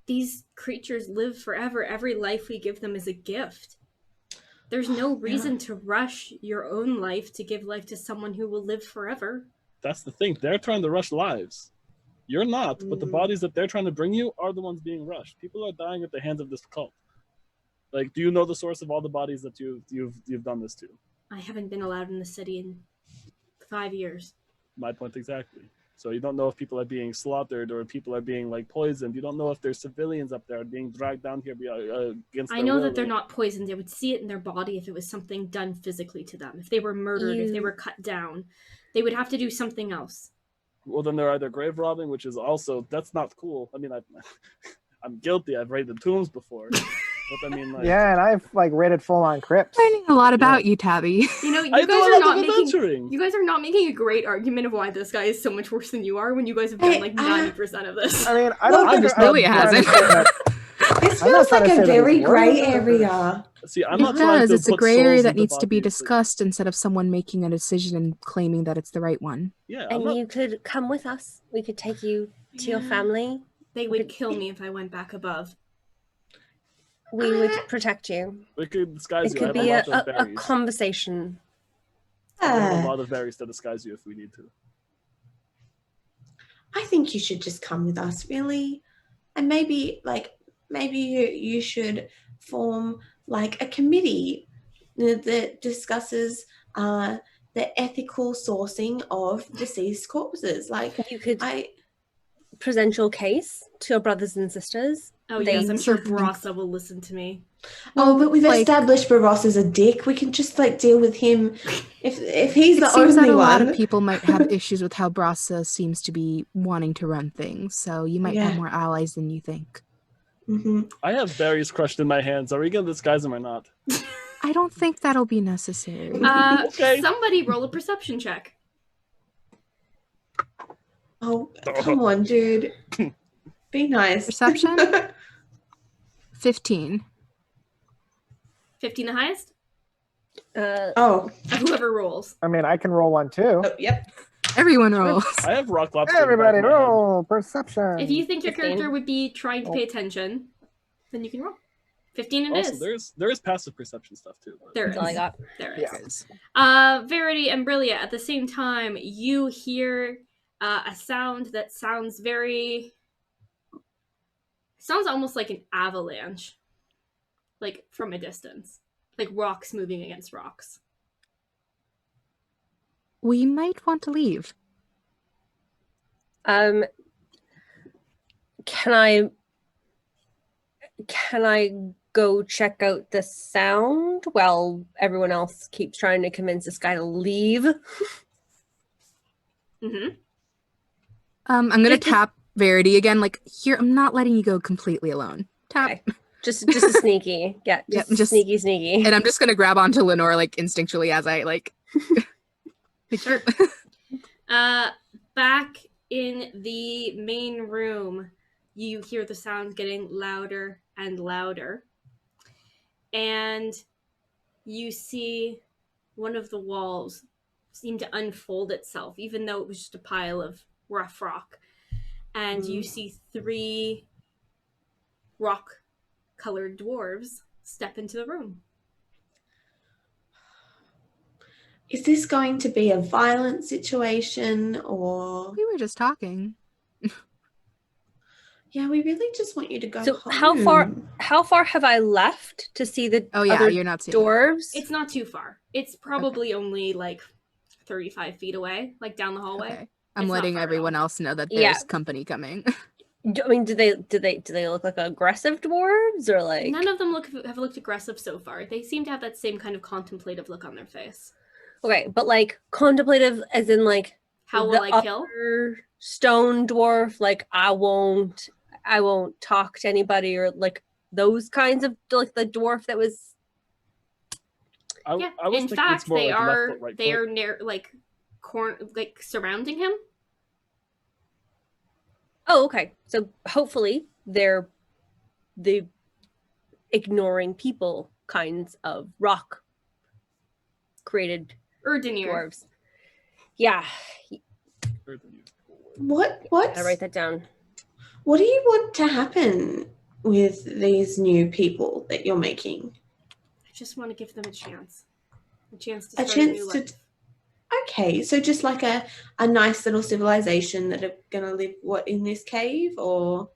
These creatures live forever. Every life we give them is a gift. There's no reason to rush your own life to give life to someone who will live forever. That's the thing. They're trying to rush lives. You're not, but the bodies that they're trying to bring you are the ones being rushed. People are dying at the hands of this cult. Like, do you know the source of all the bodies that you've done this to? I haven't been allowed in the city in 5 years. My point exactly. So you don't know if people are being slaughtered or people are being like poisoned. You don't know if there's civilians up there being dragged down here against. I know that they're not poisoned. I would see it in their body if it was something done physically to them. If they were murdered, if they were cut down, they would have to do something else. Well, then they're either grave robbing, which is also, that's not cool. I mean, I'm guilty. I've raided tombs before. But I mean, like, Yeah, and I've like raided full on crypts. Learning a lot about you, Tabby. You know, you I do guys a are lot not of making. adventuring. You guys are not making a great argument of why this guy is so much worse than you are when you guys have done like 90% of this. I mean, I don't Well, think Louis I'm trying hasn't. to say that- This I'm not feels trying like to a say that very he's grey worse. area. See, I'm not trying Because to it's a put gray area souls that into needs to be bodies. discussed instead of someone making a decision and claiming that it's the right one. Yeah, I'm And not, you could come with us. We could take you to your Yeah. family. They would kill me if I went back above. We would protect you. we could disguise It you. I could have be a a, lot of a berries. conversation. I have a Uh, lot of berries to disguise you if we need to. I think you should just come with us, really. And maybe you should form like a committee that discusses the ethical sourcing of deceased corpses. Like You could I present your case to your brothers and sisters. Oh They yes, I'm sure certainly- Brasa will listen to me. Oh, but we've like- established Baros is a dick. We can just like deal with him if he's It the seems that only a lot one. of people might have issues with how Brasa seems to be wanting to run things, so you might have Yeah. more allies than you think. Hmm. I have berries crushed in my hands. Are we gonna disguise them or not? I don't think that'll be necessary. Okay. Somebody roll a perception check. Oh, come on, dude. Be nice. Perception? 15. 15 the highest? Oh, Whoever rolls. I mean, I can roll one too. oh, yep. Everyone rolls. I have rock lobster. in the back Everybody, of my head. roll perception. If you think your 15. character would be trying to pay attention, then you can roll. 15 it Also, is. there is passive perception stuff too. But There That's all I is. got. There is. Yeah. Verity and Brillia, at the same time, you hear a sound that sounds sounds almost like an avalanche, like from a distance, like rocks moving against rocks. We might want to leave. Can I go check out the sound while everyone else keeps trying to convince this guy to leave? Mm-hmm. I'm gonna Just- tap Verity again, like, here, I'm not letting you go completely alone. Tap. Okay. Just a sneaky. Yeah, Yep, just just- sneaky. And I'm just gonna grab onto Lenore, like, instinctually as I, like... Sure. Back in the main room, you hear the sound getting louder and louder. And you see one of the walls seem to unfold itself, even though it was just a pile of rough rock. And you see 3 rock-colored dwarves step into the room. Is this going to be a violent situation or? We were just talking. Yeah, we really just want you to go So home. how far have I left to see the Oh, yeah, other you're not seeing it. dwarves? It's not too far. It's probably only like 35 feet away, like down the hallway. Okay. I'm It's not letting far at everyone all. else know that Yeah. there's company coming. I mean, do they look like aggressive dwarves or like? None of them have looked aggressive so far. They seem to have that same kind of contemplative look on their face. Okay, but like contemplative, as in like How the will I kill? other stone dwarf, like I won't talk to anybody, or like those kinds of, like the dwarf that was. Yeah. I was In thinking fact, it's more they like are left foot, right they foot. are near like surrounding him. Oh, okay. So hopefully they're the ignoring people kinds of rock created Urdunnir. dwarves. Yeah, What? I write that down. What do you want to happen with these new people that you're making? I just want to give them a chance to A start a chance new to- life. Okay, so just like a nice little civilization that are gonna live in this cave, or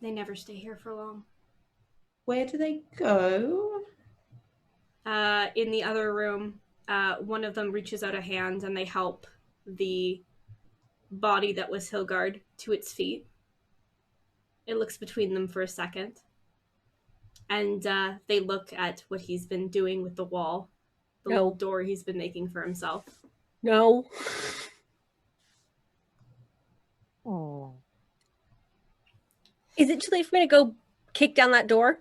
They never stay here for long. where do they go? In the other room, one of them reaches out a hand and they help the body that was Hillgaurd to its feet. It looks between them for a second. And they look at what he's been doing with the wall, the No. little door he's been making for himself. No. Oh. Is it too late for me to go kick down that door?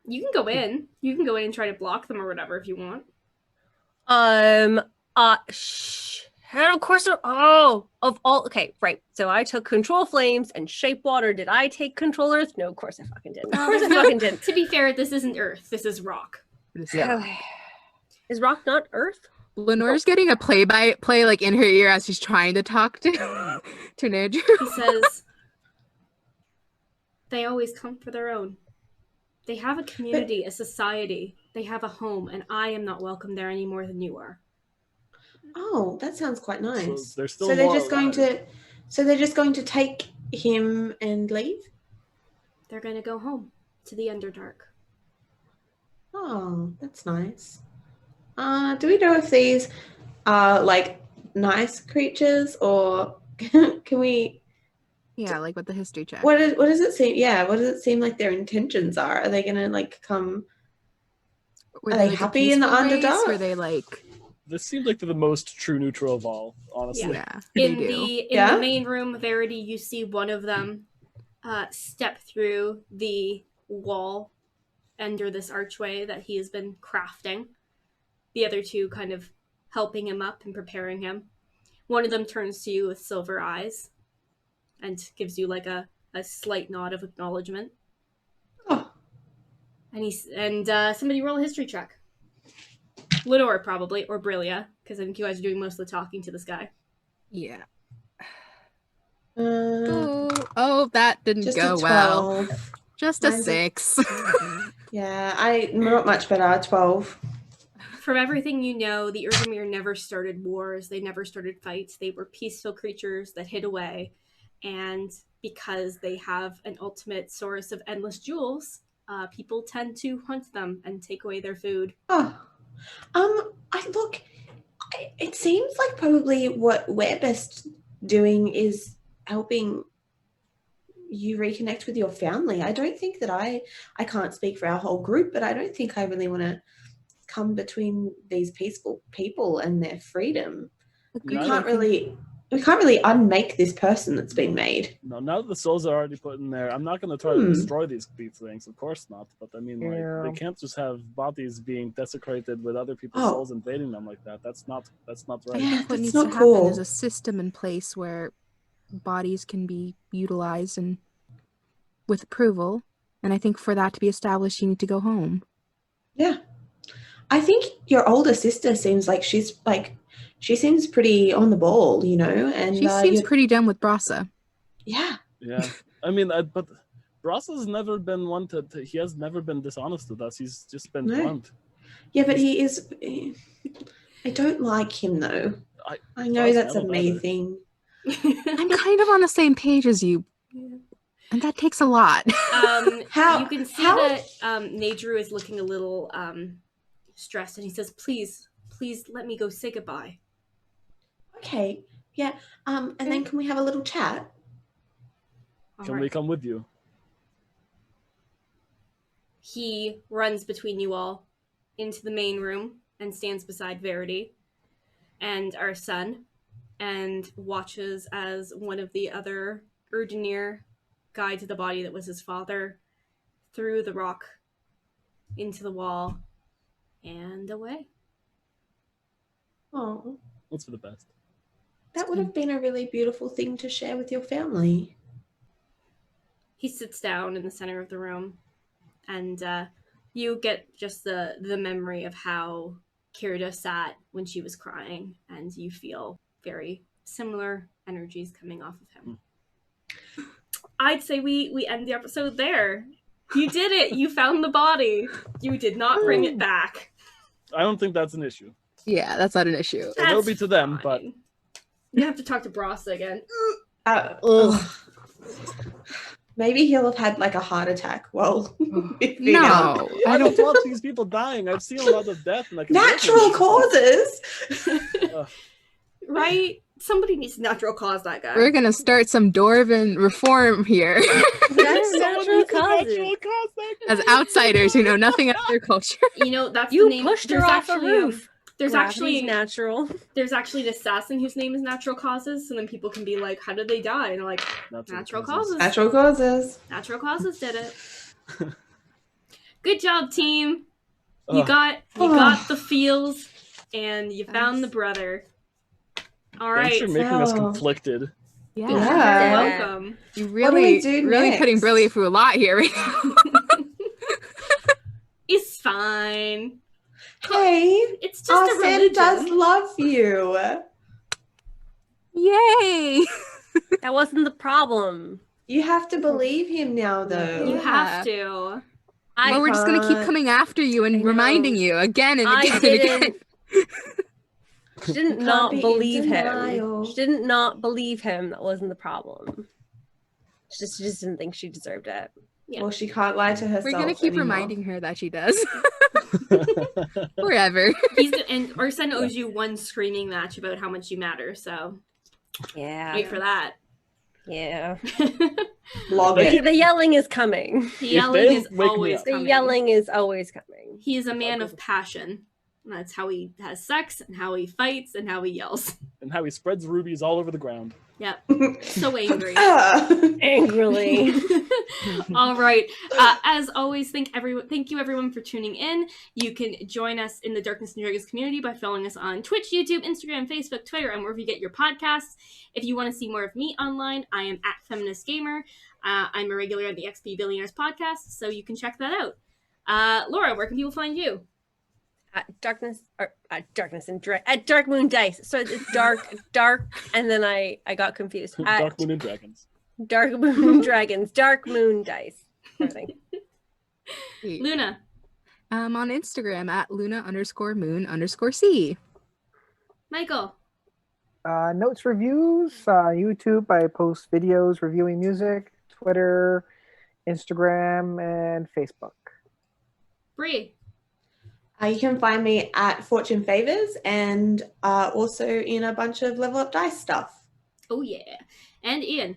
You can go in. You can go in and try to block them or whatever if you want. And of course, of all, okay, right. So I took control flames and shape water. Did I take control earth? No, of course I fucking didn't. Of course I fucking didn't. To be fair, this isn't Earth. This is rock. Is rock not earth? Lenore's getting a play-by-play, like, in her ear as she's trying to talk to Nadru. He says, they always come for their own. They have a community, a society. They have a home, and I am not welcome there any more than you are. Oh, that sounds quite nice. So they're still So they're more just going alive. to. So they're just going to take him and leave. They're going to go home to the Underdark. Oh, that's nice. Do we know if these are like nice creatures, or can we Yeah, like with the history check. What does it seem? Yeah, what does it seem like their intentions are? Are they gonna like come? Were Are they like, a happy in the peaceful race? underdark? Were they like? This seems like they're the most true neutral of all, honestly. Yeah, they In do. the main room, Verity, you see one of them step through the wall under this archway that he has been crafting. The other two kind of helping him up and preparing him. One of them turns to you with silver eyes and gives you like a slight nod of acknowledgement. Oh, And somebody roll a history check. Lenore probably, or Brillia, because I think you guys are doing most of the talking to this guy. Yeah. uh, That didn't just go a well. 12. Just a Mine's 6. Yeah, not much better. 12. From everything you know, the Urdunnir never started wars. They never started fights. They were peaceful creatures that hid away. And because they have an ultimate source of endless jewels, people tend to hunt them and take away their food. Oh, it seems like probably what we're best doing is helping you reconnect with your family. I don't think that I can't speak for our whole group, but I don't think I really want to come between these peaceful people and their freedom. We can't really unmake this person that's been made. No, now that the souls are already put in there, I'm not going to try to destroy these things, of course not. But I mean, like, they can't just have bodies being desecrated with other people's souls invading them like that. That's not right. Yeah, What needs not to cool. happen is a system in place where bodies can be utilized and with approval. And I think for that to be established, you need to go home. Yeah. I think your older sister seems like she seems pretty on the ball, you know, and She seems pretty done with Brasa. Yeah. Yeah. I mean, but Brassa's never been one he has never been dishonest with us. He's just been blunt. Yeah, but he is. I don't like him though. I know that's a me thing. I'm kind of on the same page as you, and that takes a lot. You can see that Nadru is looking a little stressed, and he says, "Please let me go say goodbye." Okay. Yeah. And then can we have a little chat? Can we come with you? He runs between you all into the main room and stands beside Verity and our son and watches as one of the other Urdunnir guides the body that was his father through the rock into the wall and away. Oh, That's for the best. that would have been a really beautiful thing to share with your family. He sits down in the center of the room, and you get just the memory of how Kirida sat when she was crying, and you feel very similar energies coming off of him. I'd say we end the episode there. You did it! You found the body! You did not bring it back. I don't think that's an issue. Yeah, that's not an issue. It will be to them, but... You have to talk to Brasa again. Maybe he'll have had like a heart attack. Well, no, I don't want these people dying. I've seen a lot of death. And natural causes, right? Somebody needs to natural cause that guy. We're gonna start some Dwarven reform here. That's natural causes. As outsiders who know nothing about their culture. You know, that's you the name. pushed her off a roof. There's actually natural. There's actually an assassin whose name is Natural Causes, so then people can be like, "How did they die?" And they're like, "Natural causes. Natural causes. Natural causes did it." Good job, team. You got the feels, and you found the brother. All right. Thanks for making us conflicted. Yeah. You're welcome. You really putting Brillia through a lot here right now. It's fine. Hey, it's just Arsen does love you. Yay! That wasn't the problem. You have to believe him now, though. You have to. We're just gonna keep coming after you and reminding you again and again and again. She didn't not believe him. She didn't not believe him. That wasn't the problem. She just didn't think she deserved it. Yeah. Well, she can't lie to herself. We're gonna keep reminding her that she does. Forever. And Arsen owes you one screaming match about how much you matter, so yeah, wait for that. Yeah. Log Thank it. The yelling is coming. The yelling is wake me always up. The coming. yelling is always coming. He is a man of passion. That's how he has sex and how he fights and how he yells. And how he spreads rubies all over the ground. Yep. So angry. Angrily. All right. As always, thank you everyone for tuning in. You can join us in the Darkness and Dragons community by following us on Twitch, YouTube, Instagram, Facebook, Twitter, and wherever you get your podcasts. If you want to see more of me online, I am at Feminist Gamer. I'm a regular on the XP Billionaires podcast, so you can check that out. Laura, where can people find you? At Dark Moon Dice. So it's dark, and then I got confused. Dark Moon and Dragons. Dark Moon Dragons, Dark Moon Dice. Everything. Luna. On Instagram at Luna_moon_C. Michael. Notes, reviews, YouTube. I post videos reviewing music. Twitter, Instagram, and Facebook. Bree. You can find me at Fortune Favors and also in a bunch of Level Up Dice stuff. Oh, yeah. And Ian.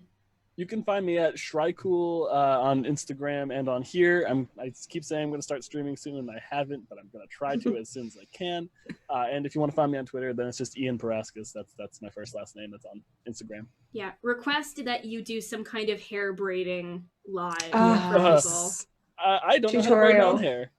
You can find me at Shrycool on Instagram and on here. I keep saying I'm going to start streaming soon, and I haven't, but I'm going to try to as soon as I can. And if you want to find me on Twitter, then it's just Ian Paraskis. That's my first last name. That's on Instagram. Yeah. Request that you do some kind of hair braiding live. Yes. I don't know how to braid my own hair.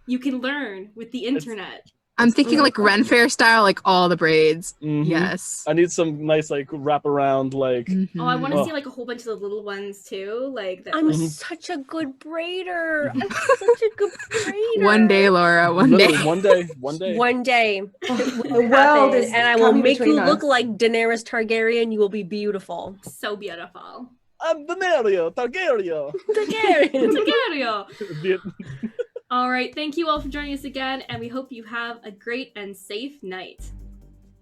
You can learn with the internet. I'm thinking like Ren Fair style, like all the braids. Mhm. Yes. I need some nice like wraparound like. Oh, I want to Oh. see like a whole bunch of the little ones too. Like that. I'm like- such a good braider. I'm such a good braider. One day, Laura. One day. Literally, one day. One day. The world is and I will coming make you between look us. like Daenerys Targaryen. You will be beautiful. So beautiful. I'm Venerio Targaryen. Targaryen. Targaryen. All right. Thank you all for joining us again, and we hope you have a great and safe night.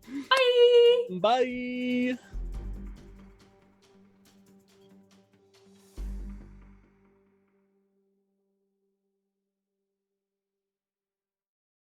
Bye. Bye.